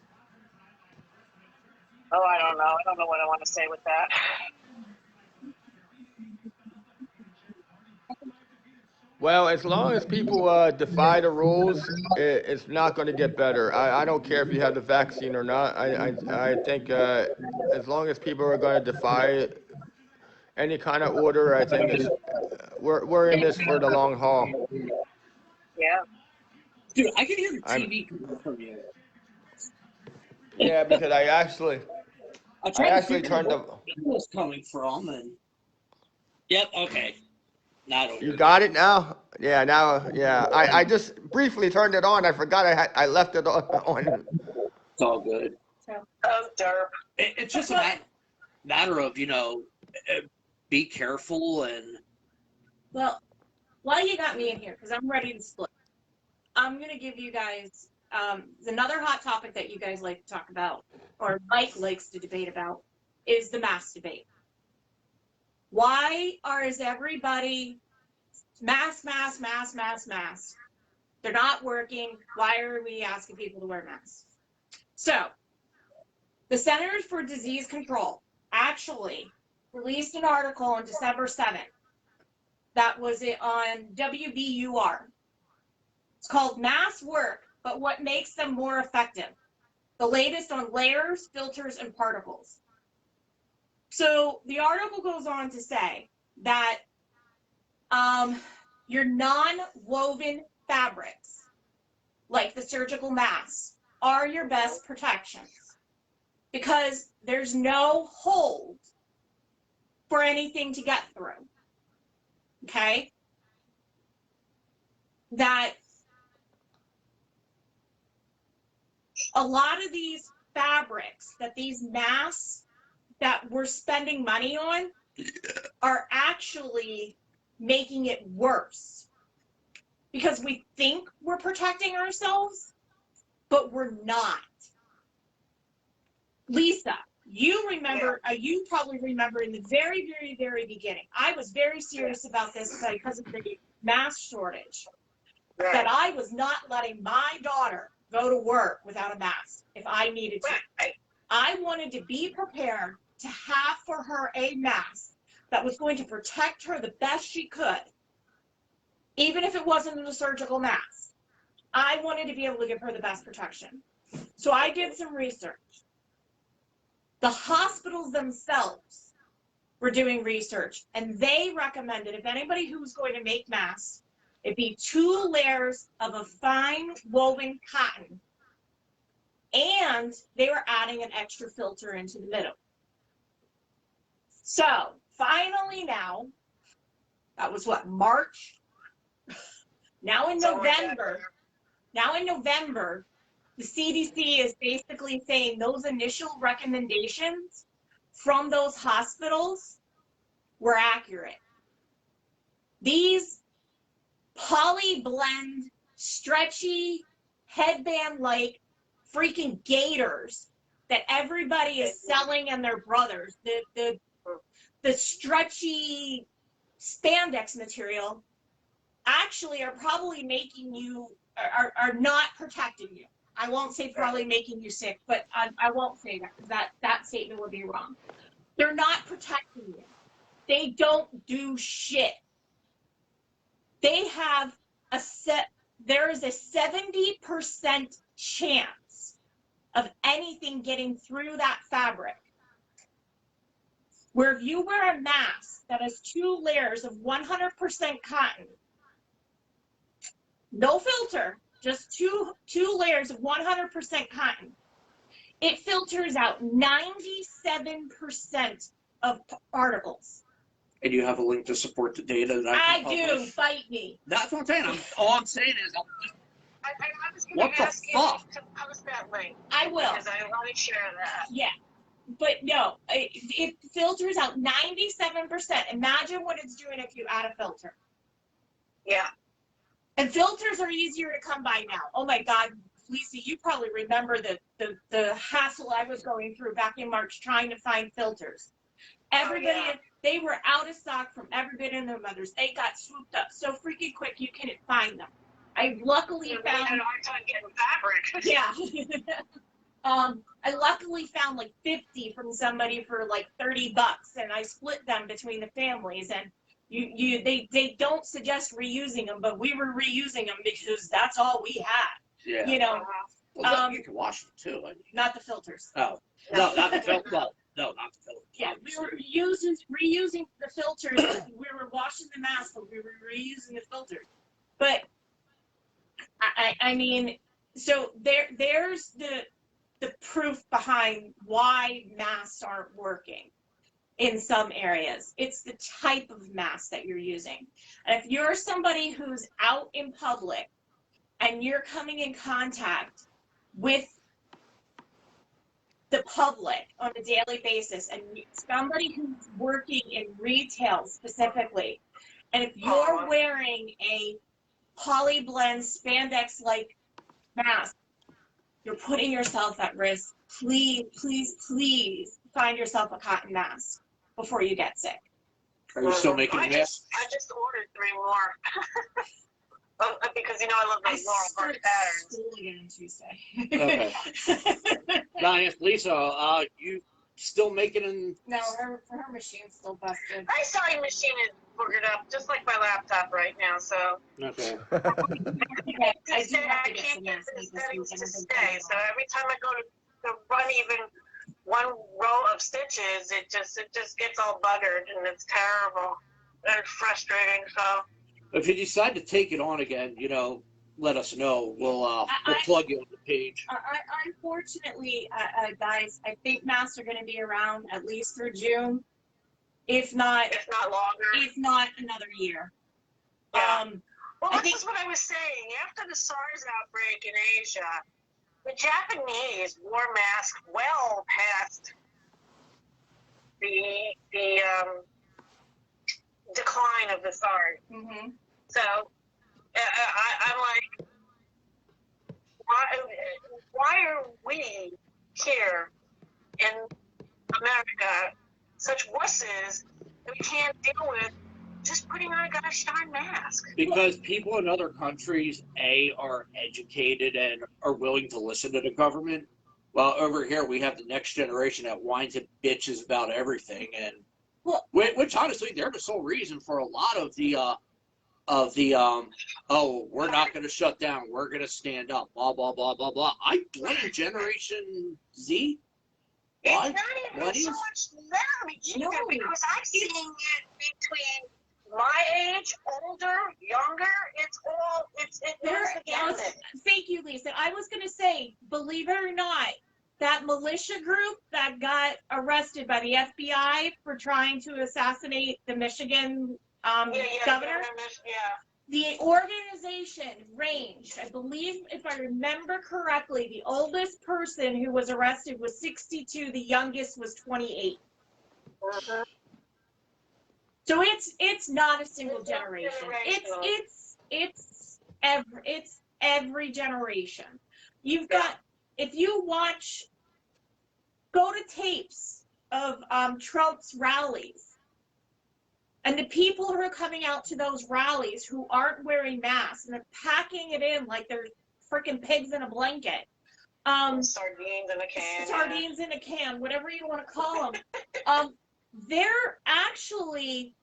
I don't know. I don't know what I want to say with that. Well, as long as people defy the rules, it's not going to get better. I don't care if you have the vaccine or not. I think as long as people are going to defy any kind of order, I think we're in this for the long haul. Yeah. Dude, I can hear the TV from you. Yeah, because I actually turned the. It was coming from and. Yep. Okay. Not over. You got it now? Yeah. Now. Yeah. I just briefly turned it on. I forgot I left it on. It's all good. Oh, derp. It's just a matter of be careful and. Well, while you got me in here, because I'm ready to split, I'm going to give you guys another hot topic that you guys like to talk about, or Mike likes to debate about, is the mask debate. Why is everybody mask? They're not working. Why are we asking people to wear masks? So, the Centers for Disease Control actually released an article on December 7th. That was it on WBUR. It's called Mask Work, but what makes them more effective? The latest on layers, filters, and particles. So the article goes on to say that your non-woven fabrics, like the surgical masks, are your best protections because there's no hold for anything to get through. Okay? That a lot of these fabrics, that these masks that we're spending money on, are actually making it worse. Because we think we're protecting ourselves, but we're not. Lisa, you remember, you probably remember in the very, very, very beginning, I was very serious about this because of the mask shortage, that I was not letting my daughter go to work without a mask if I needed to. I wanted to be prepared to have for her a mask that was going to protect her the best she could, even if it wasn't a surgical mask. I wanted to be able to give her the best protection. So I did some research. The hospitals themselves were doing research, and they recommended if anybody who was going to make masks, it be 2 layers of a fine woven cotton, and they were adding an extra filter into the middle. So finally now, that was what, March? Now in November, the CDC is basically saying those initial recommendations from those hospitals were accurate. These poly blend, stretchy, headband-like freaking gaiters that everybody is selling and their brothers, the stretchy spandex material actually are probably making you, are not protecting you. I won't say probably making you sick, but I won't say that because that statement would be wrong. They're not protecting you. They don't do shit. They have there is a 70% chance of anything getting through that fabric. Where if you wear a mask that has 2 layers of 100% cotton, no filter, just two layers of 100% cotton, it filters out 97% of particles. And you have a link to support the data that I can do. Fight me. That's what I'm saying. All I'm saying is, I was going what to the ask you fuck? to post that link. I will. Because I want to share that. Yeah. But no, it filters out 97%. Imagine what it's doing if you add a filter. Yeah. And filters are easier to come by now. Oh my God, Lisa, you probably remember the hassle I was going through back in March trying to find filters. Everybody, they were out of stock from every bit of their mothers. They got swooped up so freaking quick you couldn't find them. I luckily found. I had a hard time getting fabric. Yeah. I luckily found like 50 from somebody for like $30, and I split them between the families. And they don't suggest reusing them, but we were reusing them because that's all we had. Yeah. You know. Well, you can wash them too. I mean. Not the filters. Oh no, not the filter. Well, no, not the filter. Yeah, we were reusing the filters. We were washing the mask, but we were reusing the filters. But I mean, so there's the proof behind why masks aren't working in some areas. It's the type of mask that you're using. And if you're somebody who's out in public and you're coming in contact with the public on a daily basis, and somebody who's working in retail specifically, and if you're wearing a polyblend spandex-like mask, you're putting yourself at risk. Please, please, please find yourself a cotton mask before you get sick. Are you still making masks? I just ordered 3 more. Because I love those Laurel Park patterns. School again on Tuesday. Okay. Now, I asked Lisa, you still making in? No, her machine's still busted. My sewing machine is boogered up, just like my laptop right now. So. Okay. I do have I to get can't some get masks the this settings week. to stay. So every time I go to run even one row of stitches, it just gets all buggered, and it's terrible and frustrating. So. If you decide to take it on again, let us know. We'll plug you on the page. Unfortunately, guys, I think masks are going to be around at least through June, if not longer, if not another year. Yeah. Well, this is what I was saying. After the SARS outbreak in Asia, the Japanese wore masks well past decline of this art. Mm-hmm. So I'm like, why are we here in America such wusses that we can't deal with just putting on a gosh darn mask? Because people in other countries, are educated and are willing to listen to the government. While over here, we have the next generation that whines and bitches about everything. And which honestly, they're the sole reason for a lot of the we're not going to shut down, we're going to stand up, blah, blah, blah, blah, blah. I blame Generation Z. Why? It's not even so much them either, because I'm seeing it between my age, older, younger. There's the gamut. Thank you, Lisa. I was going to say, believe it or not, that militia group that got arrested by the FBI for trying to assassinate the Michigan governor. The organization ranged, I believe, if I remember correctly, the oldest person who was arrested was 62, the youngest was 28. Uh-huh. So it's not a single generation. It's every generation. You've got, if you go to tapes of Trump's rallies, and the people who are coming out to those rallies who aren't wearing masks and they're packing it in like they're freaking pigs in a blanket. Sardines in a can. Sardines in a can, whatever you want to call them. They're actually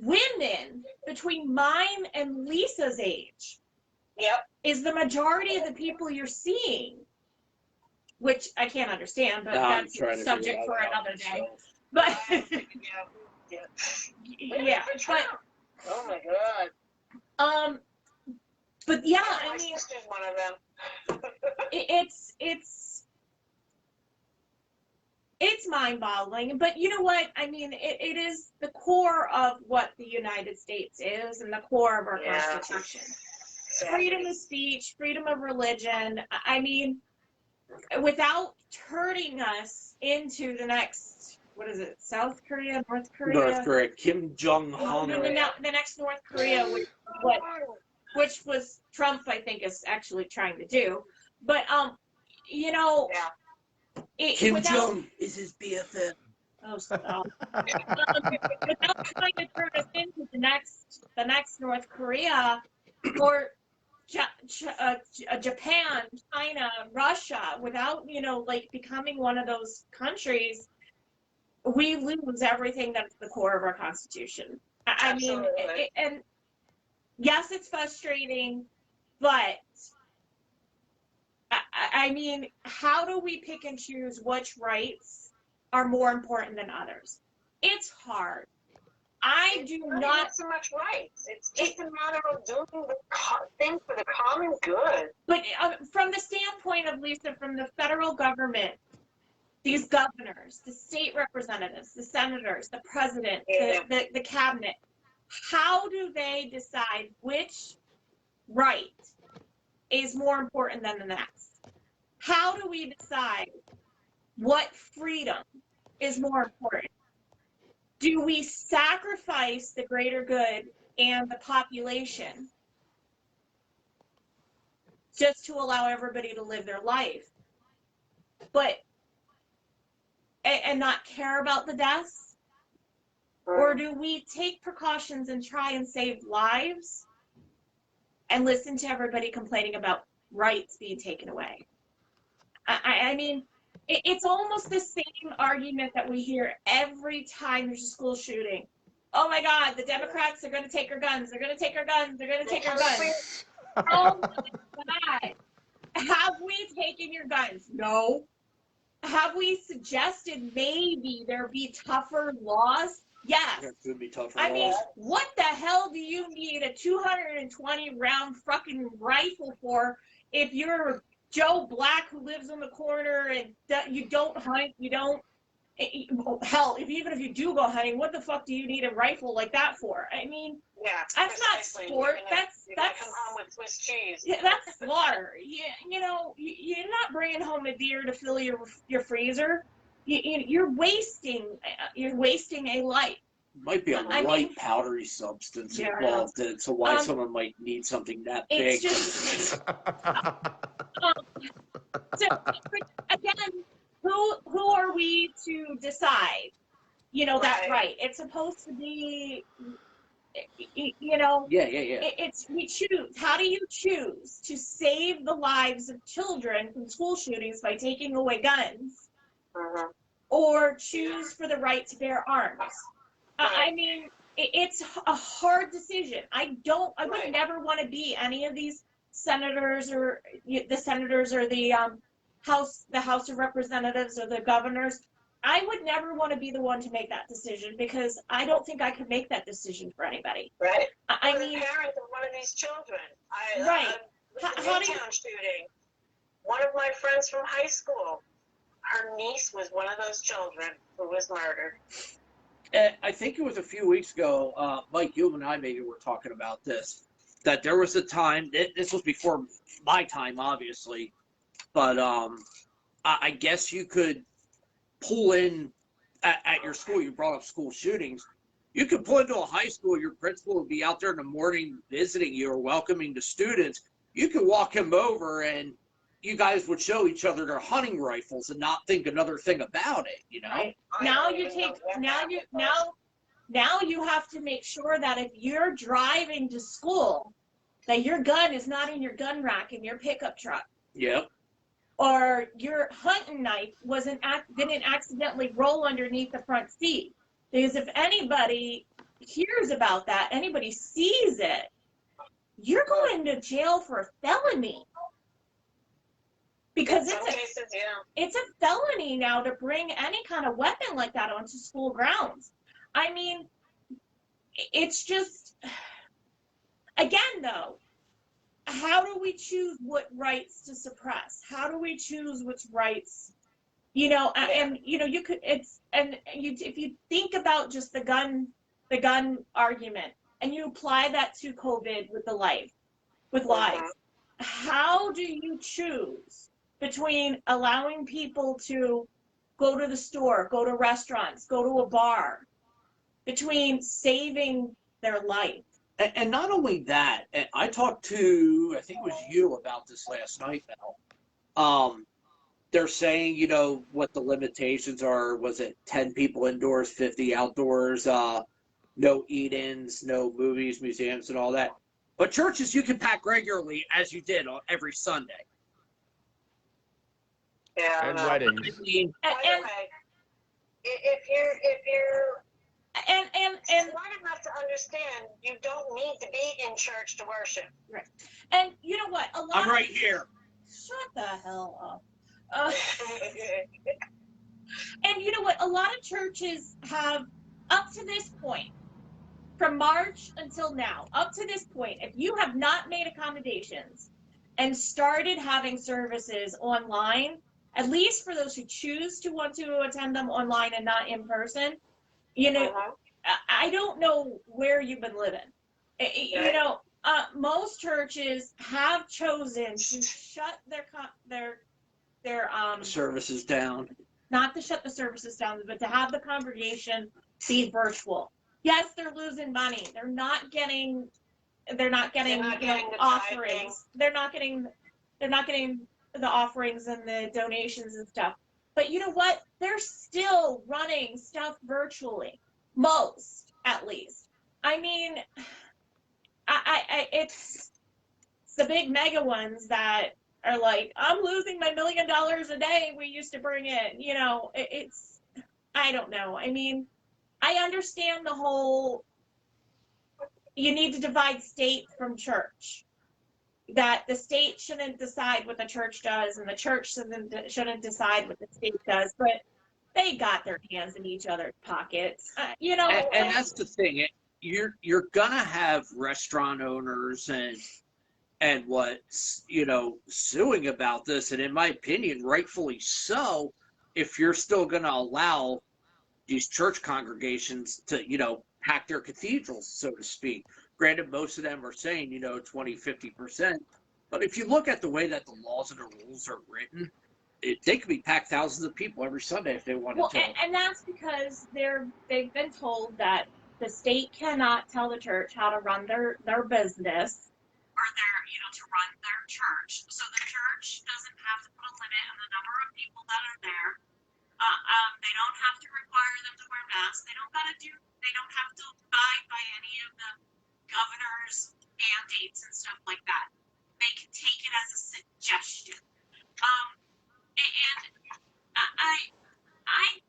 women between mine and Lisa's age. Yep. Is the majority of the people you're seeing, which I can't understand, but that's a subject for another day. But yeah, but oh my god. But yeah, my I mean, sister's one of them. it's mind-boggling. But you know what? I mean, it is the core of what the United States is, and the core of our Constitution. Freedom of speech, freedom of religion. I mean, without turning us into the next, what is it, South Korea, North Korea? North Korea, Kim Jong-un. The next North Korea, which was Trump, I think, is actually trying to do. But, you know, Kim Jong is his BFF. Oh, stop. Without trying to turn us into the next North Korea or Japan, China, Russia, without, like becoming one of those countries, we lose everything that's the core of our Constitution. I mean, and yes, it's frustrating, but I mean, how do we pick and choose which rights are more important than others? It's hard. I do not so much rights. It's just a matter of doing the thing for the common good. But from the standpoint of Lisa, from the federal government, these governors, the state representatives, the senators, the president, the cabinet, how do they decide which right is more important than the next? How do we decide what freedom is more important? Do we sacrifice the greater good and the population just to allow everybody to live their life, and not care about the deaths? Or do we take precautions and try and save lives and listen to everybody complaining about rights being taken away? I mean, it's almost the same argument that we hear every time there's a school shooting. Oh my God, the Democrats are going to take our guns. They're going to take our guns. They're going to take our guns. Oh my God. Have we taken your guns? No. Have we suggested maybe there be tougher laws? Yes. There could be tougher I laws. mean, what the hell do you need a 220 round fucking rifle for if you're Joe Black who lives on the corner and you don't hunt, hell, even if you do go hunting, what the fuck do you need a rifle like that for? I mean, that's not sport. That's come home with Swiss cheese. Yeah, that's slaughter. You're not bringing home a deer to fill your freezer. You're wasting a life. Might be a I light mean- powdery substance Yeah, I know. involved in it, so why Um, someone might need something that It's big. just so again, who are we to decide? You know, that right? It's supposed to be, you know, Yeah. it's we choose. How do you choose to save the lives of children from school shootings by taking away guns, or choose for the right to bear arms? I mean, it's a hard decision. I would never want to be any of these senators or the senators or the House of Representatives or the governors. I would never want to be the one to make that decision, because I don't think I could make that decision for anybody. Right. I Or mean, the parent of one of these children. Right. The How do you- Newtown shooting. One of my friends from high school, her niece was one of those children who was murdered. I think it was a few weeks ago, Mike, you and I maybe were talking about this, that there was a time, this was before my time, obviously, but I guess you could pull in at your school. You brought up school shootings. You could pull into a high school. Your principal would be out there in the morning visiting you or welcoming the students. You could walk him over and you guys would show each other their hunting rifles and not think another thing about it, you know? Right. Now you have to make sure that if you're driving to school, that your gun is not in your gun rack in your pickup truck. Yep. Or your hunting knife didn't accidentally roll underneath the front seat. Because if anybody hears about that, anybody sees it, you're going to jail for a felony. Because it's a felony now to bring any kind of weapon like that onto school grounds. I mean, it's just, again, though, how do we choose what rights to suppress? How do we choose which rights, you know, and you know, if you think about just the gun argument, and you apply that to COVID with lives, how do you choose between allowing people to go to the store, go to restaurants, go to a bar, between saving their life? And not only that, and I talked to, I think it was you about this last night, Mel. They're saying, you know, what the limitations are. Was it 10 people indoors, 50 outdoors, no eat-ins, no movies, museums, and all that. But churches you can pack regularly, as you did on every Sunday. Yeah. And weddings. I mean, By the way, if you're smart enough to understand, you don't need to be in church to worship. Right. And you know what? I'm right here. Shut the hell up. And you know what? A lot of churches have, up to this point, from March until now, up to this point, if you have not made accommodations and started having services online, at least for those who choose to want to attend them online and not in person, you know, I don't know where you've been living. You know, most churches have chosen to shut their Services down. not to shut the services down, but to have the congregation be virtual. Yes, they're losing money. They're not getting the offerings. They're not getting the offerings and the donations and stuff. But you know what? They're still running stuff virtually. Most, at least. I mean, it's the big mega ones that are like, I'm losing my $1 million a day we used to bring in. You know, it's, I don't know. I mean, I understand the whole, you need to divide state from church. That the state shouldn't decide what the church does, and the church shouldn't decide what the state does. But they got their hands in each other's pockets, you know. And that's the thing. You're gonna have restaurant owners and what's, you know, suing about this, and in my opinion, rightfully so. If you're still gonna allow these church congregations to, you know, pack their cathedrals, so to speak. Granted, most of them are saying, you know, 20, 50%. But if you look at the way that the laws and the rules are written, they could be packed thousands of people every Sunday if they wanted to. And that's because they've been told that the state cannot tell the church how to run their business or to run their church. So the church doesn't have to put a limit on the number of people that are there. They don't have to require them to wear masks. They don't have to abide by any of the governor's mandates and stuff like that. They can take it as a suggestion. And I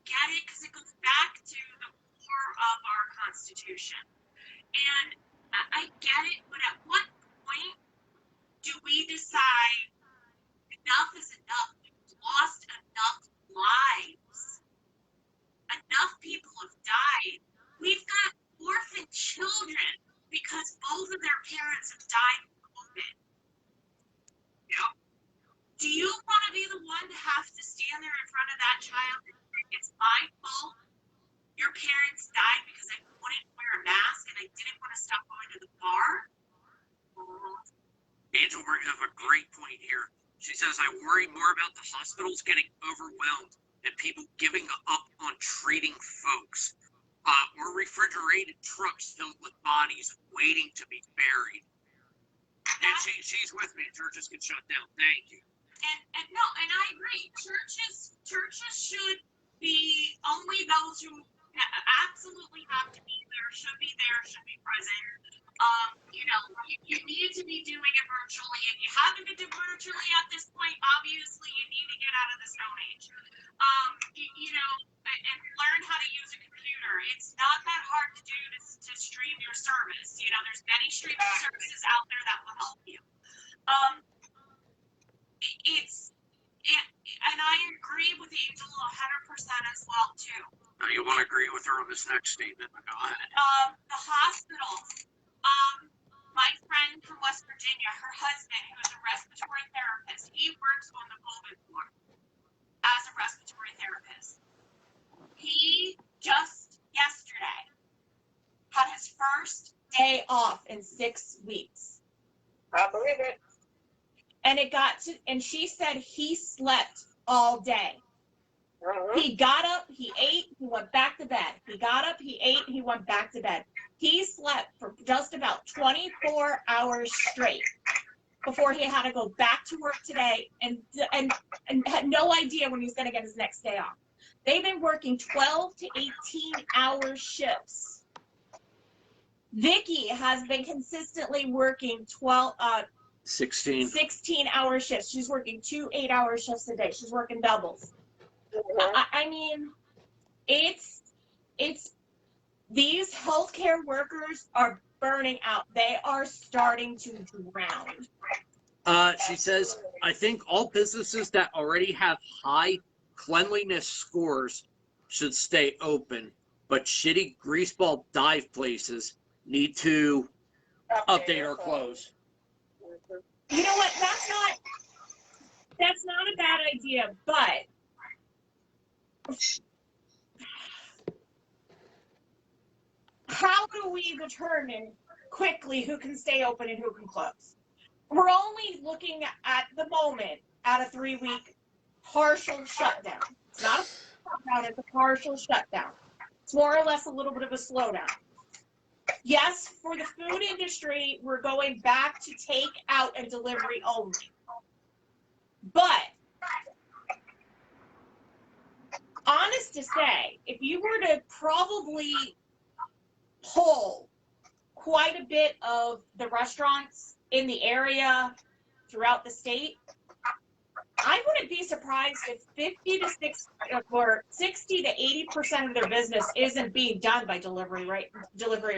get it because it goes back to the core of our Constitution. And I get it, but at what point do we decide enough is enough? We've lost enough lives. Enough people have died. We've got orphan children because both of their parents have died of COVID. Yep. Do you want to be the one to have to stand there in front of that child and say, it's my fault? Your parents died because I wouldn't wear a mask and I didn't want to stop going to the bar? Angel brings up a great point here. She says, I worry more about the hospitals getting overwhelmed and people giving up on treating folks. Or refrigerated trucks filled with bodies waiting to be buried. And she's with me. Churches get shut down. Thank you. And no, and I agree. Churches should be only those who absolutely have to be there, should be present. You need to be doing it virtually. If you haven't been doing virtually at this point, obviously you need to get out of the Stone Age. And learn how to use a computer. It's not that hard to do to stream your service. There's many streaming services out there that will help you. And I agree with Angel 100% as well too. Now, you want to agree with her on this next statement? Go ahead. The hospitals. My friend from West Virginia, her husband, who is a respiratory therapist, he works on the COVID floor as a respiratory therapist. He just yesterday had his first day off in 6 weeks. I believe it. And she said he slept all day. He got up, he ate, he went back to bed. He got up, he ate, he went back to bed. He slept for just about 24 hours straight before he had to go back to work today and had no idea when he was going to get his next day off. They've been working 12 to 18-hour shifts. Vicky has been consistently working 16-hour shifts. She's working 2 8-hour shifts a day. She's working doubles. I mean, it's these healthcare workers are burning out. They are starting to drown. She says, I think all businesses that already have high cleanliness scores should stay open, but shitty greaseball dive places need to update or close. You know what? That's not a bad idea, but how do we determine quickly who can stay open and who can close? We're only looking at the moment at a 3-week partial shutdown. It's not a shutdown, it's a partial shutdown. It's more or less a little bit of a slowdown. Yes, for the food industry, we're going back to takeout and delivery only. But, honest to say, if you were to probably poll quite a bit of the restaurants in the area throughout the state, I wouldn't be surprised if 60 to 80% of their business isn't being done by delivery or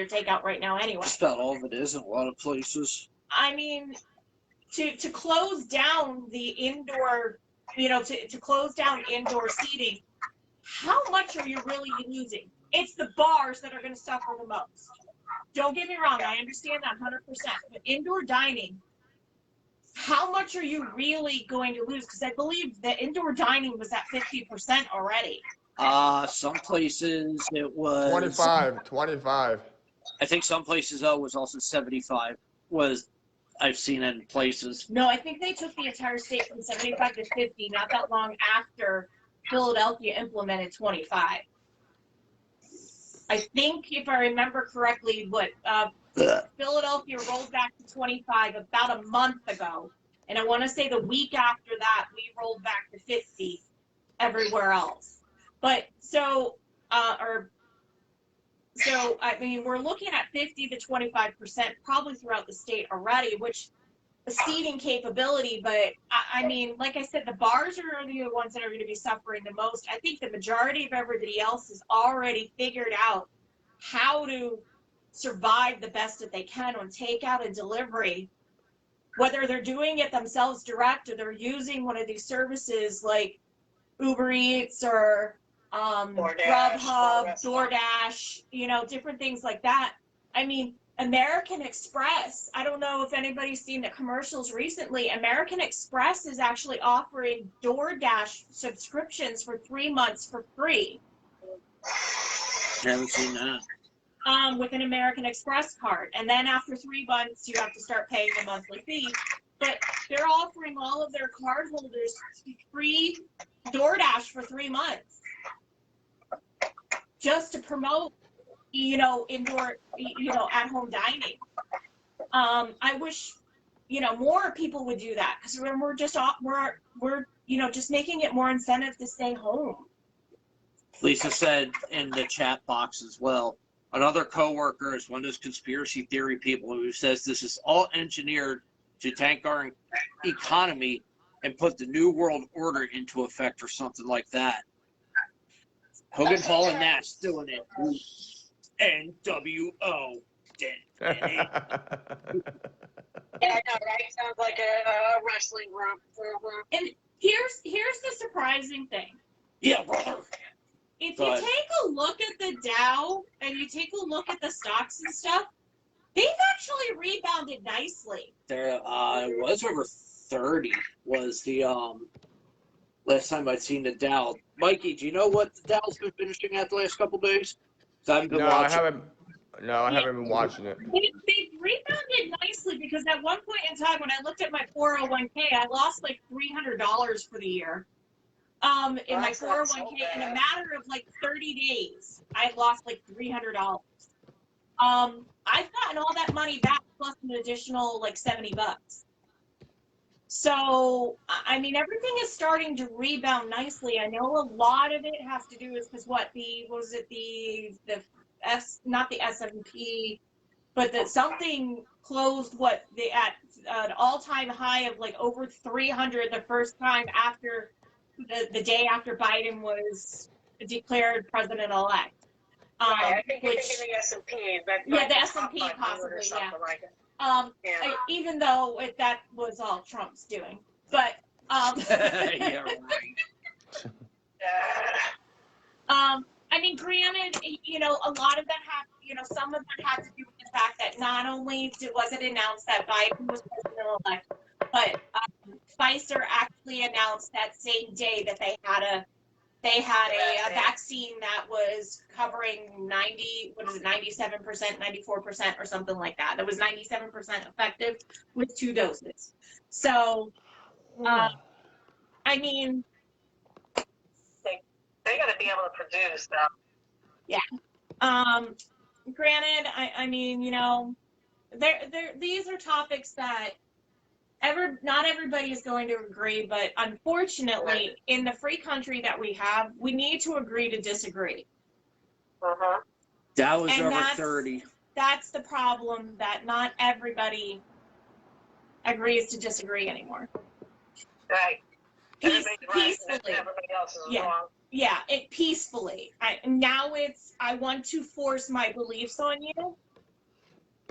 takeout right now anyway. Just about all of it is in a lot of places. I mean, to close down the indoor, to close down indoor seating, how much are you really losing? It's the bars that are going to suffer the most. Don't get me wrong, I understand that 100%, but indoor dining, how much are you really going to lose? Because I believe that indoor dining was at 50% already. Some places it was 25. I think some places was also 75 was I've seen in places. No, I think they took the entire state from 75 to 50 not that long after Philadelphia implemented 25. I think if I remember correctly, Philadelphia rolled back to 25 about a month ago. And I want to say the week after that, we rolled back to 50 everywhere else. But so I mean, we're looking at 50 to 25% probably throughout the state already, which a seating capability. But I mean, like I said, the bars are the ones that are going to be suffering the most. I think the majority of everybody else has already figured out how to survive the best that they can on takeout and delivery, whether they're doing it themselves direct or they're using one of these services like Uber Eats or Grubhub, DoorDash, different things like that. I mean, American Express, I don't know if anybody's seen the commercials recently. American Express is actually offering DoorDash subscriptions for 3 months for free. I haven't seen that. With an American Express card. And then after 3 months, you have to start paying a monthly fee. But they're offering all of their cardholders free DoorDash for 3 months just to promote, indoor, at-home dining. I wish, more people would do that, because we're just making it more incentive to stay home. Lisa said in the chat box as well, another coworker is one of those conspiracy theory people who says this is all engineered to tank our economy and put the New World Order into effect or something like that. Hogan, Hall, and Nash doing it. NWO. Yeah, I know, right? Sounds like a wrestling group. And here's the surprising thing. Yeah, brother. If you take a look at the Dow and you take a look at the stocks and stuff, they've actually rebounded nicely. There, it was over 30 was the last time I'd seen the Dow. Mikey, do you know what the Dow's been finishing at the last couple days? I haven't been watching. I haven't been watching it. They've rebounded nicely, because at one point in time when I looked at my 401k, I lost like $300 for the year. In my 401k, in a matter of like 30 days, I lost like $300. I've gotten all that money back plus an additional like $70. So, I mean, everything is starting to rebound nicely. I know a lot of it has to do with not the S&P, but that something closed at an all-time high of like over 300 the first time after the day after Biden was declared president-elect. I think you're thinking the S&P. Yeah, the S&P possibly, yeah. Like it. Even though that was all Trump's doing. But, yeah, right. I mean, granted, a lot of that some of that had to do with the fact that not only was it announced that Biden was president-elect, but Pfizer actually announced that same day that they had a vaccine that was covering 97%, 94% or something like that. That was 97% effective with 2 doses. So, I mean, they got to be able to produce. Yeah. Granted, I mean, these are topics that not everybody is going to agree, but unfortunately, in the free country that we have, we need to agree to disagree. That was over 30. That's the problem, that not everybody agrees to disagree anymore. Right. Peacefully. Everybody else is wrong. Yeah, peacefully. I want to force my beliefs on you,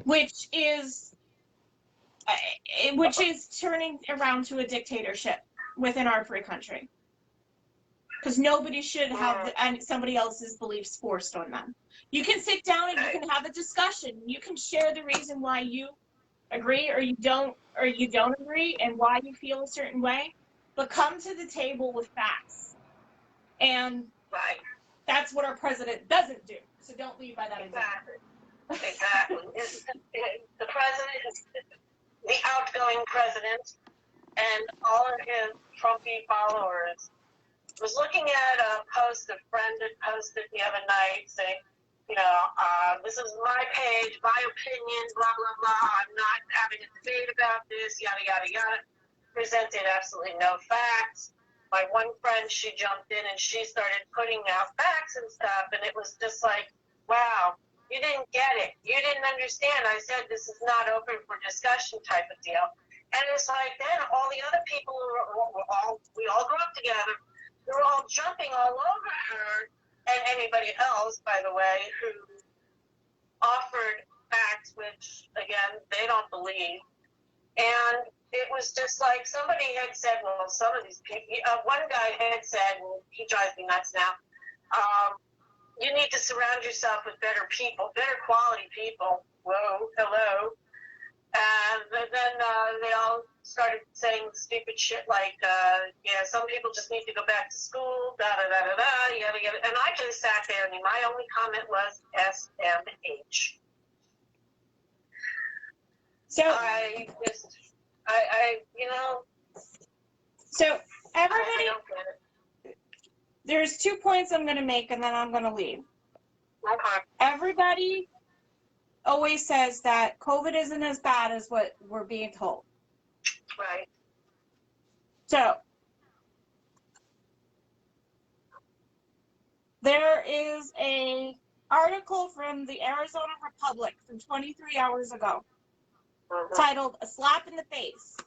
which is turning around to a dictatorship within our free country. Because nobody should have somebody else's beliefs forced on them. You can sit down and you can have a discussion. You can share the reason why you agree or you don't agree and why you feel a certain way, but come to the table with facts. And that's what our president doesn't do. So don't lead by that example. Exactly. The president is the outgoing president, and all of his Trumpy followers. Was looking at a post a friend had posted the other night saying, This is my page, my opinion, blah, blah, blah. I'm not having a debate about this, yada, yada, yada. Presented absolutely no facts. My one friend, she jumped in and she started putting out facts and stuff, and it was just like, wow, you didn't get it. You didn't understand. I said this is not open for discussion type of deal. And it's like then all the other people, we all grew up together, they were all jumping all over her and anybody else, by the way, who offered facts, which, again, they don't believe. And it was just like somebody had said, well, some of these people, one guy had said, and he drives me nuts now, you need to surround yourself with better people, better quality people. Whoa, hello. And then they all started saying stupid shit like, some people just need to go back to school, da-da-da-da-da, yada, yada. And I just sat there, and my only comment was SMH. So So everybody, I don't get it. there's 2 points I'm going to make, and then I'm going to leave. Okay. Everybody always says that COVID isn't as bad as what we're being told. Right. So there is a article from the Arizona Republic from 23 hours ago titled "A Slap in the Face.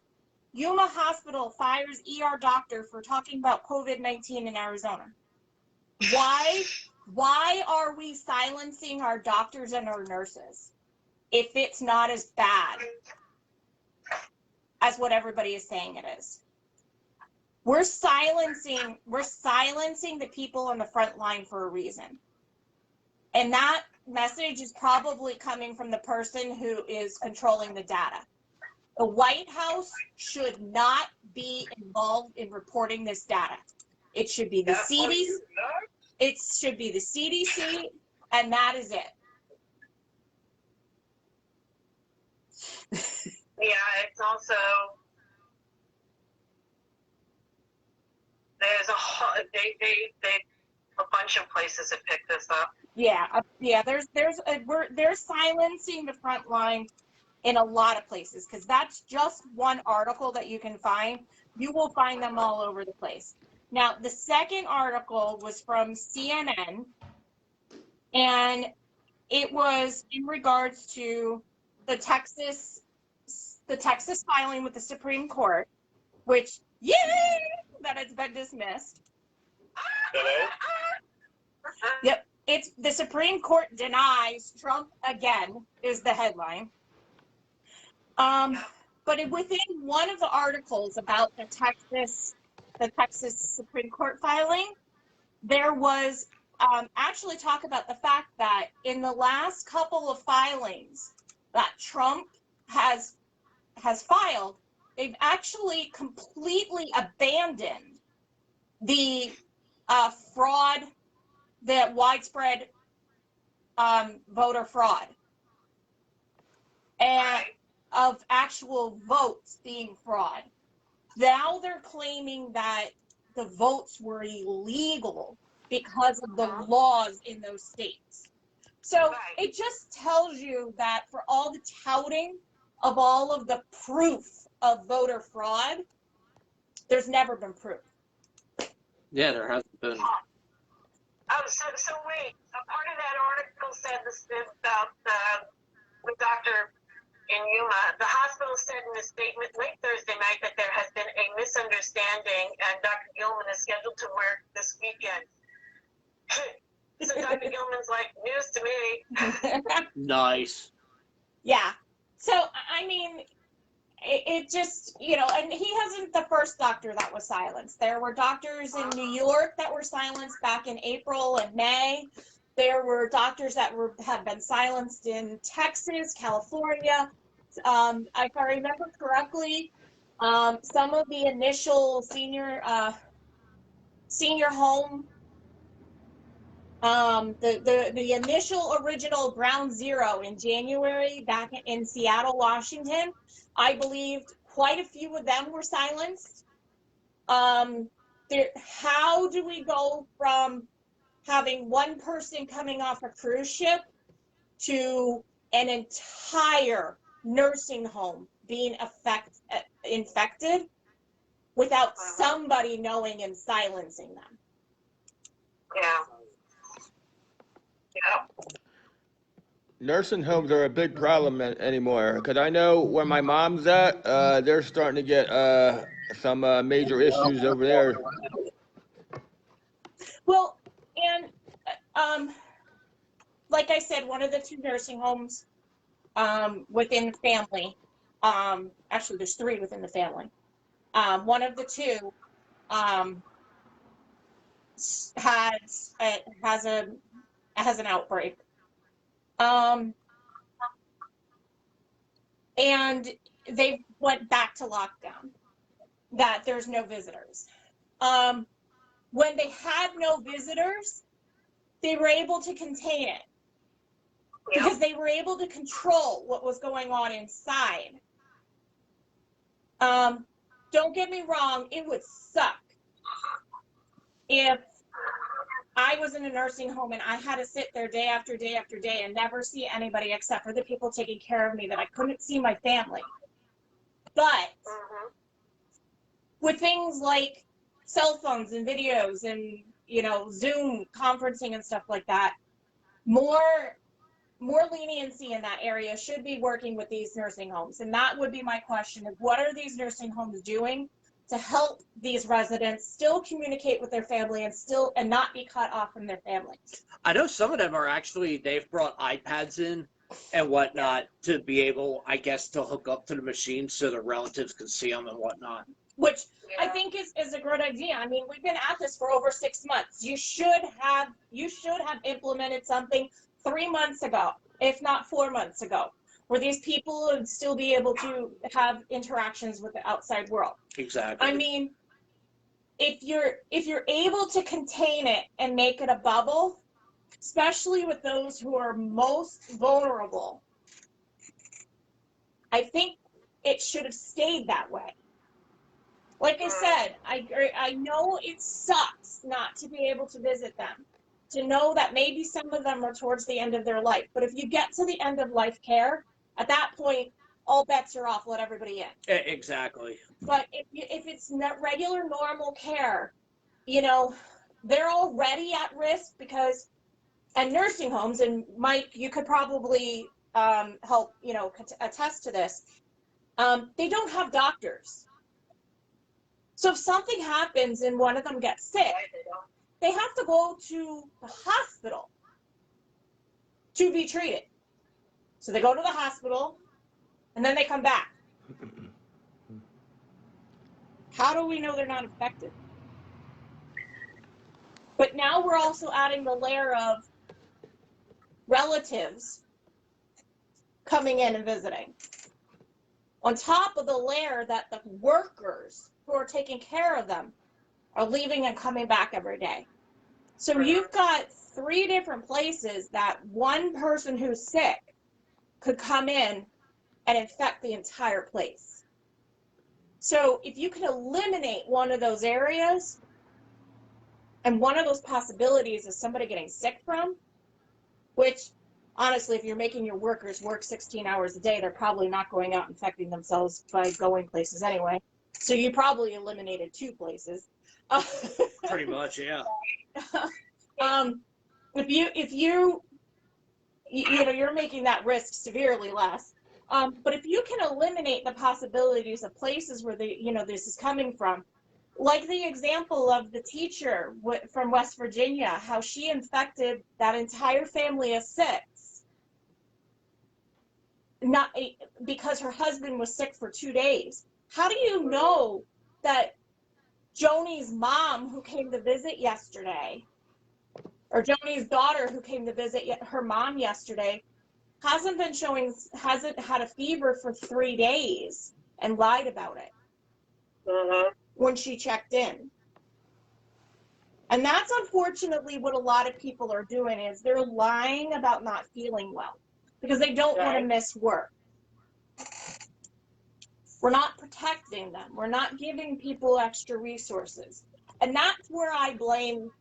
Yuma Hospital fires ER doctor for talking about COVID-19 in Arizona." Why are we silencing our doctors and our nurses if it's not as bad as what everybody is saying it is? We're silencing the people on the front line for a reason. And that message is probably coming from the person who is controlling the data. The White House should not be involved in reporting this data. It should be the CDC. It should be the CDC, and that is it. Yeah, it's also, there's a bunch of places that pick this up. Yeah. They're silencing the front line in a lot of places, because that's just one article that you can find. You will find them all over the place. Now, the second article was from CNN, and it was in regards to the Texas filing with the Supreme Court, which, yay, that it's been dismissed. Yep, it's the Supreme Court denies Trump again is the headline. But within one of the articles about the Texas Supreme Court filing, there was actually talk about the fact that in the last couple of filings that Trump has filed, they've actually completely abandoned the fraud, the widespread voter fraud, and of actual votes being fraud. Now they're claiming that the votes were illegal because of the laws in those states. So it just tells you that for all the touting of all of the proof of voter fraud, there's never been proof. Yeah, there hasn't been. Oh, so wait. A part of that article said this about the doctor in Yuma. The hospital said in a statement late Thursday night that there has been a misunderstanding, and Dr. Gilman is scheduled to work this weekend. So Dr. Gilman's like, news to me. Nice. Yeah. So, I mean, it just, and he wasn't the first doctor that was silenced. There were doctors in New York that were silenced back in April and May. There were doctors that have been silenced in Texas, California. If I remember correctly, some of the initial senior home, the initial original Ground Zero in January back in Seattle, Washington, I believed quite a few of them were silenced. How do we go from having one person coming off a cruise ship to an entire nursing home being infected without somebody knowing and silencing them. Yeah. Yeah. Nursing homes are a big problem anymore, because I know where my mom's at, they're starting to get some major issues over there. Well, and like I said, one of the 2 nursing homes within the family, actually there's 3 within the family. One of the 2 has an outbreak. And they went back to lockdown, that there's no visitors. When they had no visitors, they were able to contain it because they were able to control what was going on inside. Don't get me wrong, it would suck if I was in a nursing home and I had to sit there day after day after day and never see anybody except for the people taking care of me, that I couldn't see my family. But with things like cell phones and videos and, you know, Zoom conferencing and stuff like that, more leniency in that area should be working with these nursing homes. And that would be my question, of what are these nursing homes doing to help these residents still communicate with their family and not be cut off from their family? I know some of them are actually, they've brought iPads in and whatnot to be able, I guess, to hook up to the machine so the relatives can see them and whatnot. Which I think is a great idea. I mean, we've been at this for over 6 months. You should have implemented something 3 months ago, if not 4 months ago, where these people would still be able to have interactions with the outside world. Exactly. I mean, if you're able to contain it and make it a bubble, especially with those who are most vulnerable, I think it should have stayed that way. Like I said, I know it sucks not to be able to visit them, to know that maybe some of them are towards the end of their life. But if you get to the end of life care, at that point, all bets are off. Let everybody in. Exactly. But if it's not regular, normal care, you know, they're already at risk because, and nursing homes, and Mike, you could probably help, you know, attest to this. They don't have doctors. So if something happens and one of them gets sick, they have to go to the hospital to be treated. So they go to the hospital and then they come back. How do we know they're not infected? But now we're also adding the layer of relatives coming in and visiting. On top of the layer that the workers who are taking care of them are leaving and coming back every day. So you've got 3 different places that one person who's sick could come in and infect the entire place. So if you can eliminate one of those areas, and one of those possibilities is somebody getting sick from, which honestly, if you're making your workers work 16 hours a day, they're probably not going out infecting themselves by going places anyway. So you probably eliminated 2 places. Pretty much, yeah. If you know, you're making that risk severely less. But if you can eliminate the possibilities of places where this is coming from, like the example of the teacher from West Virginia, how she infected that entire family of 6, not because her husband was sick for 2 days. How do you know that Joni's mom, who came to visit yesterday, or Joni's daughter, who came to visit her mom yesterday, hasn't had a fever for 3 days and lied about it when she checked in? And that's unfortunately what a lot of people are doing, is they're lying about not feeling well because they don't want to miss work. We're not protecting them. We're not giving people extra resources. And that's where I blame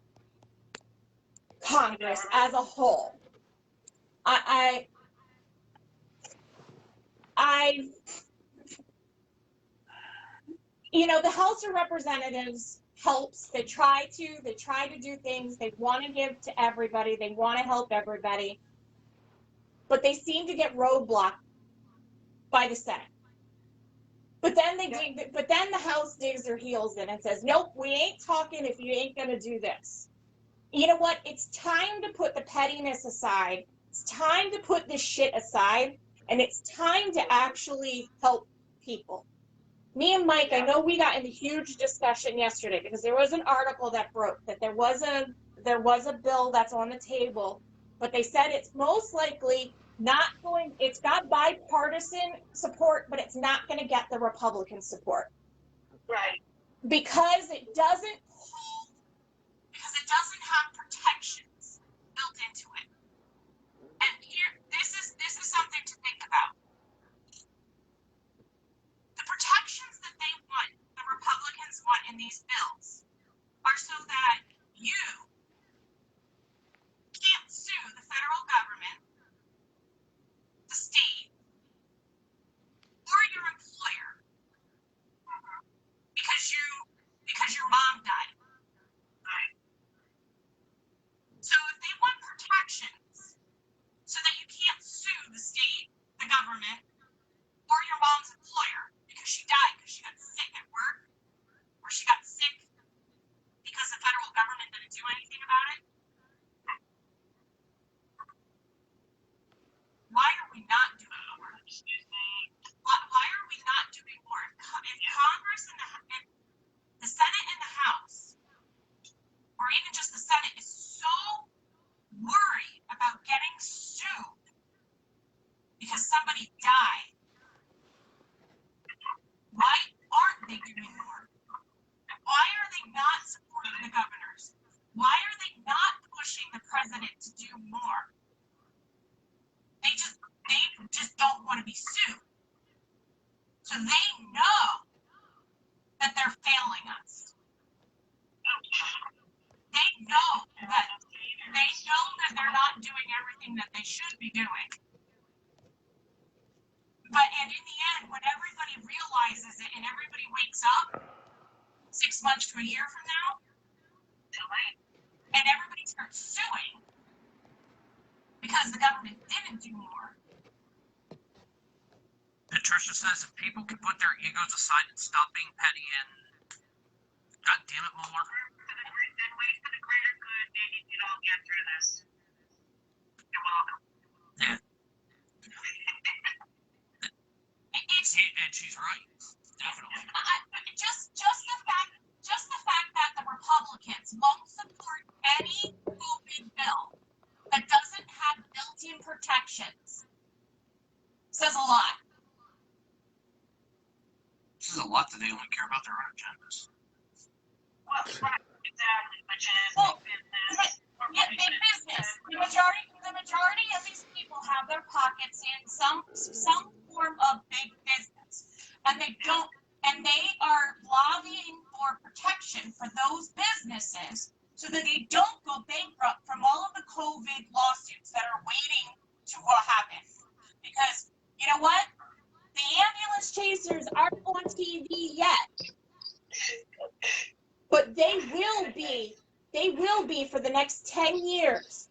Congress as a whole. I the House of Representatives helps. They try to do things. They want to give to everybody. They want to help everybody. But they seem to get roadblocked by the Senate. But then the House digs their heels in and says, nope, we ain't talking if you ain't going to do this. You know what? It's time to put the pettiness aside. It's time to put this shit aside. And it's time to actually help people. Me and Mike, I know we got in a huge discussion yesterday because there was an article that broke that there was a bill that's on the table, but they said it's most likely it's got bipartisan support, but it's not going to get the Republican support. Right. Because it doesn't have protections built into it. And here, this is something to think about. The protections that they want, the Republicans want in these bills, are so that you can't sue the federal government, the state, or your employer because your mom died. So if they want protections so that you can't sue the state, the government, or your mom's employer because she died because she got sick at work, or she got sick because the federal government didn't do anything about it, why are we not doing more? Why are we not doing more? If Congress and the Senate and the House, or even just the Senate, is so worried about getting sued because somebody died, why aren't they doing more? Why are they not supporting the governors? Why are they not pushing the president to do more? They just don't want to be sued. So they know that they're failing us. They know that they're not doing everything that they should be doing. And in the end, when everybody realizes it and everybody wakes up 6 months to a year from now, and everybody starts suing because the government didn't do more. Patricia says if people can put their egos aside and stop being petty and God damn it, Mohler. And wait for the greater good, maybe we can all get through this. You're welcome. Yeah. And she's right. Definitely. Just the fact that the Republicans won't support any COVID bill that doesn't have built-in protections says a lot. Says a lot that they only care about their own agendas. Well, right, exactly, which is Big business. The majority of these people have their pockets in some form of big business, and they are lobbying for protection for those businesses so that they don't go bankrupt from all of the COVID lawsuits that are waiting to happen. Because you know what? The ambulance chasers aren't on TV yet, but they will be. They will be for the next 10 years.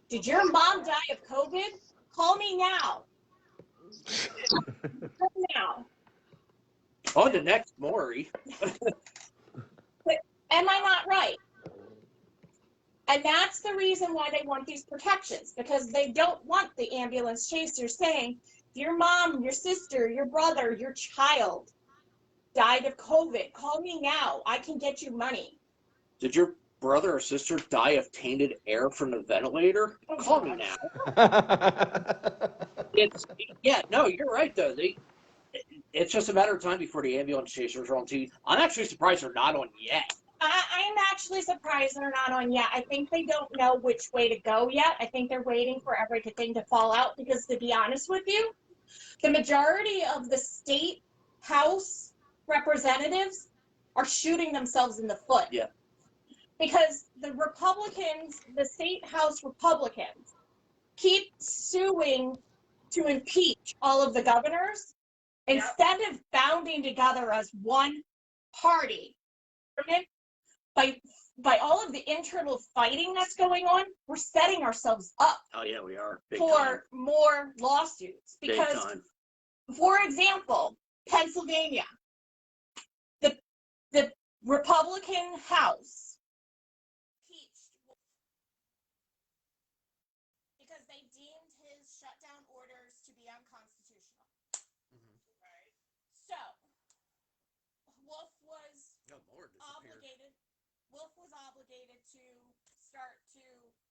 Did your mom die of COVID? Call me now. Now. On to next, Maury. But am I not right? And that's the reason why they want these protections, because they don't want the ambulance chasers saying, your mom, your sister, your brother, your child died of COVID. Call me now. I can get you money. Did your brother or sister die of tainted air from the ventilator? Call me now. No, you're right though. It's just a matter of time before the ambulance chasers are on TV. I'm actually surprised they're not on yet. I'm actually surprised they're not on yet. I think they don't know which way to go yet. I think they're waiting for everything to fall out because, to be honest with you, the majority of the state House representatives are shooting themselves in the foot. Yeah. because the Republicans, the state house Republicans, keep suing to impeach all of the governors instead of bounding together as one party. By all of the internal fighting that's going on, we're setting ourselves up Oh yeah, we are. Big for time. more lawsuits. Big Because, time. for example, Pennsylvania, the Republican House impeached because they deemed his shutdown orders to be unconstitutional. So, Wolf was obligated to start to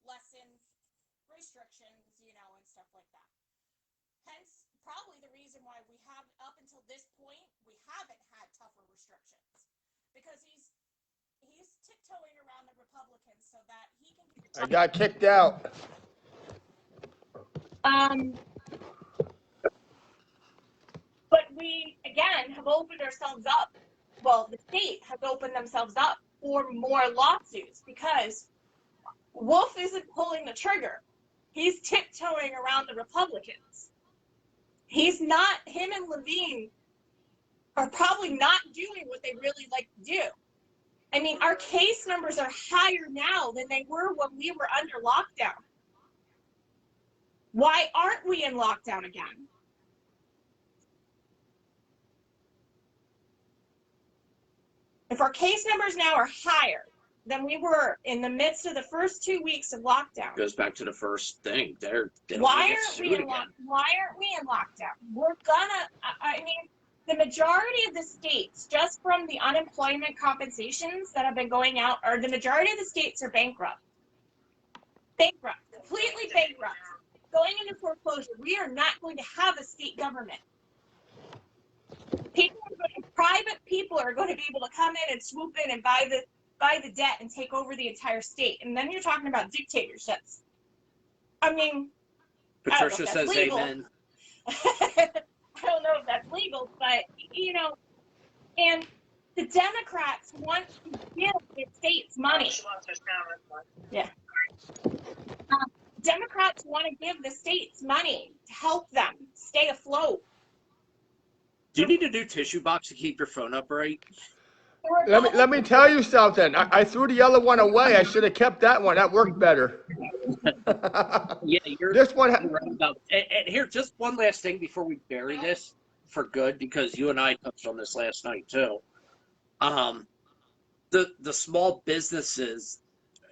lessen restrictions, and stuff like that. Hence, probably the reason why we have, up until this point, we haven't had tougher restrictions, because he's tiptoeing around the Republicans so that he can. I got kicked out. But we again have opened ourselves up. Well, the state has opened themselves up for more lawsuits because Wolf isn't pulling the trigger. He's tiptoeing around the Republicans. He's not, him and Levine are probably not doing what they really like to do. I mean, our case numbers are higher now than they were when we were under lockdown. Why aren't we in lockdown again? If our case numbers now are higher than we were in the midst of the first 2 weeks of lockdown, Goes back to the first thing. why aren't we in lockdown? We're gonna. I mean, the majority of the states, just from the unemployment compensations that have been going out, or the majority of the states are bankrupt, completely bankrupt, going into foreclosure. We are not going to have a state government. Private people are going to be able to come in and swoop in and buy the debt and take over the entire state. And then you're talking about dictatorships. I mean, Patricia says legal. amen. I don't know if that's legal, but and the Democrats want to give the states money. Yeah. Democrats want to give the states money to help them stay afloat. Do you need a new tissue box to keep your phone upright? Let me tell you something. I threw the other one away. I should have kept that one. That worked better. Yeah, This one. right about. And here, just one last thing before we bury this for good, because you and I touched on this last night too. The small businesses,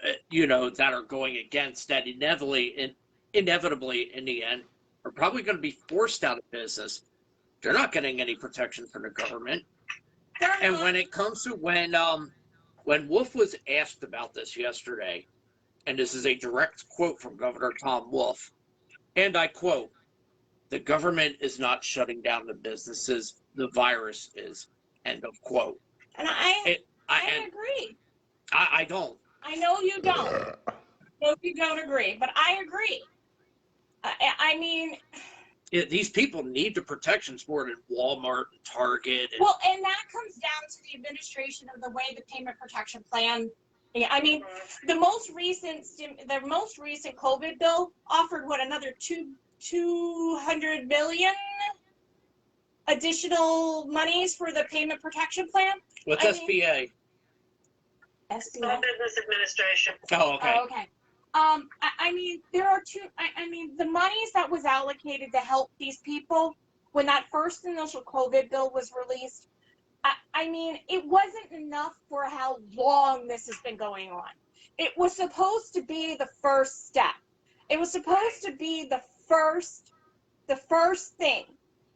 that are going against that inevitably in the end are probably going to be forced out of business. They're not getting any protection from the government. And when it comes to when Wolf was asked about this yesterday, and this is a direct quote from Governor Tom Wolf, and I quote, "The government is not shutting down the businesses, the virus is," end of quote. And I agree. I don't. I know you don't. You don't agree, but I agree. I mean, These people need the protections more than Walmart and Target. Well, and that comes down to the administration of the way the payment protection plan. I mean, the most recent COVID bill offered another 200 billion additional monies for the payment protection plan. What's SBA? SBA. Small Business Administration. Oh, okay. Oh, okay. I mean, there are two. I mean, the monies that was allocated to help these people when that first initial COVID bill was released, I mean, it wasn't enough for how long this has been going on. It was supposed to be the first step. It was supposed to be the first thing,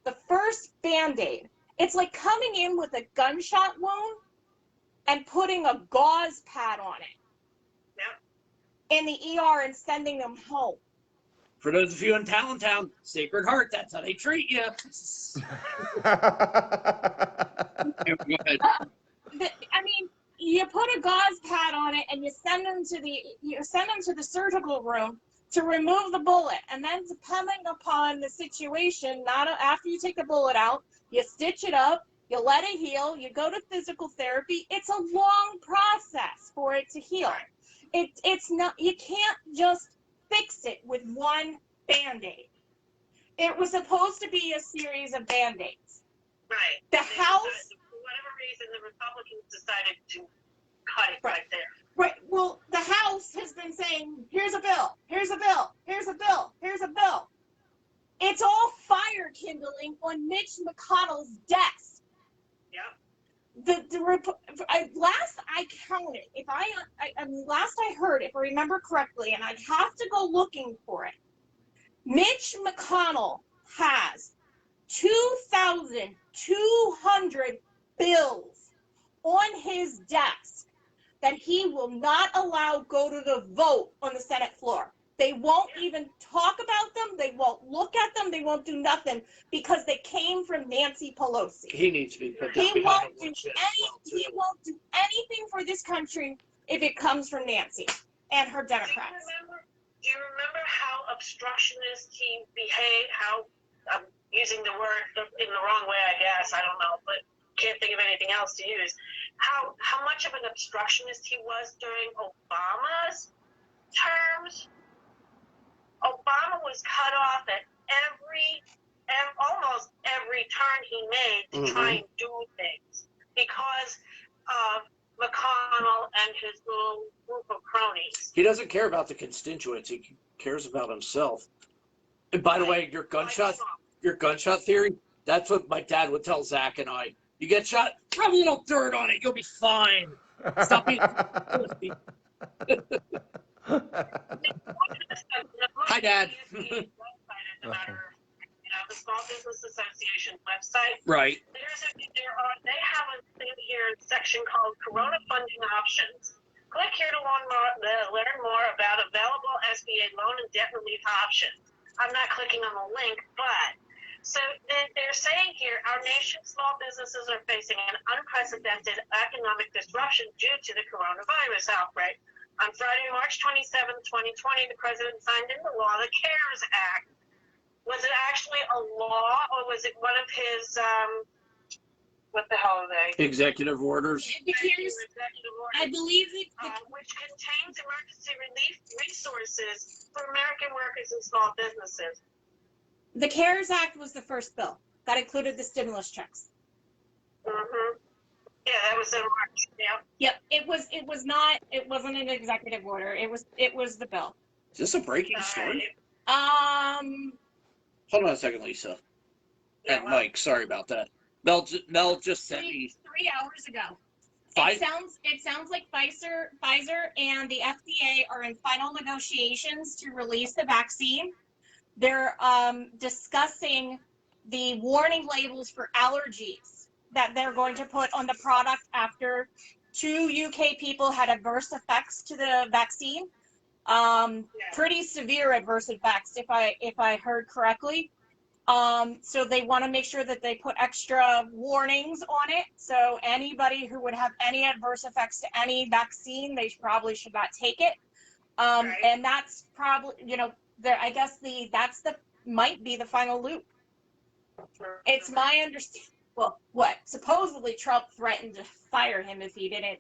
the first Band-Aid. It's like coming in with a gunshot wound and putting a gauze pad on it. In the ER and sending them home. For those of you in Talontown, Sacred Heart, that's how they treat you. I mean, you put a gauze pad on it and you send them to the surgical room to remove the bullet, and then depending upon the situation, not after you take the bullet out, you stitch it up, you let it heal, you go to physical therapy. It's a long process for it to heal. It's not, you can't just fix it with one Band-Aid. It was supposed to be a series of Band-Aids. Right. The They House, decided, for whatever reason, the Republicans decided to cut it right there. right, well, the House has been saying, here's a bill, here's a bill, here's a bill, here's a bill. It's all fire kindling on Mitch McConnell's desk. Yep. Last I counted, last I heard, if I remember correctly, and I'd have to go looking for it, Mitch McConnell has 2,200 bills on his desk that he will not allow go to the vote on the Senate floor. They won't even talk about them. They won't look at them. They won't do nothing because they came from Nancy Pelosi. He needs to be put down He behind won't a do he won't do anything for this country if it comes from Nancy and her Democrats. Do you remember how obstructionist he behaved? How I'm using the word in the wrong way, I guess. I don't know, but can't think of anything else to use. How much of an obstructionist he was during Obama's terms. Obama was cut off at almost every turn he made to try and do things because of McConnell and his little group of cronies. He doesn't care about the constituents. He cares about himself. And by the way, your gunshot theory, that's what my dad would tell Zach and I. You get shot, rub a little dirt on it. You'll be fine. Stop being pussy. Hi, Dad. The Small Business Association website. Right. They have a thing here, a section called Corona Funding Options. Click here to learn more about available SBA loan and debt relief options. I'm not clicking on the link, but so they're saying here, our nation's small businesses are facing an unprecedented economic disruption due to the coronavirus outbreak. On Friday, March 27, 2020, the president signed into law the CARES Act. Was it actually a law, or was it one of his, what the hell are they? Executive orders. Executive orders, I believe which contains emergency relief resources for American workers and small businesses. the CARES Act was the first bill that included the stimulus checks. Mm-hmm. Yeah, that was in March. Yeah. Yep, it wasn't an executive order. It was the bill. Is this a breaking story? Um, Hold on a second, Lisa. Yeah, And Mike, sorry about that. Mel just sent me 3 hours ago. five. It sounds like Pfizer and the FDA are in final negotiations to release the vaccine. They're discussing the warning labels for allergies that they're going to put on the product after 2 UK people had adverse effects to the vaccine. Pretty severe adverse effects, if I heard correctly. So they want to make sure that they put extra warnings on it. So anybody who would have any adverse effects to any vaccine, they probably should not take it. Right. And that's probably, I guess might be the final loop. It's my understanding. Well, what? Supposedly Trump threatened to fire him if he didn't.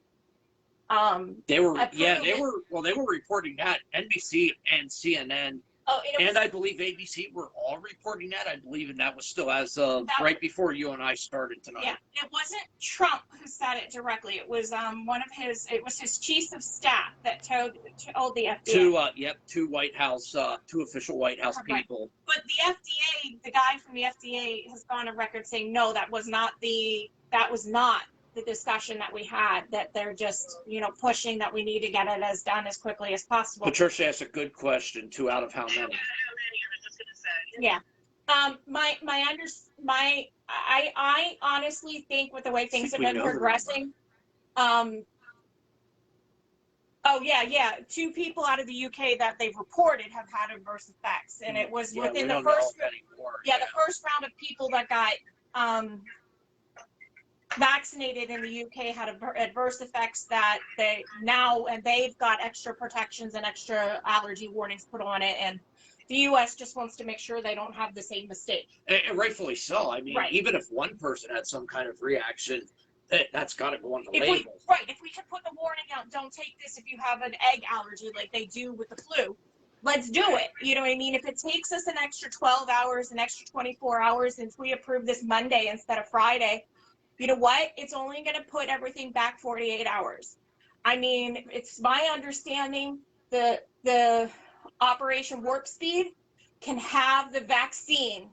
They were reporting that. NBC and CNN and I believe ABC were all reporting that. I believe, and that was still as of right before you and I started tonight. Yeah, it wasn't Trump who said it directly. It was his chief of staff that told the FDA. Two official White House people. But the FDA, the guy from the FDA has gone on record saying no, that was not the discussion that we had, that they're just, pushing that we need to get it done as quickly as possible. Patricia asked a good question. 2 out of how many? How many? I was just gonna say. Yeah. I honestly think with the way things have been progressing, two people out of the UK that they've reported have had adverse effects, and it was within the first the first round of people that got vaccinated in the UK had adverse effects that they've got extra protections and extra allergy warnings put on it, and the US just wants to make sure they don't have the same mistake. And rightfully so. I mean, Right. Even if one person had some kind of reaction, That's got to go on the If label. if we could put the warning out, don't take this if you have an egg allergy like they do with the flu. Let's do it. You know what I mean? If it takes us an extra 12 hours, an extra 24 hours, since we approve this Monday instead of Friday, you know what? It's only going to put everything back 48 hours. I mean, it's my understanding the Operation Warp Speed can have the vaccine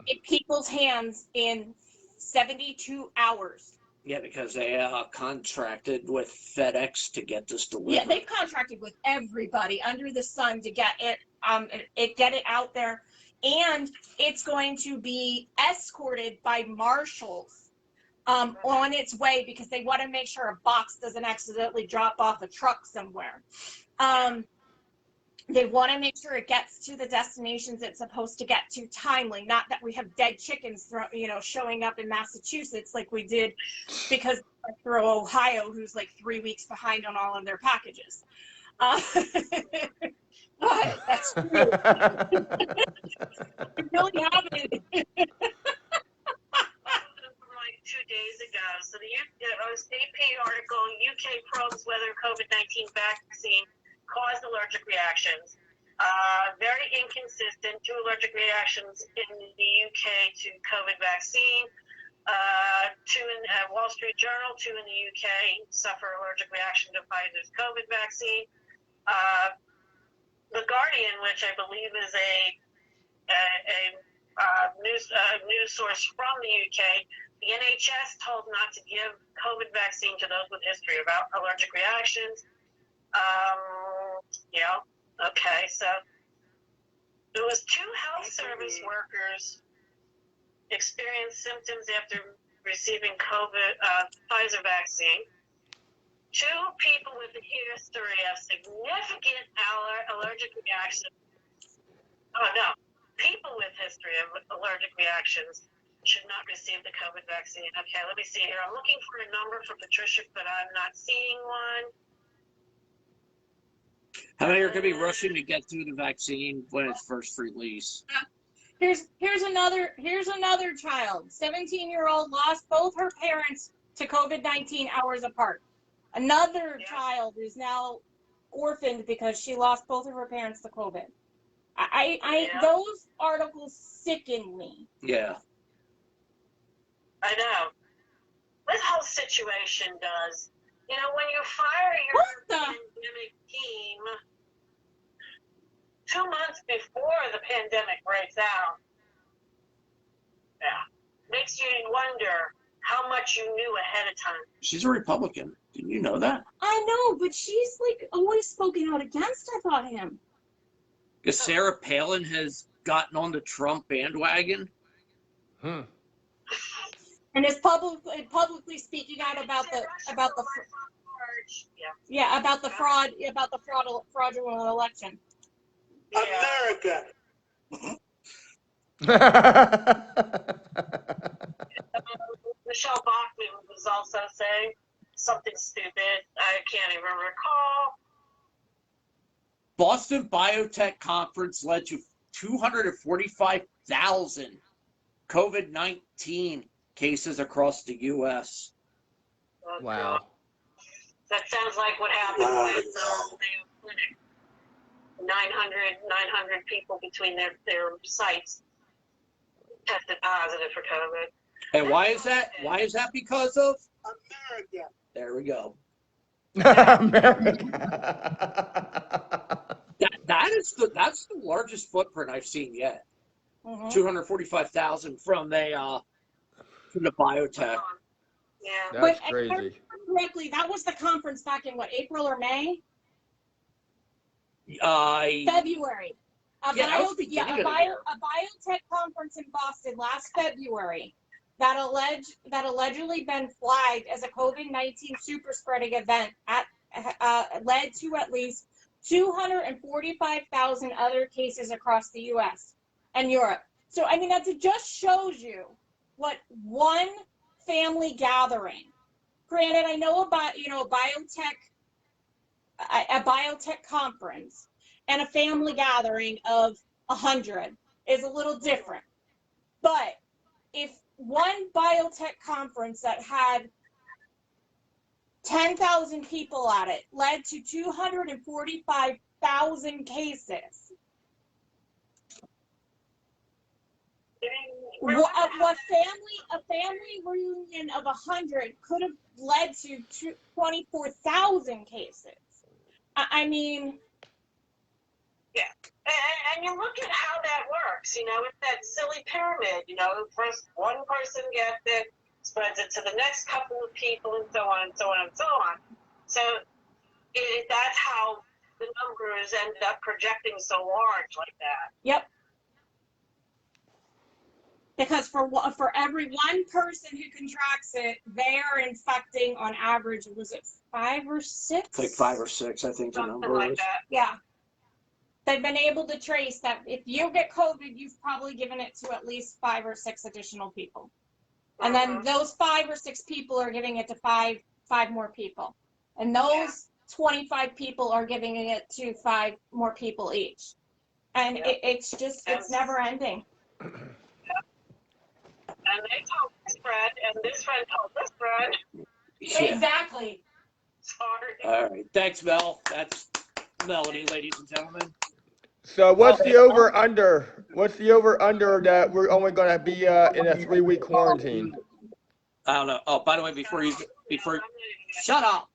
in people's hands in 72 hours. Yeah, because they contracted with FedEx to get this delivered. Yeah, they've contracted with everybody under the sun to get it out there, and it's going to be escorted by marshals on its way because they want to make sure a box doesn't accidentally drop off a truck somewhere. They want to make sure it gets to the destinations it's supposed to get to timely, not that we have dead chickens showing up in Massachusetts like we did because through Ohio, who's like 3 weeks behind on all of their packages. But that's true. We really haven't. Like 2 days ago. So the AP article, UK probes whether COVID-19 vaccine caused allergic reactions. Very inconsistent. 2 allergic reactions in the UK to COVID vaccine. 2 in Wall Street Journal, 2 in the UK suffer allergic reaction to Pfizer's COVID vaccine. The Guardian, which I believe is a news source from the UK, the NHS told not to give COVID vaccine to those with history about allergic reactions. Yeah, okay, so there was 2 health service workers experienced symptoms after receiving Pfizer vaccine. 2 people with a history of significant allergic reactions. Oh no, people with history of allergic reactions should not receive the COVID vaccine. Okay, let me see here. I'm looking for a number for Patricia, but I'm not seeing one. How many are going to be rushing to get through the vaccine when it's first released? Here's another child. 17-year-old lost both her parents to COVID-19 hours apart. Another child is now orphaned because she lost both of her parents to COVID. Those articles sicken me. Yeah. I know. This whole situation does. You know, when you fire your pandemic team 2 months before the pandemic breaks out, makes you wonder how much you knew ahead of time. She's a Republican. Didn't you know that? I know, but she's like always spoken out against, I thought, him. Because Sarah Palin has gotten on the Trump bandwagon. And is publicly speaking out about the fraudulent election. America. Michelle Bachmann was also saying something stupid. I can't even recall. Boston Biotech Conference led to 245,000 COVID-19 cases across the U.S. Oh, Wow. God. That sounds like what happened with the Mayo Clinic. 900 people between their sites tested positive for COVID. And why is that? Why is that because of? America. There we go. America. That's the largest footprint I've seen yet. 245,000 from the biotech. Yeah. That's But crazy. if I remember correctly, that was the conference back in what, April or May? February. A biotech conference in Boston last February that allegedly been flagged as a COVID-19 super spreading event led to at least 245,000 other cases across the U.S. and Europe. So, I mean, that just shows you what one family gathering. Granted, I know about, a biotech conference and a family gathering of 100 is a little different. But if one biotech conference that had 10,000 people at it, led to 245,000 cases. A family reunion of 100 could have led to 24,000 cases. I mean, yeah, and you look at how that works. You know, it's that silly pyramid. You know, first one person gets it, spreads it to the next couple of people, and so on and so on and so on. So that's how the numbers end up projecting so large like that. yep. Because for every one person who contracts it, they are infecting on average, was it 5 or 6? Like 5 or 6, I think the Something number like is. that. Yeah. They've been able to trace that if you get COVID, you've probably given it to at least 5 or 6 additional people. And then those 5 or 6 people are giving it to five more people. And those 25 people are giving it to 5 more people each. And it's never ending. And they told this friend, and this friend told this friend. Yeah. Exactly. Sorry. All right. Thanks, Mel. That's Melanie, ladies and gentlemen. So what's the over under? What's the over under that we're only going to be in a 3-week quarantine? I don't know. Oh, by the way, before Shut up.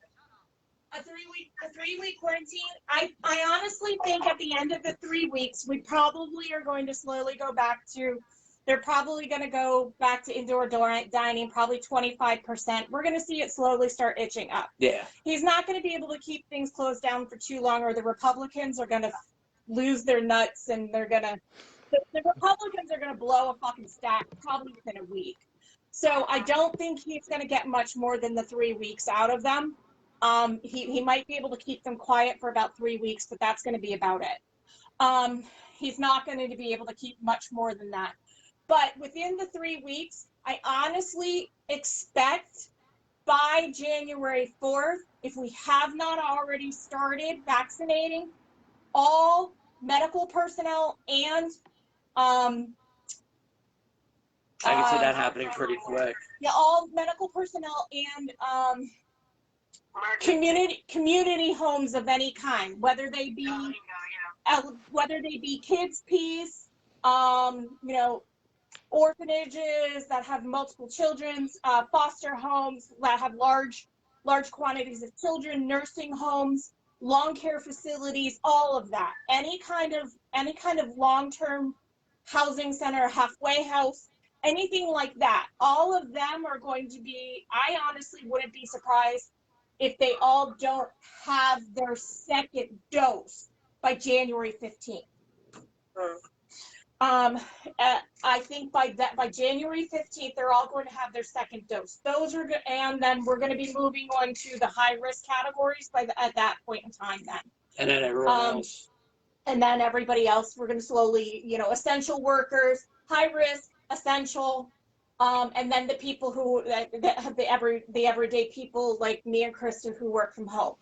A 3-week quarantine. I honestly think at the end of the 3 weeks, we probably are going to slowly go back to. They're probably going to go back to indoor dining, probably 25%. We're going to see it slowly start itching up. Yeah. He's not going to be able to keep things closed down for too long, or the Republicans are going to lose their nuts, and the Republicans are going to blow a fucking stack probably within a week. So I don't think he's going to get much more than the 3 weeks out of them. He might be able to keep them quiet for about 3 weeks, but that's going to be about it. He's not going to be able to keep much more than that. But within the 3 weeks, I honestly expect by January 4th, if we have not already started vaccinating all medical personnel and I can see that happening pretty quick. Yeah, all medical personnel and community homes of any kind, whether they be kids' peace, orphanages that have multiple children, foster homes that have large quantities of children, nursing homes, long care facilities, all of that. Any kind of long-term housing center, halfway house, anything like that. All of them are going to be, I honestly wouldn't be surprised if they all don't have their second dose by January 15th. I think by January 15th, they're all going to have their second dose. Those are good, and then we're going to be moving on to the high risk categories at that point in time. Then, and then everyone else, and then everybody else. We're going to slowly, essential workers, high risk, essential, and then the people who that have the everyday people like me and Krista who work from home.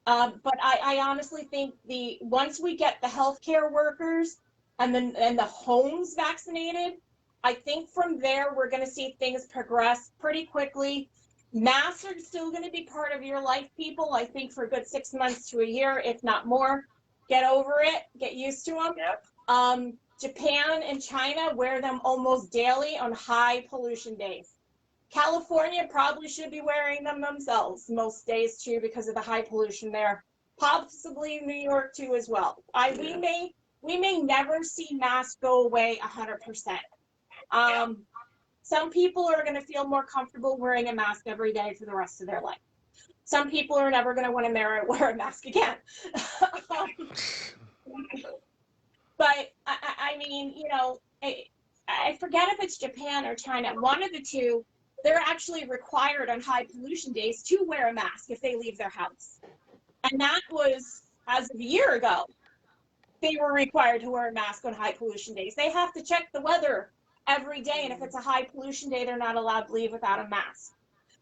But I honestly think once we get the healthcare workers and the homes vaccinated, I think from there we're going to see things progress pretty quickly. Masks are still going to be part of your life, people. I think for a good 6 months to a year, if not more. Get over it. Get used to them. Yep. Japan and China wear them almost daily on high pollution days. California probably should be wearing them themselves most days too because of the high pollution there. Possibly New York too as well. We may never see masks go away 100%. Some people are going to feel more comfortable wearing a mask every day for the rest of their life. Some people are never going to want to wear a mask again. But I mean, I forget if it's Japan or China. One of the two. They're actually required on high pollution days to wear a mask if they leave their house. And that was, as of a year ago, they were required to wear a mask on high pollution days. They have to check the weather every day, and if it's a high pollution day, they're not allowed to leave without a mask.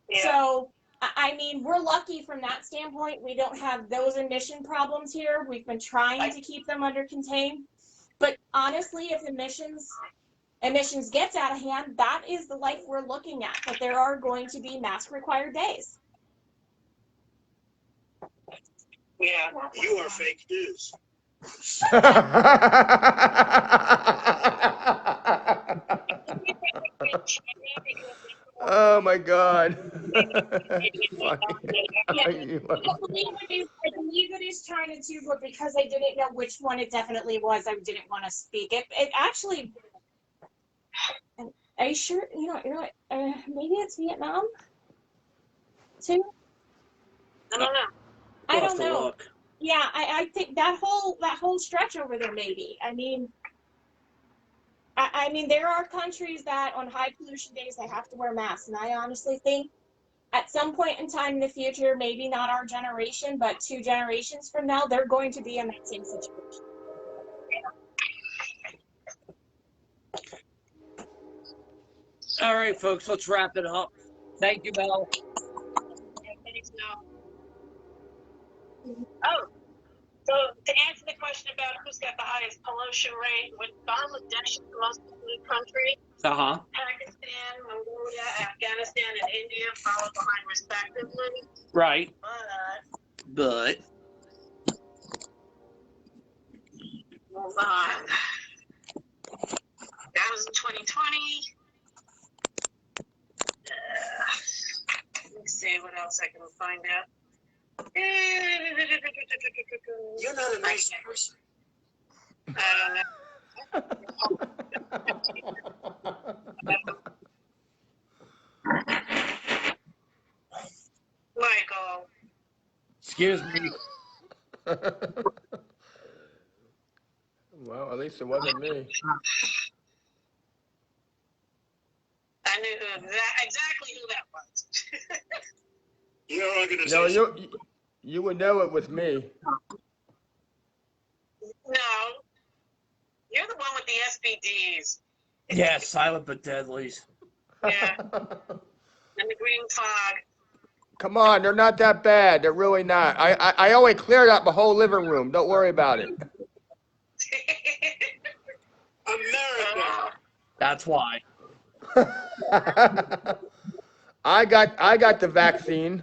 Yeah. So, I mean, we're lucky from that standpoint. We don't have those emission problems here. We've been trying to keep them under contained. But honestly, if emissions emissions gets out of hand, that is the life we're looking at. But there are going to be mask required days. Yeah. You are fake news. Oh my God. Funny. Yeah, I believe it is China too, but because I didn't know which one it definitely was, I didn't want to speak. It actually. Are you sure? Maybe it's Vietnam too. I don't know. I We'll have don't to know. look. Yeah, I think that whole stretch over there, maybe. I mean, there are countries that on high pollution days they have to wear masks, and I honestly think at some point in time in the future, maybe not our generation, but 2 generations from now, they're going to be in that same situation. All right, folks, let's wrap it up. Thank you, Mel. Thanks, no. Oh, so to answer the question about who's got the highest pollution rate, with Bangladesh is the most polluted country, Uh-huh. Pakistan, Mongolia, Afghanistan, and India follow behind respectively. Right. But But move on. That was in 2020. Let's see what else I can find out. You're not a nice person. I don't know. Michael. excuse me. Well, at least it wasn't me. I knew exactly who that was. Your No, organization. you would know it was me. No. You're the one with the SBDs. Yeah, silent but deadlies. Yeah. And the green fog. Come on, they're not that bad. They're really not. I only cleared out the whole living room. Don't worry about it. America. That's why. I got the vaccine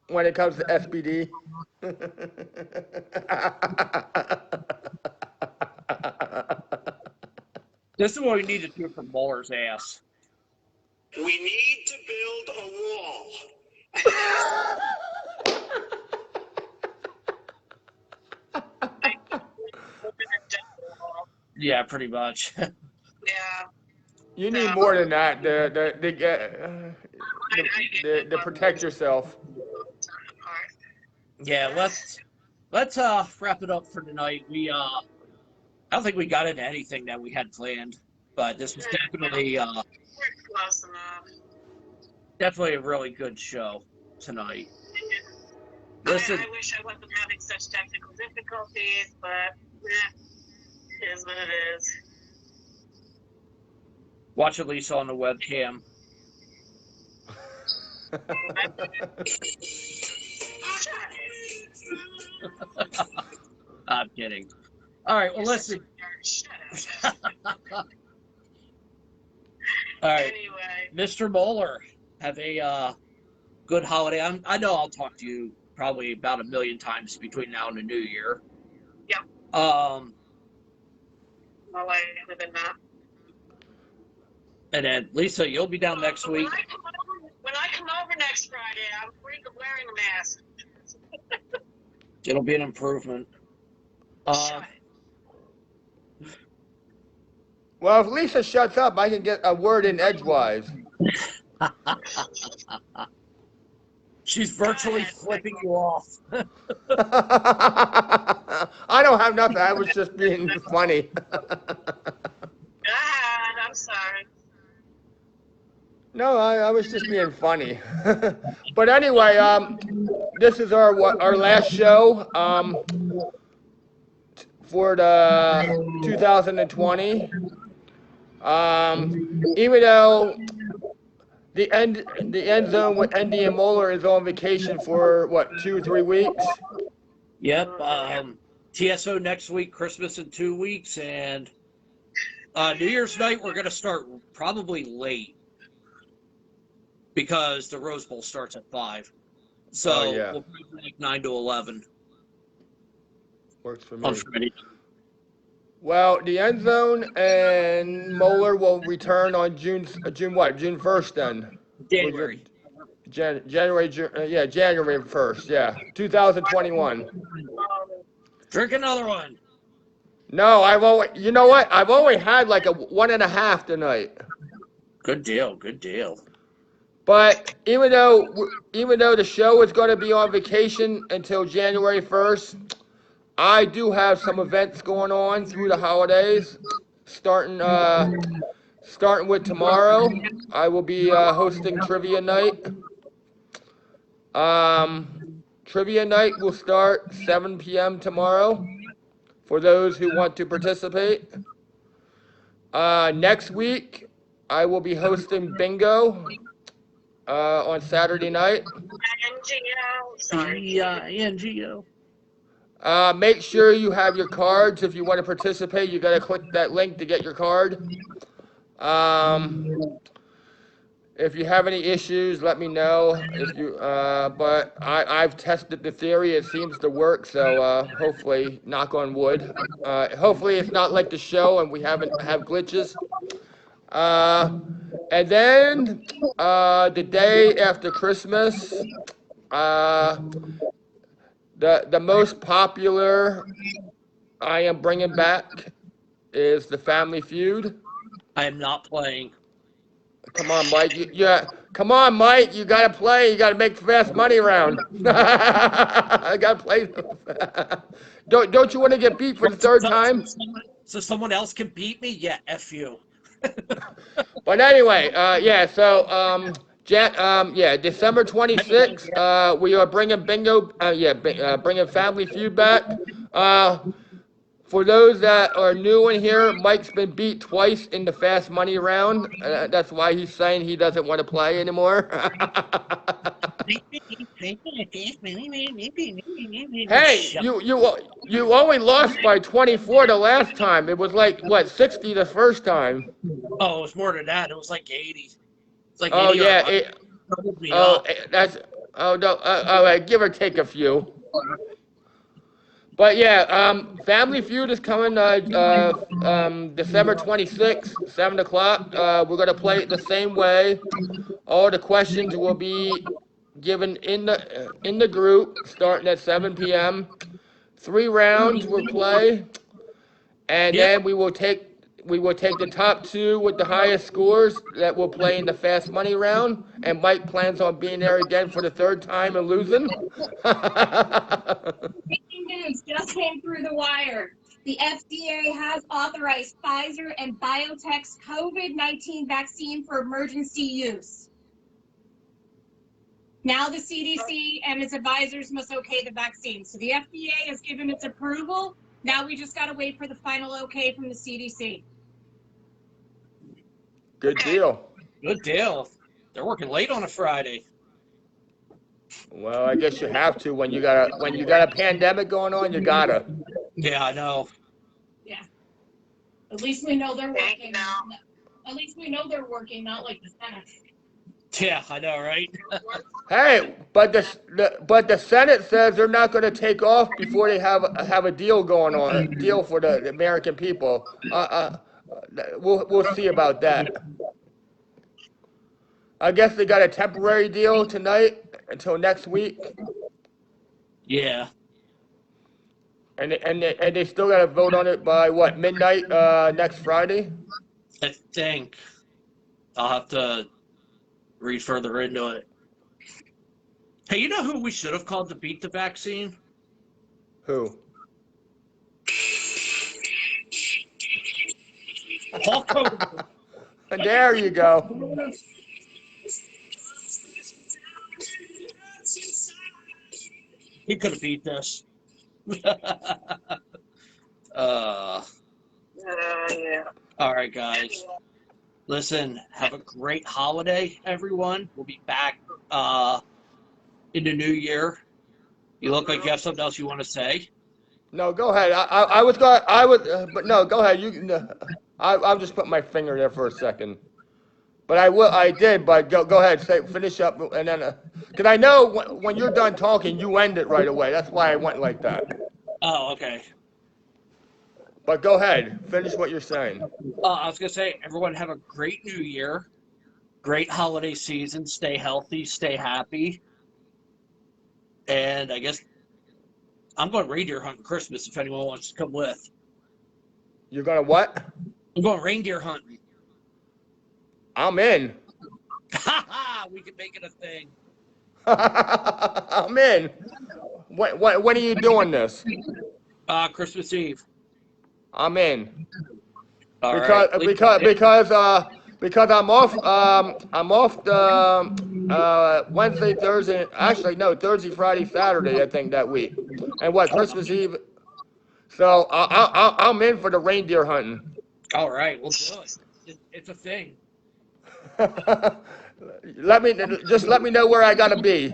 when it comes to SBD. This is what we need to do for Mohler's ass. We need to build a wall. Yeah, pretty much. Yeah. You need more than that to protect yourself. Yeah, let's wrap it up for tonight. I don't think we got into anything that we had planned, but this was definitely We're close enough. definitely a really good show tonight. Listen, I wish I wasn't having such technical difficulties, but it is what it is. watch Elisa on the webcam. I'm kidding. All right, well, listen. Shut up. All right, Anyway, Mr. Mohler, have a good holiday. I know I'll talk to you probably about 1 million times between now and the new year. Yep. Um, more likely than not. and then Lisa, you'll be down next week. When I come over next Friday, I'm wearing a mask. It'll be an improvement. Well, if Lisa shuts up, I can get a word in edgewise. She's virtually flipping you off. I don't have nothing. I was just being funny. God, I'm sorry. No, I was just being funny. But anyway, this is our last show for the 2020. Even though the end zone with Endy and Mohler is on vacation for what, 2-3 weeks? Yep. TSO next week, Christmas in 2 weeks, and New Year's night, we're going to start probably late because the Rose Bowl starts at 5. So Oh, yeah. we'll probably like 9 to 11 Works for on me. Friday. Well, the end zone and Mohler will return on June what? June 1st then. January. January 1st. Yeah, 2021. Drink another one. No, you know what? I've only had like a 1.5 tonight. Good deal. Good deal. But even though the show is going to be on vacation until January 1st, I do have some events going on through the holidays. Starting with tomorrow, I will be hosting trivia night. Trivia night will start 7 p.m. tomorrow for those who want to participate. Next week, I will be hosting bingo on Saturday night. NGO. Sorry. NGO. Make sure you have your cards. If you want to participate, you got to click that link to get your card. If you have any issues, let me know. But I've tested the theory. It seems to work. So hopefully, knock on wood. Hopefully, it's not like the show and we haven't have glitches. And then the day after Christmas, the most popular I am bringing back is the Family Feud. I am not playing. Come on, Mike. Come on, Mike. You gotta play. You gotta make the fast money round. I gotta play. Don't you want to get beat for the third time? So someone else can beat me? Yeah, F you. But anyway, yeah. So, December 26th, we are bringing bingo. Bringing Family Feud back. For those that are new in here, Mike's been beat twice in the fast money round. That's why he's saying he doesn't want to play anymore. Hey, you only lost by 24 the last time. It was like what, 60 the first time. Oh, it was more than that. It was like 80. It's like 80 Oh yeah. Give or take a few. But yeah, Family Feud is coming December 26th, 7 o'clock. We're going to play it the same way. All the questions will be given in the group starting at 7 p.m. 3 rounds we'll play, and then we will take the top 2 with the highest scores that will play in the fast money round. And Mike plans on being there again for the 3rd time and losing. Breaking news just came through the wire. The FDA has authorized Pfizer and BioNTech's COVID-19 vaccine for emergency use. Now the CDC and its advisors must okay the vaccine. So the FDA has given its approval. Now we just got to wait for the final okay from the CDC. Good deal. Good deal. They're working late on a Friday. Well, I guess you have to when you got a pandemic going on. You gotta. Yeah, I know. Yeah. At least we know they're working. At least we know they're working, not like the Senate. Yeah, I know, right? Hey, but the Senate says they're not going to take off before they have a deal going on, a deal for the American people. We'll see about that. I guess they got a temporary deal tonight until next week. Yeah. And they still got to vote on it by what, midnight next Friday? I think. I'll have to read further into it. Hey, you know who we should have called to beat the vaccine? Who? Hulk Hogan. There you go. He could have beat this. Yeah. All right, guys. Listen, have a great holiday, everyone. We'll be back in the new year. You look like you have something else you want to say. No, go ahead. But no, go ahead. I'll just put my finger there for a second. But I did, but go ahead, finish up, and then, because I know when you're done talking, you end it right away. That's why I went like that. Oh, okay. But go ahead, finish what you're saying. I was gonna say, everyone have a great New Year, great holiday season. Stay healthy, stay happy, and I guess I'm going reindeer hunting Christmas. If anyone wants to come with, You're gonna what? I'm going reindeer hunting. I'm in. Ha ha! We can make it a thing. I'm in. When are you doing this? Christmas Eve. I'm in. All Because right. because because because I'm off the Wednesday, Thursday. Actually, no, Thursday, Friday, Saturday. I think that week. And what, Christmas Eve? So I'm in for the reindeer hunting. All right, we'll do it. It's a thing. let me know where I gotta be.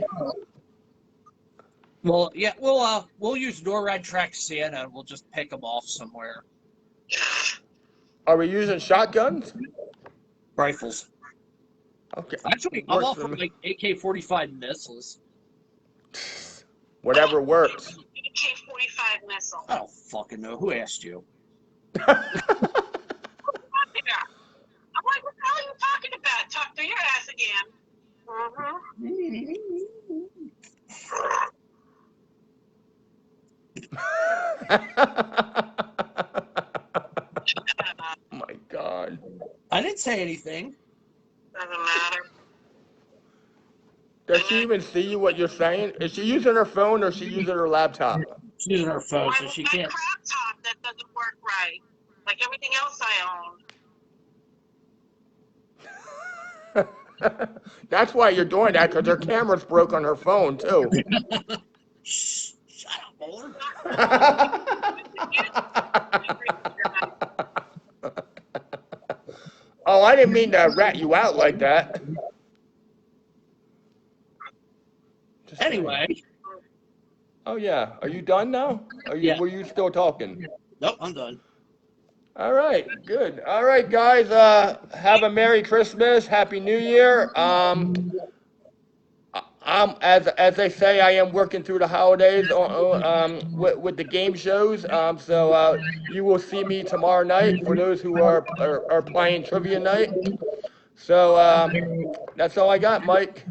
Well, yeah, we'll use NORAD Track Santa and we'll just pick them off somewhere. Are we using shotguns? Rifles. Okay. Actually, I'm all for like AK-45 missiles. Whatever works. AK-45 missile. I don't fucking know. Who asked you? Yeah. I'm like, what the hell are you talking about? Talk to your ass again. My God. I didn't say anything. Doesn't matter. Does she even see what you're saying? Is she using her phone or is she using her laptop? She's using her phone, so she My can't. crop top that doesn't work right, like everything else I own. That's why you're doing that, because her camera's broke on her phone, too. Shh, shut up, Mohler. Oh, I didn't mean to rat you out like that. Anyway. Oh, yeah. Are you done now? Yeah. Were you still talking? Nope, I'm done. All right, good. All right, guys. Have a Merry Christmas, Happy New Year. As they say, I am working through the holidays with the game shows. So you will see me tomorrow night for those who are playing trivia night. So that's all I got, Mike.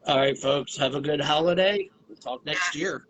All right, folks. Have a good holiday. We'll talk next year.